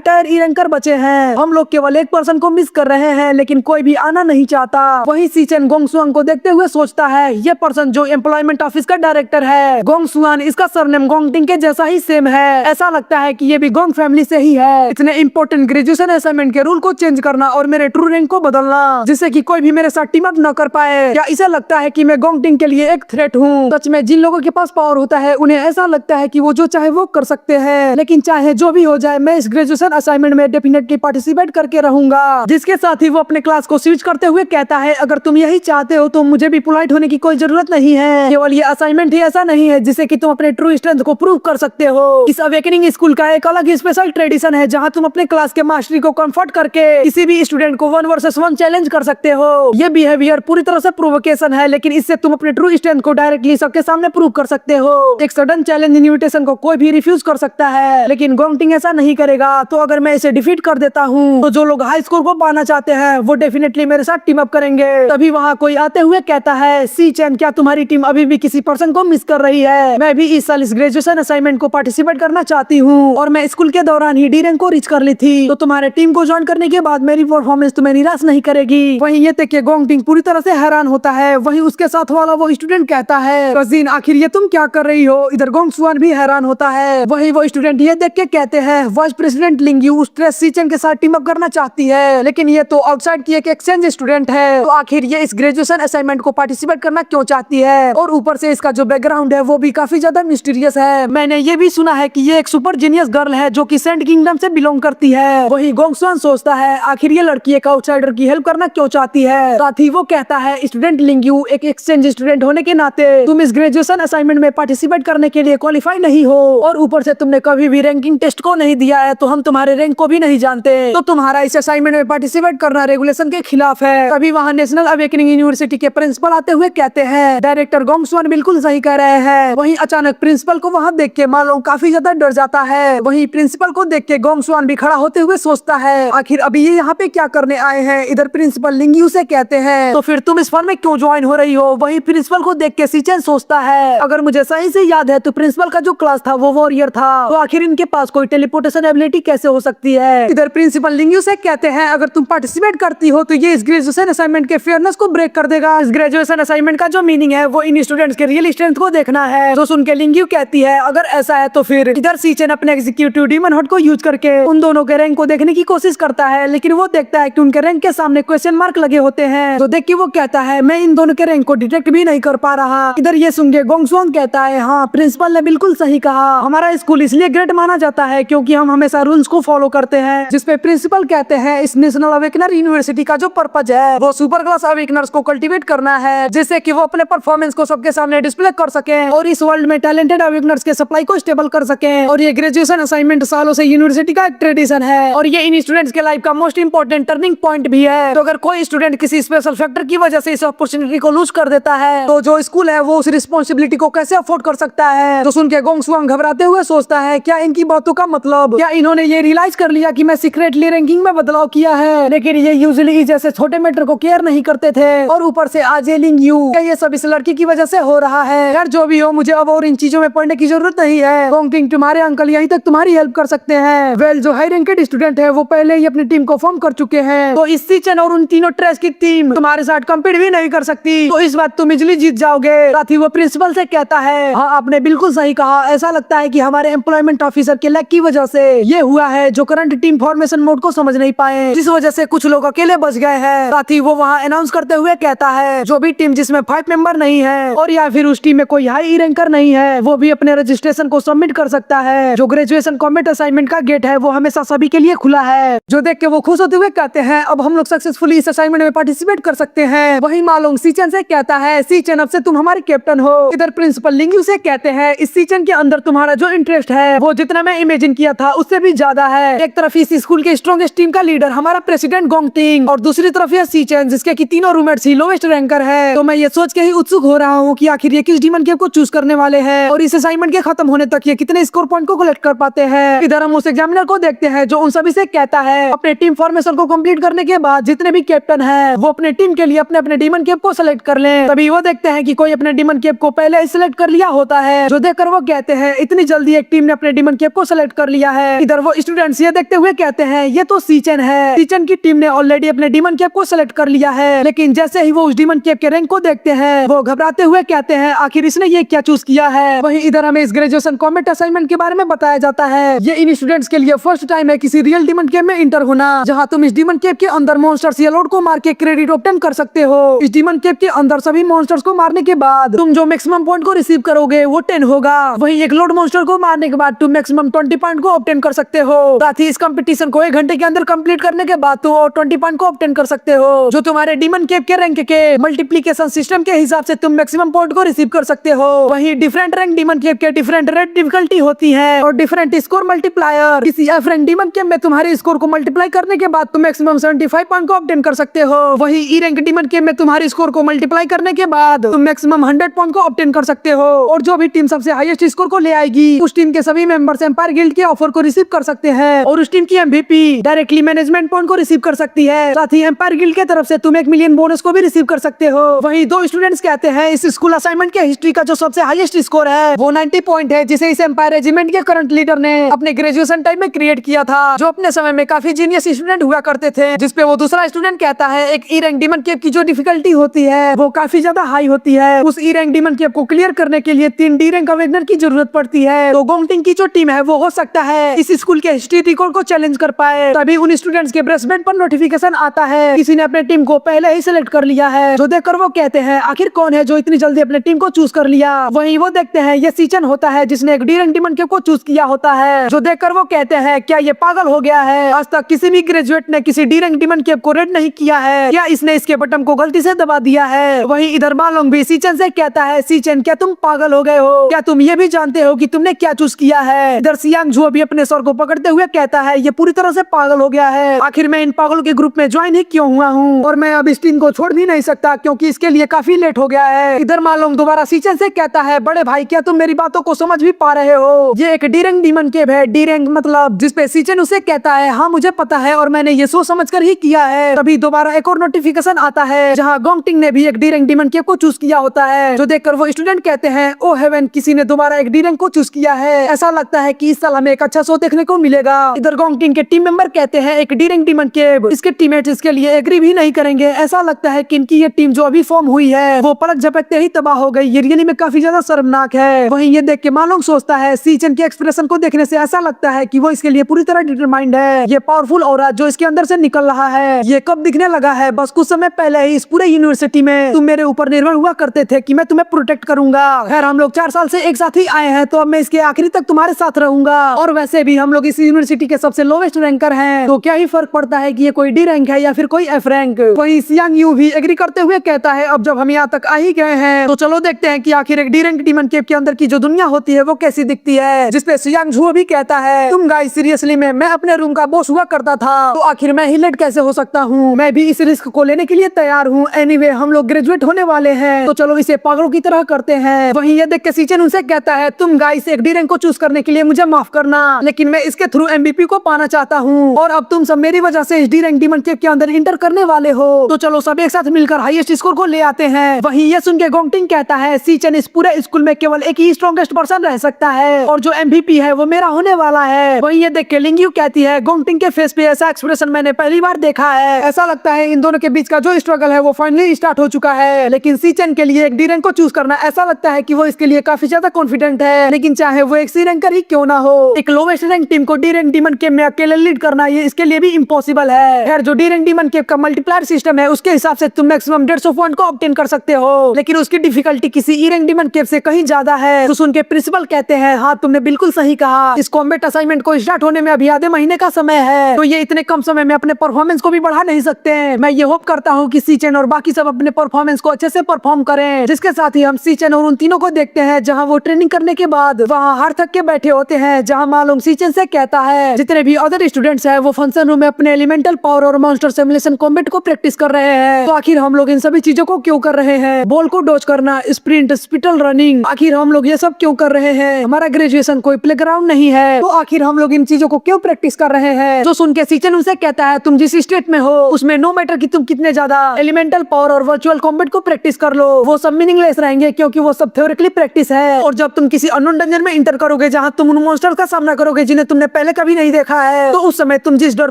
टायर ई रैंकर बचे हैं। हम लोग केवल एक पर्सन को मिस कर रहे हैं, लेकिन कोई भी आना नहीं चाहता। वही सीचेन गोंगसुआन को देखते हुए सोचता है ये पर्सन जो एम्प्लॉयमेंट ऑफिस का डायरेक्टर है गोंगसुआन, इसका सरनेम गोंगटिंग के जैसा ही सेम है। ऐसा लगता है कि ये भी गोंग फैमिली से ही है। इतने इंपॉर्टेंट ग्रेजुएशन असाइनमेंट के रूल को चेंज करना और मेरे ट्रू रैंक को बदलना जिससे कि कोई भी मेरे साथ टीम अप न कर पाए, क्या इसे लगता है कि मैं गोंगटिंग के लिए एक थ्रेट हूँ? सच में जिन लोगों के पास पावर होता है उन्हें ऐसा लगता है कि वो जो चाहे वो कर सकते हैं, लेकिन चाहे जो भी हो जाए मैं इस ग्रेजुएशन असाइनमेंट में डेफिनेटली पार्टिसिपेट करके रहूंगा। जिसके साथ ही वो अपने क्लास को स्विच करते हुए कहता है अगर तुम यही चाहते हो तो मुझे भी पोलाइट होने की कोई जरूरत नहीं है। केवल ये असाइनमेंट ही ऐसा नहीं है जिससे कि तुम अपने ट्रू स्ट्रेंथ को प्रूव कर सकते हो। इस अवेकनिंग स्कूल का एक अलग ही स्पेशल ट्रेडिशन है जहाँ तुम अपने क्लास के मास्टरी को कंफर्ट करके किसी भी स्टूडेंट को 1 वर्सेस 1 चैलेंज कर सकते हो। ये बिहेवियर पूरी तरह से प्रोवोकेशन है, लेकिन इससे तुम अपने ट्रू स्ट्रेंथ को डायरेक्टली सबके सामने प्रूव कर सकते हो। एक सडन चैलेंज इनविटेशन को कोई भी रिफ्यूज कर सकता है, लेकिन गोंगटिंग ऐसा नहीं करेगा। तो अगर मैं इसे डिफीट कर देता हूँ तो जो लोग हाई स्कोर को पाना चाहते हैं वो डेफिनेटली मेरे साथ टीम अप करेंगे। तभी वहाँ कोई आते हुए कहता है सी चैन, क्या तुम्हारी टीम अभी भी किसी पर्सन को मिस कर रही है? मैं भी इस साल इस ग्रेजुएशन असाइनमेंट को पार्टिसिपेट करना चाहती हूँ और मैं स्कूल के दौरान ही डी रैंक को रीच कर ली थी, तो तुम्हारे टीम को ज्वाइन करने के बाद मेरी परफॉर्मेंस तुम्हें निराश नहीं करेगी। वहीं ये देख के गोंगटिंग पूरी तरह से हैरान होता है। वहीं उसके साथ वाला वो स्टूडेंट कहता है कजिन आखिर ये तुम क्या कर रही हो? इधर गोंगसुआन भी हैरान होता है। वहीं वो स्टूडेंट ये देख के कहते हैं वाइस प्रेसिडेंट लिंग्यू स्ट्रेस सीचन के साथ टीम अप करना चाहती है, लेकिन ये तो आउटसाइड की एक एक्सचेंज स्टूडेंट है, तो आखिर ये इस ग्रेजुएशन असाइनमेंट को पार्टिसिपेट करना क्यों चाहती है? और ऊपर से इसका जो बैकग्राउंड है वो भी काफी ज्यादा मिस्टीरियस है। मैंने ये भी सुना है कि ये एक सुपर जीनियस गर्ल है जो कि सेंट किंगडम से बिलोंग करती है। वही गोंगसुआन सोचता है आखिर ये लड़की एक आउटसाइडर की हेल्प करना क्यों चाहती है? साथ ही वो कहता है स्टूडेंट लिंग्यू, एक एक्सचेंज स्टूडेंट होने के नाते तुम इस ग्रेजुएशन असाइनमेंट में पार्टिसिपेट करने के लिए क्वालिफाई नहीं हो और ऊपर से तुमने कभी भी रैंकिंग टेस्ट को नहीं दिया है, तो हम तुम्हारे रैंक को भी नहीं जानते, तो तुम्हारा इस असाइनमेंट में पार्टिसिपेट करना रेगुलेशन के खिलाफ है। तभी वहाँ नेशनल अवेकनिंग यूनिवर्सिटी के प्रिंसिपल आते हुए कहते हैं डायरेक्टर गोंगसुआन बिल्कुल सही कह रहे हैं। वहीं अचानक प्रिंसिपल को वहाँ देख के मालों काफी ज्यादा डर जाता है। वहीं प्रिंसिपल को देख के गोंगसुआन भी खड़ा होते हुए सोचता है आखिर अभी ये यहाँ पे क्या करने आए हैं? इधर प्रिंसिपल लिंग्यू से कहते हैं तो फिर तुम इस फर्म में क्यों ज्वाइन हो रही हो? वहीं प्रिंसिपल को देख के सीचेन सोचता है अगर मुझे सही से याद है तो प्रिंसिपल का जो क्लास था वो वॉरियर था, तो आखिर इनके पास कोई टेलीपोर्टेशन एबिलिटी कैसे हो सकती है? इधर प्रिंसिपल लिंग्यू से कहते हैं अगर तुम पार्टिसिपेट करती हो तो ये इस ग्रेजुएशन असाइनमेंट के फेयरनेस को ब्रेक कर देगा। इस ग्रेजुएशन असाइनमेंट का जो मीनिंग है वो इन स्टूडेंट्स के रियल स्ट्रेंथ को देखना है। जो सुन के लिंग्यू कहती है अगर ऐसा है तो फिर इधर सीचेन अपने एग्जीक्यूटिव डीमन हट को यूज करके उन दोनों के रैंक को देखने की कोशिश करता है, लेकिन वो देखता है कि उनके रैंक के सामने क्वेश्चन मार्क लगे होते हैं, तो देख के वो कहता है मैं इन दोनों के रैंक को डिटेक्ट भी नहीं कर पा रहा। इधर ये सुन के गोंगसुआन कहता है हाँ प्रिंसिपल ने बिल्कुल सही कहा, हमारा स्कूल इसलिए ग्रेट माना जाता है क्योंकि हम हमेशा रूल्स को फॉलो करते हैं। जिसपे प्रिंसिपल कहते हैं इस नेशनल अवेकनर यूनिवर्सिटी का जो पर्पज है वो सुपर क्लास अवेकनर्स को कल्टीवेट करना है, जिससे कि वो अपने परफॉर्मेंस को सबके सामने डिस्प्ले कर सके और इस वर्ल्ड में टैलेंटेड अवेकनर्स के सप्लाई को स्टेबल कर सके। और ये ग्रेजुएशन असाइनमेंट सालों से यूनिवर्सिटी का एक ट्रेडिशन है और ये इन स्टूडेंट्स के लाइफ का मोस्ट इंपोर्टेंट टर्निंग पॉइंट भी है। तो अगर कोई स्टूडेंट किसी स्पेशल फैक्टर की वजह से इस अपॉर्चुनिटी को लूज कर देता है तो जो स्कूल है वो उस रिस्पॉन्सिबिलिटी को कैसे अफोर्ड कर सकता है? तो सुन के गोंगसुआन घबराते हुए सोचता है क्या इनकी बातों का मतलब, क्या इन्होंने ये रियलाइज कर लिया कि मैं सीक्रेटली रैंकिंग में बदलाव किया है? लेकिन ये यूजुअली जैसे छोटे मैटर को केयर नहीं करते थे और ऊपर से आज ये लिंग्यू, क्या ये सब इस लड़की की वजह से हो रहा है? यार जो भी हो मुझे अब और इन चीजों में पढ़ने की जरूरत नहीं है। गोंगटिंग तुम्हारे अंकल यहीं तक तुम्हारी हेल्प कर सकते हैं। वेल जो हाई रैंकेड स्टूडेंट है वो पहले ही अपनी टीम को फॉर्म कर चुके हैं, तो इस सीचन और उन तीनों ट्रेस की टीम तुम्हारे साथ कम्पीट भी नहीं कर सकती, तो इस बात तुम इजिली जीत जाओगे। साथ ही वो प्रिंसिपल से कहता है हाँ आपने बिल्कुल सही कहा, ऐसा लगता है कि हमारे एम्प्लॉयमेंट ऑफिसर के लैक की वजह से ये हुआ है जो करंट टीम फॉर्मेशन मोड को समझ नहीं पाए, जिस वजह से कुछ लोग अकेले बच गए हैं। साथ ही वो वहाँ अनाउंस करते हुए कहता है जो भी टीम जिसमें 5 मेंबर नहीं है और या फिर उस टीम में कोई हाई रैंकर नहीं है वो भी अपने रजिस्ट्रेशन को सबमिट कर सकता है। जो ग्रेजुएशन कॉम्बैट असाइनमेंट का गेट है वो हमेशा सभी के लिए खुला है। जो देख के वो खुश होते हुए कहते हैं अब हम लोग सक्सेसफुली इस असाइनमेंट में पार्टिसिपेट कर सकते हैं। वही मालोंग सीचन से कहता है सीचन अब से तुम हमारे कैप्टन हो। इधर प्रिंसिपल लिंग्यू से कहते हैं इस सीचन के अंदर तुम्हारा जो इंटरेस्ट है वो जितना मैं इमेजिन किया था उससे भी ज्यादा है। एक तरफ इस स्कूल के स्ट्रॉन्गेस्ट टीम का लीडर हमारा प्रेसिडेंट गोंगटिंग और दूसरी तरफ यह सीचन जिसके की तीनों रूममेट्स ही लोवेस्ट रैंकर है। तो मैं ये सोच के ही उत्सुक हो रहा हूँ कि आखिर ये किस डीमन गेम को चूज करने वाले हैं और इस असाइनमेंट के खत्म होने तक ये कितने स्कोर पॉइंट को कलेक्ट कर पाते हैं। इधर हम उस एग्जामिनर को देखते हैं जो उन सभी से कहता है अपने टीम फॉर्मेशन को कंप्लीट करने के बाद जितने भी कैप्टन हैं वो अपने टीम के लिए अपने अपने डीमन कैप को सिलेक्ट कर लें। तभी वो देखते हैं कि कोई अपने डीमन कैप को पहले ही सिलेक्ट कर लिया होता है, जो देखकर वो कहते हैं इतनी जल्दी एक टीम ने अपने डीमन कैप को सिलेक्ट कर लिया है। इधर वो स्टूडेंट्स ये देखते हुए कहते हैं ये तो सीचन है, सीचन की टीम ने ऑलरेडी अपने डीमन कैप को सिलेक्ट कर लिया है। लेकिन जैसे ही वो उस डीमन कैप के रैंक को देखते हैं वो घबराते हुए कहते हैं आखिर इसने ये क्या चूज किया है। वहीं इधर हमें इस ग्रेजुएशन कॉम्बैट असाइनमेंट के बारे में बताया जाता है। ये इन स्टूडेंट्स के लिए फर्स्ट टाइम है किसी रियल डीमन कैप में इंटर होना, जहां तुम इस डीमन कैप के अंदर मॉन्स्टर्स या लॉर्ड को मार के क्रेडिट ऑब्टेन कर सकते हो। इस डीमन कैप के अंदर सभी मॉन्स्टर्स को मारने के बाद तुम जो मैक्सिमम पॉइंट को रिसीव करोगे वो 10 होगा। वहीं एक लॉर्ड मॉन्स्टर को मारने के बाद तुम मैक्सिमम 20 पॉइंट को ऑब्टेन कर सकते हो। साथ ही इस कंपटीशन को 1 घंटे के अंदर कंप्लीट करने के बाद तुम 20 पॉइंट को ऑब्टेन कर सकते हो, जो तुम्हारे डीमन कैप के रैंक के मल्टीप्लिकेशन सिस्टम के हिसाब से तुम मैक्सिमम पॉइंट को रिसीव कर सकते हो। वहीं डिफरेंट रैंक डीमन कैप के डिफरेंट रेट डिफिकल्टी होती है और डिफरेंट स्कोर मल्टीप्लायर। किसी एफ रैंक डीमन कैप में तुम्हारे स्कोर को मल्टीप्लाई करने के बाद तुम मैक्सिमम 75 पॉइंट को ऑब्टेन कर सकते हो। वहीं ई रैंक डीमन कैप में तुम्हारे स्कोर को मल्टीप्लाई करने के बाद तुम मैक्सिमम 100 पॉइंट को ऑब्टेन कर सकते हो। और जो भी टीम सबसे हाईएस्ट स्कोर को ले आएगी उस टीम के सभी मेंबर्स एम्पायर गिल्ड के ऑफर को रिसीव कर सकते हैं और उस टीम की एमवीपी डायरेक्टली मैनेजमेंट पॉइंट को रिसीव कर सकती है। साथ ही एम्पायर गिल्ड की तरफ से तुम 1 मिलियन बोनस को भी रिसीव कर सकते हो। वहीं 2 स्टूडेंट्स कहते हैं इस स्कूल असाइनमेंट के हिस्ट्री का जो सबसे हाईएस्ट स्कोर है वो 90 पॉइंट है, जिसे इस एम्पायर रेजिमेंट के करंट लीडर ने अपने ग्रेजुएशन टाइम में क्रिएट किया था, जो अपने समय में काफी जीनियस स्टूडेंट हुआ करते थे। जिसपे वो दूसरा स्टूडेंट कहता है एक ई रैंक डीमन कैप की जो डिफिकल्टी होती है वो काफी ज्यादा हाई होती है। उस ई रैंक डीमन कैप को क्लियर करने के लिए 3 डी रैंक अवेगनर की जरूरत पड़ती है। तो गोंगटिंग की जो टीम है वो हो सकता है इस स्कूल के हिस्ट्री रिकॉर्ड को चैलेंज कर पाए। तभी उन स्टूडेंट्स के ब्रेसबैंड पर नोटिफिकेशन आता है किसी ने अपने टीम को पहले ही सिलेक्ट कर लिया है, जो देखकर वो कहते हैं आखिर कौन है जो इतनी जल्दी अपने टीम को चूज कर लिया। वहीं वो देखते हैं ये सीचन होता है जिसने एक डी रैंक डीमन कैप को चूज किया होता है, जो देखकर वो कहते हैं क्या ये पागल हो गया है, आज तक किसी भी ग्रेजुएट ने किसी डी रैंक डीमन कैप को रेड नहीं किया है, क्या इसने इसके बटन को गलती से दबा दिया है। वहीं इधर मालोंग भी सीचन से कहता है सीचन क्या तुम पागल हो गए हो, क्या तुम ये भी जानते हो कि तुमने क्या चूज किया है। इधर सियांग झुओ भी अपने सर को पकड़ते हुए कहता है ये पूरी तरह से पागल हो गया है, आखिर मैं इन पागलों के ग्रुप में ज्वाइन ही क्यों हुआ हूँ और मैं अब इस टीम को छोड़ भी नहीं सकता क्योंकि इसके लिए काफी लेट हो गया है। इधर मालोंग दोबारा सीचन से कहता है बड़े भाई क्या तुम मेरी बातों को समझ भी पा रहे हो, ये एक डी रैंक डीमन कैप है, डी रैंक मतलब, जिसपे सीचन उसे कहता है हाँ मुझे पता है और मैंने ये सोच समझ कर ही किया है। तभी दोबारा एक और नोटिफिकेशन आता है जहाँ गोंगटिंग ने भी एक डी रैंक डीमन कैप को चूज किया होता है, जो देखकर वो स्टूडेंट कहते हैं ओ हेवन किसी ने दोबारा एक डी रैंक को चूज किया है, ऐसा लगता है कि इस साल हमें एक अच्छा शो देखने को मिलेगा। इधर गोंगटिंग के टीम मेंबर कहते हैं एक डी रैंक डीमन कैप, इसके टीममेट्स इसके लिए एग्री भी नहीं करेंगे, ऐसा लगता है कि इनकी ये टीम जो अभी फॉर्म हुई है वो पलक झपकते ही तबाह हो गई, ये रियली में काफी ज्यादा शर्मनाक है। वहीं ये देख के मालोंग सोचता है सीचन के एक्सप्रेशन को देखने से ऐसा लगता है कि वो इसके लिए पूरी तरह डिटरमाइंड है, ये पावरफुल ऑरा जो इसके अंदर से निकल रहा है ये कब दिखने लगा है, बस कुछ समय पहले ही इस पूरे यूनिवर्सिटी में तुम मेरे ऊपर निर्भर हुआ करते थे कि मैं तुम्हें प्रोटेक्ट करूंगा। खैर हम लोग 4 साल से एक साथ ही आए हैं तो अब मैं इसके आखिरी तक तुम्हारे साथ रहूंगा, और वैसे भी हम लोग इस यूनिवर्सिटी के सबसे लोवेस्ट रैंकर हैं, तो क्या ही फर्क पड़ता है कि ये कोई डी रैंक है या फिर कोई एफ रैंक। वहीं सियांग यू भी एग्री करते हुए कहता है अब जब हम यहाँ तक आ ही गए हैं तो चलो देखते हैं कि आखिर एक डी रैंक डीमन कैप के अंदर की जो दुनिया होती है वो कैसी दिखती है। जिसपे सियांग झुओ भी कहता है तुम गाइस सीरियसली में मैं अपने रूम का बॉस हुआ करता था तो आखिर मैं ही लेट कैसे हो सकता हूँ, मैं भी इस रिस्क को लेने के लिए तैयार हूँ। एनीवे हम लोग ग्रेजुएट होने वाले हैं तो चलो इसे पागलों की तरह करते हैं। वहीं ये देख के सीचन उनसे कहता है तुम गाइस एक डी रैंक को चूज करने के लिए मुझे माफ करना, लेकिन मैं इसके थ्रू एमवीपी को पाना चाहता हूँ और अब तुम सब मेरी वजह से इस डी रैंक डीमन कैप के अंदर इंटर करने वाले हो, तो चलो सब एक साथ मिलकर हाईएस्ट स्कोर को ले आते हैं। वहीं ये सुन के गोंगटिंग कहता है सीचन इस पूरे स्कूल में केवल एक ही स्ट्रॉन्गेस्ट पर्सन रह सकता है और जो एमवीपी है वो मेरा होने वाला है। वहीं ये देख के लिंग यू कहती है गोंगटिंग के फेस पे ऐसा एक्सप्रेशन मैंने पहली बार देखा है, ऐसा लगता है इन दोनों के बीच का जो स्ट्रगल है वो फाइनली स्टार्ट हो चुका है। लेकिन सीचन के लिए एक डी रैंक को चूज करना ऐसा लगता है कि वो इसके लिए काफी ज्यादा कॉन्फिडेंट है, लेकिन चाहे वो एक सी रैंकर ही क्यों ना हो, एक लोवेस्ट रैंक टीम को डी रैंक डीमन कैप में अकेले लीड करना ये इसके लिए भी इम्पॉसिबल है। खैर जो डी रैंक डीमन कैप का मल्टीप्लायर सिस्टम है उसके हिसाब से तुम मैक्सिमम 150 पॉइंट को ऑब्टेन कर सकते हो, लेकिन उसकी डिफिकल्टी किसी ई रैंक डीमन कैप से कहीं ज्यादा है। तो सुन के प्रिंसिपल कहते हैं हाँ तुमने बिल्कुल सही कहा, इस कॉम्बैट असाइनमेंट को स्टार्ट होने में अभी आधे महीने का समय है, तो ये इतने कम समय में अपने परफॉर्मेंस को भी बढ़ा नहीं सकते। मैं ये होप करता हूँ कि सीचन और बाकी सब अपने परफॉर्मेंस को अच्छे से परफॉर्म करें, जिसके साथ ही हम सीचन और उन तीनों को देखते हैं जहाँ वो ट्रेनिंग करने के बाद वहाँ हार थक के बैठे होते हैं, जहाँ मालूम सीचन से कहता है जितने भी अदर स्टूडेंट्स हैं वो फंक्शन रूम में अपने एलिमेंटल पावर और मॉन्स्टर सिमुलेशन कॉम्बैट को प्रैक्टिस कर रहे हैं, तो आखिर हम लोग इन सभी चीजों को क्यों कर रहे हैं, बॉल को डॉज करना, स्प्रिंट, स्पिटल रनिंग, आखिर हम लोग ये सब क्यों कर रहे हैं, हमारा ग्रेजुएशन कोई प्लेग्राउंड नहीं है, तो आखिर हम लोग इन चीजों को क्यों प्रैक्टिस कर रहे हैं। जो सुन के सीचन उसे कहता है तुम जिस स्टेट में हो उसमें नो मैटर कि तुम कितने ज्यादा एलिमेंटल पावर और वर्चुअल कॉम्बैट को प्रैक्टिस कर लो, वो सब मीनिंगलेस रहेंगे क्योंकि वो सब थ्योरेटिकली प्रैक्टिस है। और जब तुम किसी अननोन डंजन में इंटर करोगे जहां तुम उन मॉन्स्टर का सामना करोगे जिन्हें तुमने पहले कभी नहीं देखा है, तो उस समय तुम जिस डर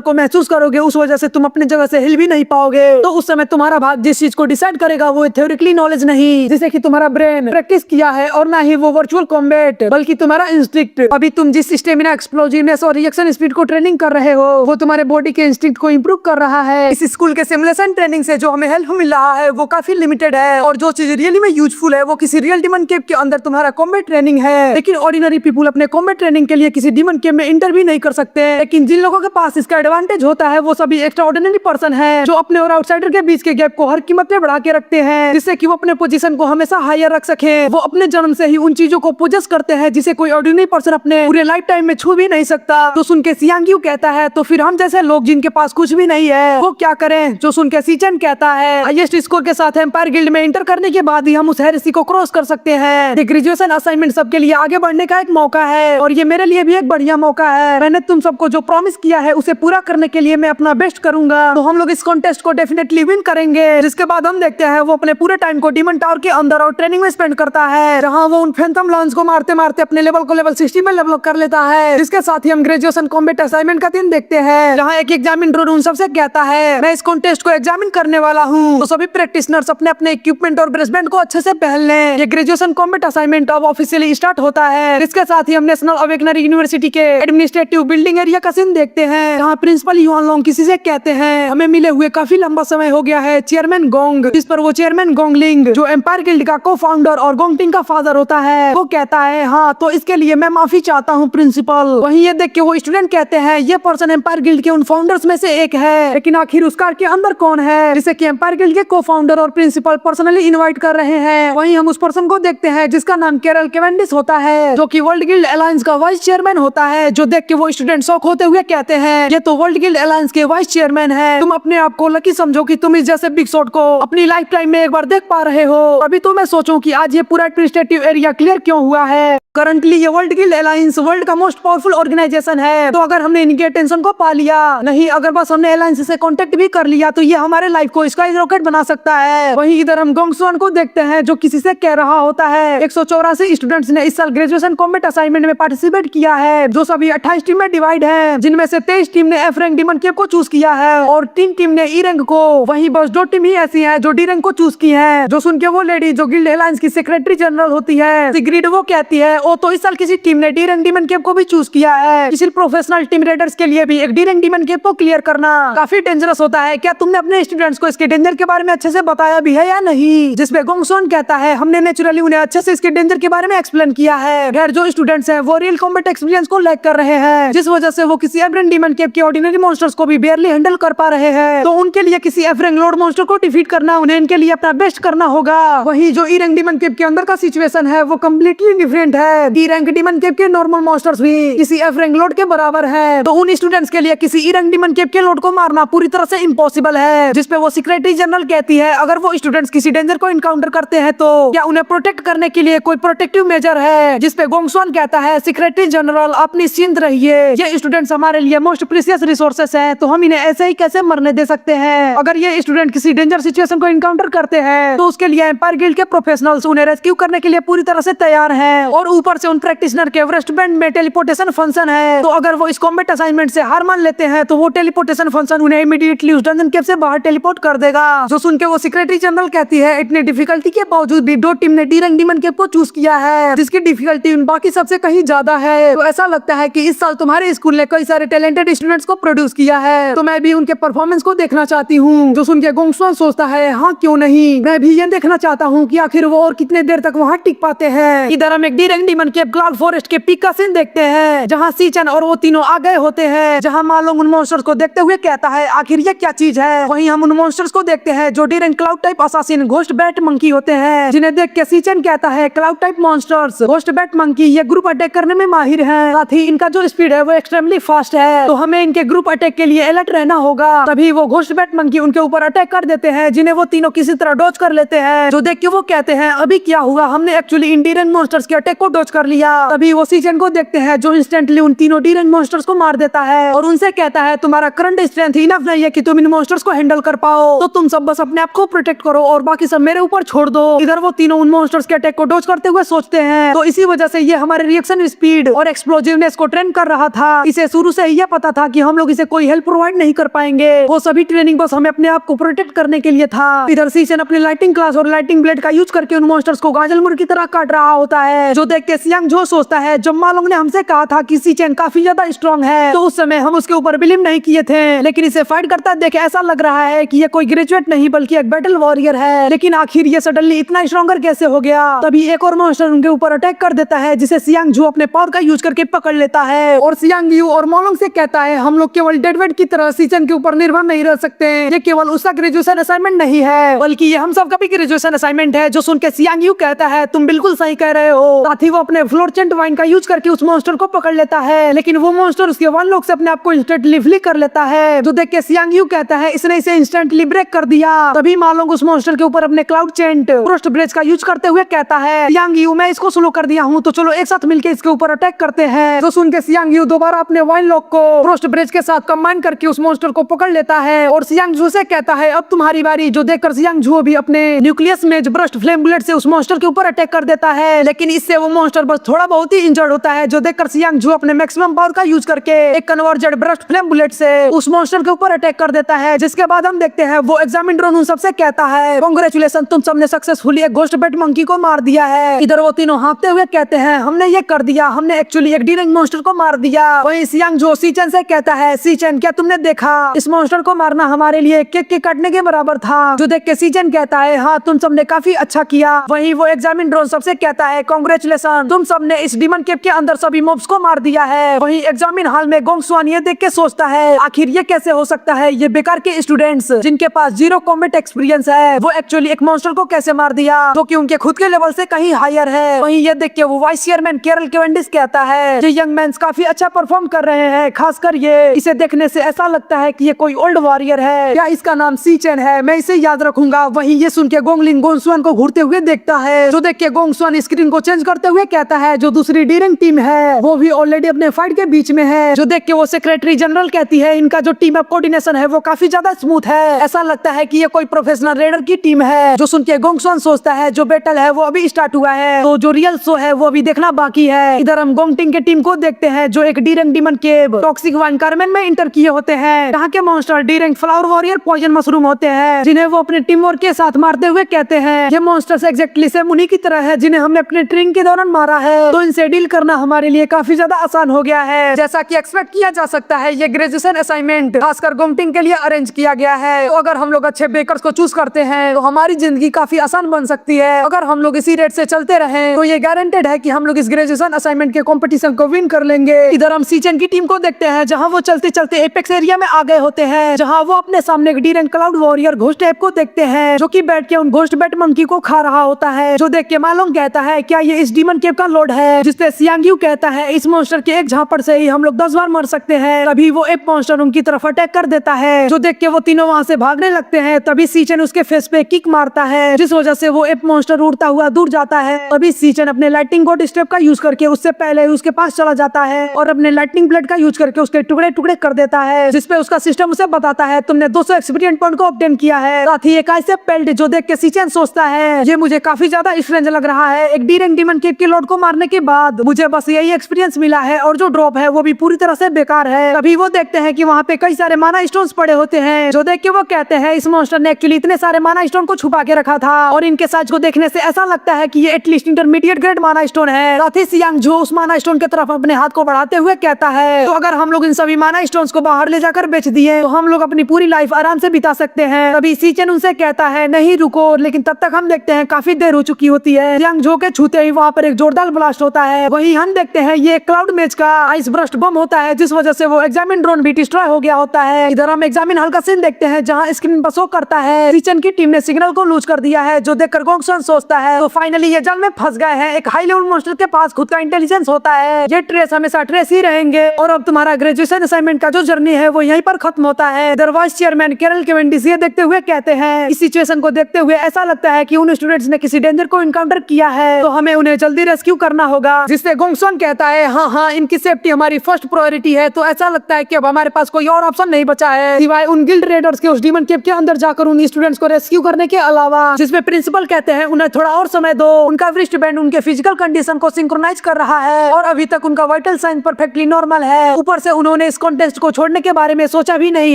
को महसूस करोगे उस वजह से तुम अपनी जगह से हिल भी नहीं पाओगे। तो उस समय तुम्हारा भाग जिस चीज को डिसाइड करेगा वो थ्योरेटिकली नॉलेज नहीं जिसे कि तुम्हारा ब्रेन प्रैक्टिस किया है, और ना ही वो वर्चुअल कॉम्बैट, बल्कि तुम्हारा इंस्टिंक्ट। अभी तुम जिस स्टेमिना, एक्सप्लोजिवनेस और रिएक्शन स्पीड को ट्रेनिंग कर रहे हो वो तुम्हारे बॉडी के इंस्टिंक्ट को इंप्रूव कर रहा है। इस स्कूल के सिमुलेशन ट्रेनिंग से जो हमें हेल्प मिल रहा है वो काफी लिमिटेड है, और जो चीज रियली में यूजफुल है वो किसी रियल डीमन केव के अंदर तुम्हारा कॉम्बैट ट्रेनिंग है। लेकिन ऑर्डिनरी पीपल अपने कॉम्बैट ट्रेनिंग के लिए किसी डीमन केव में इंटर भी नहीं कर सकते। लेकिन जिन लोगों के पास इसका एडवांटेज होता है वो सभी एक्स्ट्रा ऑर्डिनरी पर्सन है जो अपने और आउटसाइडर के बीच के गैप को हर कीमत पे बढ़ा के रखते हैं, जिससे कि वो अपने पोजीशन को हमेशा हायर रख सके। वो अपने जन्म से ही उन चीजों को पोजेस करते हैं जिसे कोई ऑर्डिनरी पर्सन अपने पूरे लाइफ टाइम में छू भी नहीं सकता। तो सुन के सियांग्यू कहता है तो फिर हम जैसे लोग जिनके पास कुछ भी नहीं है वो क्या करें? जो सुन के सीचन कहता है हाईएस्ट स्कोर के साथ एम्पायर गिल्ड में इंटर करने के बाद ही हम उस हेरेसी को क्रॉस कर सकते हैं। ये ग्रेजुएशन असाइनमेंट सबके लिए आगे बढ़ने का एक मौका है, और ये मेरे लिए भी एक बढ़िया मौका है। मैंने तुम सबको जो प्रॉमिस किया है उसे पूरा करने के लिए मैं अपना बेस्ट करूंगा। तो हम लोग इस कॉन्टेस्ट को डेफिनेटली विन करेंगे। जिसके बाद हम देखते हैं वो अपने पूरे टाइम को डीमन टावर के अंदर और ट्रेनिंग में स्पेंड करता है, जहां वो उन फैंटम लॉन्स को मारते मारते अपने लेवल को लेवल 60 में लेवल कर लेता है। जिसके साथ ही हम ग्रेजुएशन कॉम्बैट असाइनमेंट का दिन देखते हैं, जहां एक एग्जामिनर उन सबसे कहता है मैं इस कॉन्टेस्ट को एग्जामिन करने वाला हूं, तो सभी प्रैक्टिशनर्स अपने अपने इक्विपमेंट और ब्रेसबैंड को अच्छे से पहन लें। ये ग्रेजुएशन कॉम्बैट असाइनमेंट अब ऑफिशियली स्टार्ट होता है। इसके साथ ही हम नेशनल अवेकनरी यूनिवर्सिटी के एडमिनिस्ट्रेटिव बिल्डिंग एरिया का सीन देखते हैं, जहां प्रिंसिपल युआन लोंग किसी से कहते हैं हमें मिले हुए काफी लंबा समय हो गया है चेयरमैन गोंग। जिस पर वो चेयरमैन गोंगलिंग जो एम्पायर गिल्ड का को फाउंडर और गोंगटिंग का फादर होता है वो कहता है हाँ तो इसके लिए मैं माफी चाहता हूँ प्रिंसिपल। वहीं ये देख के वो स्टूडेंट कहते हैं ये पर्सन एम्पायर गिल्ड के उन फाउंडर्स में से एक है, लेकिन आखिर उस कार के अंदर कौन है जिसे कि एम्पायर गिल्ड के को फाउंडर और प्रिंसिपल पर्सनली इनवाइट कर रहे हैं। वहीं हम उस पर्सन को देखते हैं जिसका नाम कैरल केवेंडिस होता है, जो कि वर्ल्ड गिल्ड अलायंस का वाइस चेयरमैन होता है। जो देख के वो स्टूडेंट शॉक होते हुए कहते हैं ये तो वर्ल्ड गिल्ड अलायंस के वाइस चेयरमैन है। तुम अपने आप को लकी समझो कि तुम इस जैसे बिग शॉट को अपनी लाइफ टाइम में एक बार देख पा रहे हो। अभी तो मैं सोचूं कि आज ये पूरा एडमिनिस्ट्रेटिव एरिया क्लियर क्यों हुआ है। करंटली ये वर्ल्ड गिल्ड अलायंस वर्ल्ड का मोस्ट पावरफुल ऑर्गेनाइजेशन है, तो अगर हमने इनके अटेंशन को पा लिया, नहीं अगर बस हमने अलायंस से कांटेक्ट भी कर लिया तो ये हमारे लाइफ को स्काई रॉकेट बना सकता है। वहीं इधर हम गोंगसुआन को देखते हैं जो किसी से कह रहा होता है 184 स्टूडेंट्स ने इस साल ग्रेजुएशन कॉम्बैट असाइनमेंट में पार्टिसिपेट किया है, जो सभी 28 टीम में डिवाइड है, जिनमें से 23 टीम ने एफ रैंक डीमन केव को चूज किया है और 3 टीम ने ई रैंक को। वहीं बस 2 टीम ही ऐसी है जो डी रैंक को चूज की है। जो सुन के वो लेडी जो गिल्ड अलायंस की सेक्रेटरी जनरल होती है सिग्रीड वो कहती है ओ तो इस साल किसी टीम ने डी रैंक डीमन केव को भी चूज किया है। किसी प्रोफेशनल टीम रेडर्स के लिए भी एक डी रैंक डीमन केव को क्लियर करना काफी डेंजरस होता है। क्या तुमने अपने स्टूडेंट्स को इसके डेंजर के बारे में अच्छे से बताया भी है या नहीं? जिसपे गोंगसुआन कहता है हमने नेचुरली उन्हें अच्छे से इसके डेंजर के बारे में एक्सप्लेन किया है। खैर जो स्टूडेंट्स हैं वो रियल कॉम्बैट एक्सपीरियंस को लैक कर रहे हैं, जिस वजह से वो किसी एफ रैंक डीमन केव के ऑर्डिनरी मॉन्स्टर्स को भी बेयरली हैंडल कर पा रहे हैं। तो उनके लिए किसी एफ रैंक लॉर्ड मॉन्स्टर को डिफीट करना उन्हें इनके लिए अपना बेस्ट करना होगा। वहीं जो ई रैंक डीमन केव के अंदर का सिचुएशन है वो कम्प्लीटली डिफरेंट है। डी रैंक डीमन केव के नॉर्मल मॉन्स्टर्स भी किसी एफ रैंक लॉर्ड के बराबर है, तो उन स्टूडेंट्स के लिए किसी ई रैंक डीमन केव के लॉर्ड को मारना पूरी तरह से इम्पॉसिबल है। जिसपे वो सेक्रेटरी जनरल कहती है अगर वो स्टूडेंट्स किसी डेंजर को इनकाउंटर करते हैं तो क्या उन्हें प्रोटेक्ट करने के लिए कोई प्रोटेक्टिव मेजर है? जिसपे गोंगसुआन कहता है सेक्रेटरी जनरल आप निश्चिंत रहिए, ये स्टूडेंट्स हमारे लिए मोस्ट प्रीशियस रिसोर्सेस हैं, तो हम इन्हें ऐसे ही कैसे मरने दे सकते हैं। अगर ये स्टूडेंट किसी डेंजर सिचुएशन को इनकाउंटर करते हैं तो उसके लिए एम्पायर गिल्ड के प्रोफेशनल्स उन्हें रेस्क्यू करने के लिए पूरी तरह से तैयार हैं, और ऊपर से उन प्रैक्टिशनर के वेस्ट बैंड में टेलीपोर्टेशन फंक्शन है। तो अगर वो इस कॉम्बैट असाइनमेंट से हार मान लेते हैं तो वो टेलीपोर्टेशन फंक्शन उन्हें इमीडिएटली उस डंजन केव से बाहर टेलीपोर्ट कर देगा। जो सुन के वो सेक्रेटरी जनरल कहती है इतनी डिफिकल्टी के बावजूद भी 2 टीम ने डी रैंक डीमन केव को चूज किया है, जिसकी डिफिकल्टी उन बाकी सबसे कहीं ज्यादा है। तो ऐसा लगता है कि इस साल तुम्हारे स्कूल ने कई सारे टैलेंटेड स्टूडेंट्स को प्रोड्यूस किया है, तो मैं भी उनके परफॉर्मेंस को देखना चाहती हूँ। जो सुन के गोंगसुआन सोचता है हाँ क्यों नहीं, मैं भी ये देखना चाहता हूँ कि आखिर वो और कितने देर तक वहाँ टिक पाते हैं। इधर हम एक डी रैंक डीमन केव क्लाउड फॉरेस्ट के पीक का सीन देखते हैं, जहाँ सीचन और वो तीनों आ गए होते हैं, जहाँ मालोंग उन मॉन्स्टर्स को देखते हुए कहता है आखिर ये क्या चीज है। वहीं हम उन मॉन्स्टर्स को देखते हैं जो D rank cloud type assassin ghost bat monkey होते हैं, जिन्हें देख के सीचन कहता है cloud type monsters ghost bat monkey ये ग्रुप अटैक करने में माहिर हैं, साथ ही इनका जो स्पीड है वो एक्सट्रीमली फास्ट है, तो हमें इनके ग्रुप अटैक के लिए अलर्ट रहना होगा। तभी वो घोस्ट बैट मंकी उनके ऊपर अटैक कर देते हैं, जिन्हें वो तीनों किसी तरह डॉज कर लेते हैं। जो देख के वो कहते हैं अभी क्या हुआ, हमने actually in D rank monsters के अटैक को डॉज कर लिया। तभी वो सीचेन को देखते हैं जो इंस्टेंटली उन तीनों डी रैंक मॉन्स्टर्स को मार देता है और उनसे कहता है तुम्हारा करंट स्ट्रेंथ इनफ नहीं है कि तुम इन मॉन्स्टर्स को हैंडल कर पाओ, तो तुम सब बस अपने आप को प्रोटेक्ट करो और बाकी सब मेरे ऊपर छोड़ दो। इधर वो तीनों उन मॉन्स्टर्स के अटैक को डॉज करते हुए सोचते हैं, तो इसी वजह से ये हमारे रिएक्शन स्पीड और एक्सप्लोजिवनेस को ट्रेन कर रहा था। इसे शुरू से ये पता था कि हम लोग इसे कोई हेल्प प्रोवाइड नहीं कर पाएंगे, वो सभी ट्रेनिंग बस हमें अपने आप को प्रोटेक्ट करने के लिए था। इधर सीचेन अपने लाइटिंग क्लास और लाइटिंग ब्लेड का यूज करके उन मॉन्स्टर्स को गाजलमुर की तरह काट रहा होता है, जो देख के सियांग जो सोचता है जब मालोंग ने हमसे कहा था कि सीचेन काफी ज्यादा स्ट्रॉन्ग है, तो उस समय हम उसके ऊपर बिलीव नहीं किए थे, लेकिन इसे फाइट करता देख ऐसा लग रहा है कि ये कोई ग्रेजुएट नहीं बल्कि एक बैटल वॉरियर है। लेकिन आखिर ये सडनली इतना स्ट्रॉन्गर कैसे हो गया? तभी एक और मॉन्स्टर उनके ऊपर अटैक कर देता है, जिसे सियांग जू अपने पावर का यूज करके पकड़ लेता है और सियांग यू और मालोंग से कहता है हम लोग केवल डेड वेट की तरह सीचेन के ऊपर निर्भर नहीं रह सकते। ये केवल उसका ग्रेजुएशन असाइनमेंट नहीं है बल्कि ये हम सबका भी ग्रेजुएशन असाइनमेंट है। जो सुन के सियांग यू कहता है तुम बिल्कुल सही कह रहे हो। साथ ही वो अपने फ्लोरचेंट वाइन का यूज करके उस मॉन्स्टर को पकड़ लेता है, लेकिन वो मॉन्स्टर उसके वन लॉक से अपने आप को इंस्टेंटली फ्ली कर लेता है, जो देख के सियांग यू कहता है इसने इसे इंस्टेंटली ब्रेक कर दिया। तभी मालोंग उस मॉन्स्टर के ऊपर अपने क्लाउड चेंट फ्रोस्ट ब्रेज का यूज करते हुए कहता है सियांग यू मैं इसको स्लो कर दिया हूँ, तो चलो एक साथ मिलकर इसके ऊपर अटैक करते हैं। तो सुन के सियांग यू दोबारा अपने वाइन लॉक को फ्रोस्ट ब्रेज के साथ कंबाइन करके उस मॉन्स्टर को पकड़ लेता है और सियांग जू से कहता है अब तुम्हारी बारी, जो देखकर सियांग जू भी अपने न्यूक्लियस में ब्रस्ट फ्लेम बुलेट से उस मॉन्स्टर के ऊपर अटैक कर देता है, लेकिन इससे वो मॉन्स्टर बस थोड़ा बहुत ही इंजर्ड होता है, जो देखकर सियांग जू अपने मैक्सिमम पावर का यूज करके एक कन्वर्जेड ब्रस्ट फ्लेम बुलेट से उस मॉन्स्टर के ऊपर अटैक कर देता है। जिसके बाद हम देखते हैं वो एग्जामिन ड्रोन उन सबसे कहता है कांग्रेचुलेशन तुम सबने सक्सेसफुली एक घोस्ट बैट मंकी को मार दिया है। इधर वो तीनों हाँफते हुए कहते हैं हमने ये कर दिया, हमने एक्चुअली एक डी रैंक मॉन्स्टर को मार दिया। वहीं सियांग जू सीचेन से कहता है सीचेन क्या तुमने देखा इस मॉन्स्टर को मारना हमारे लिए केक के काटने के बराबर था, जो देख के सीचेन कहता है हाँ तुम सबने काफी अच्छा किया। वहीं वो एग्जामिन ड्रोन सबसे कहता है कांग्रेचुलेशन तुम सबने इस डीमन केव के अंदर सभी मॉब्स को मार दिया है। वहीं एग्जामिन हॉल में गोंग स्वान ये देख के सोचता है आखिर ये कैसे हो सकता है, ये बेकार के स्टूडेंट्स जिनके पास जीरो कॉम्बैट एक्सपीरियंस है वो एक्चुअली एक मॉन्स्टर को कैसे मार दिया जो कि उनके खुद के लेवल से कहीं हायर है। वहीं ये देख के वो वाइस चेयरमैन कैरल केवेंडिस कहता है ये यंग मैन काफी अच्छा परफॉर्म कर रहे हैं, खासकर ये इसे देखने से ऐसा लगता है कि ये कोई ओल्ड वॉरियर है या इसका नाम सीचेन है, मैं इसे याद रखूंगा। वहीं ये सुन के गोंगलिंग गोंगसुआन को घूरते हुए देखता है, जो देख के गोंगसुआन स्क्रीन को चेंज करते हुए कहता है जो दूसरी डी रैंक टीम है वो भी ऑलरेडी अपने फाइट के बीच में है, जो देख के वो सेक्रेटरी जनरल कहती है इनका जो टीम अप कोऑर्डिनेशन है वो काफी ज्यादा स्मूथ है, ऐसा लगता है कि ये कोई प्रोफेशनल रेडर की टीम है। जो सुन के गोंगसुआन सोचता है जो बैटल है वो अभी स्टार्ट हुआ है, तो जो रियल शो है वो अभी देखना बाकी है। इधर हम गोंगटिंग के टीम को देखते हैं जो एक D rank demon cave toxic vine कार्मेन में इंटर किए होते हैं, यहाँ के monster D rank flower warrior poison mushroom होते हैं, जिन्हें वो अपने टीम वर्क के साथ मारते हुए कहते हैं ये मॉन्स्टर्स एग्जैक्टली सेम उन्हीं की तरह है जिन्हें हमने अपने ट्रेनिंग के दौरान मारा है, तो इनसे डील करना हमारे लिए काफी ज्यादा आसान हो गया है। जैसा कि एक्सपेक्ट किया जा सकता है ये ग्रेजुएशन असाइनमेंट खासकर गोंगटिंग के लिए अरेंज किया गया है, तो अगर हम लोग अच्छे बेकर्स को चूज करते हैं तो हमारी जिंदगी काफी आसान बन सकती है। अगर हम लोग इसी रेट से चलते रहे तो ये गारंटेड है कि हम लोग इस ग्रेजुएशन असाइनमेंट के कंपटीशन को विन कर लेंगे। इधर हम सीचेन की टीम को देखते हैं जहां वो चलते चलते एपेक्स एरिया में आ गए होते हैं, जहां वो अपने सामने एक D rank cloud warrior ghost type को देखते हैं जो कि बैठ के उन घोस्ट बैट मंकी को खा रहा होता है, जो देख के मालोंग कहता है क्या ये इस डीमन केव का लॉर्ड है, जिससे सियांग यू कहता है इस मॉन्स्टर के एक झापड़ से ही हम लोग 10 बार मर सकते हैं। तभी वो एप मॉन्स्टर उनकी तरफ अटैक कर देता है, जो देख के वो तीनों वहां से भागने लगते हैं। तभी सीचेन उसके फेस पे किक मारता है जिस वजह से वो एप मॉन्स्टर उड़ता हुआ दूर जाता है। तभी सीचेन अपने लाइटिंग गॉड स्टेप का यूज करके उससे पहले उसके पास चला जाता है और अपने लाइटिंग ब्लेड का यूज करके उसके टुकड़े टुकड़े कर देता है, जिसपे उसका सिस्टम उसे बताता है तुमने 200 एक्सपीरियंस पॉइंट को ऑब्टेन किया है। साथ ही एक ऐसे पेल्ट जो देख के सीचेन सोचता है ये मुझे काफी ज्यादा स्ट्रेंज लग रहा है, एक डी रैंक डीमन केव के लॉर्ड को मारने के बाद मुझे बस यही एक्सपीरियंस मिला है और जो ड्रॉप है वो भी पूरी तरह से बेकार है। तभी वो देखते हैं कि वहाँ पे कई सारे माना स्टोन्स पड़े होते हैं, जो देख के वो कहते हैं इस मॉन्स्टर ने एक्चुअली इतने सारे माना स्टोन को छुपा के रखा था और इनके साइज को देखने से ऐसा लगता है कि ये एटलीस्ट इंटरमीडिएट ग्रेड माना स्टोन है। साथ ही सियांग जो उस माना स्टोन की तरफ अपने हाथ को बढ़ाते हुए कहता है तो अगर हम लोग इन सभी माना स्टोन्स को बाहर ले जाकर बेच दिए तो हम लोग अपनी पूरी लाइफ आराम से बिता सकते हैं। तभी सीचेन उनसे कहता है नहीं रुको, लेकिन तब तक हम देखते हैं काफी देर हो चुकी होती है। सियांग जो के छूते ही वहाँ पर एक जोरदार ब्लास्ट होता है। वहीं हम देखते हैं ये क्लाउड मेज का आइस ब्रस्ट बम होता है जिस वजह से वो एग्जामिन ड्रोन भी डिस्ट्रॉय हो गया होता है। इधर हम एग्जामिन हॉल का सीन देखते हैं जहाँ स्क्रीन पर शो करता है सीचेन की टीम ने सिग्नल को लूज कर दिया है, जो देखकर गोंगसुआन सोचता है तो फाइनली ये जाल में फंस गए हैं। एक हाई लेवल मॉन्स्टर के पास खुद का इंटेलिजेंस होता है, ये ट्रेस हमेशा ट्रेस ही रहेंगे और अब तुम्हारा ग्रेजुएशन असाइनमेंट का जो जर्नी है वो यहीं पर खत्म होता है। इधर वाइस चेयरमैन कैरल केवेंडिस ये देखते हुए कहते हैं इस सिचुएशन को देखते हुए ऐसा लगता है कि उन स्टूडेंट्स ने किसी डेंजर को इनकाउंटर किया है, तो हमें उन्हें जल्दी रेस्क्यू करना होगा, जिससे गोंगसन कहता है हाँ हाँ इनकी सेफ्टी हमारी फर्स्ट प्रायोरिटी है। तो ऐसा लगता है कि अब हमारे पास कोई और ऑप्शन नहीं बचा है सिवाय उन गिल्ड रेडर्स के उस डीमन केव के अंदर जाकर उन स्टूडेंट्स को रेस्क्यू करने के अलावा, जिसमें प्रिंसिपल कहते हैं उन्हें थोड़ा और समय दो, उनका रिस्ट बैंड उनके फिजिकल कंडीशन को सिंक्रोनाइज कर रहा है और अभी तक उनका वाइटल साइन परफेक्टली नॉर्मल है। ऊपर से उन्होंने इस कॉन्टेस्ट को छोड़ने के बारे में सोचा भी नहीं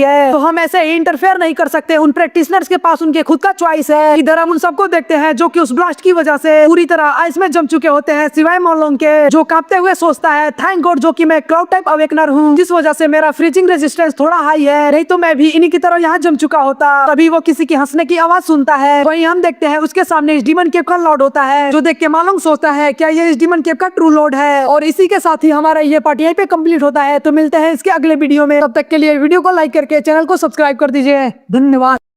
है, तो हम ऐसे इंटरफेयर नहीं कर सकते। उन प्रैक्टिशनर्स के पास उनके खुद का चॉइस है। इधर हम उन सबको देखते हैं जो कि उस ब्लास्ट की वजह से पूरी तरह आइस में जम चुके होते हैं, सिवाय मॉलोंग के, जो कांपते हुए सोचता है थैंक गॉड जो कि मैं क्लाउड टाइप अवेकनर हूँ, जिस वजह से मेरा फ्रीजिंग रेजिस्टेंस थोड़ा हाई है, नहीं तो मैं भी इन्हीं की तरह यहाँ जम चुका होता। तभी वो किसी की हंसने की आवाज सुनता है। वहीं हम देखते हैं उसके सामने इस डीमन केव का लॉर्ड होता है, जो देख के मालूम सोचता है क्या ये इस डीमन केव का ट्रू लॉर्ड है। और इसी के साथ ही हमारा ये पार्ट यहीं पे कंप्लीट होता है। तो मिलते हैं इसके अगले वीडियो में, तब तक के लिए वीडियो को लाइक करके चैनल को सब्सक्राइब कर दीजिए। धन्यवाद।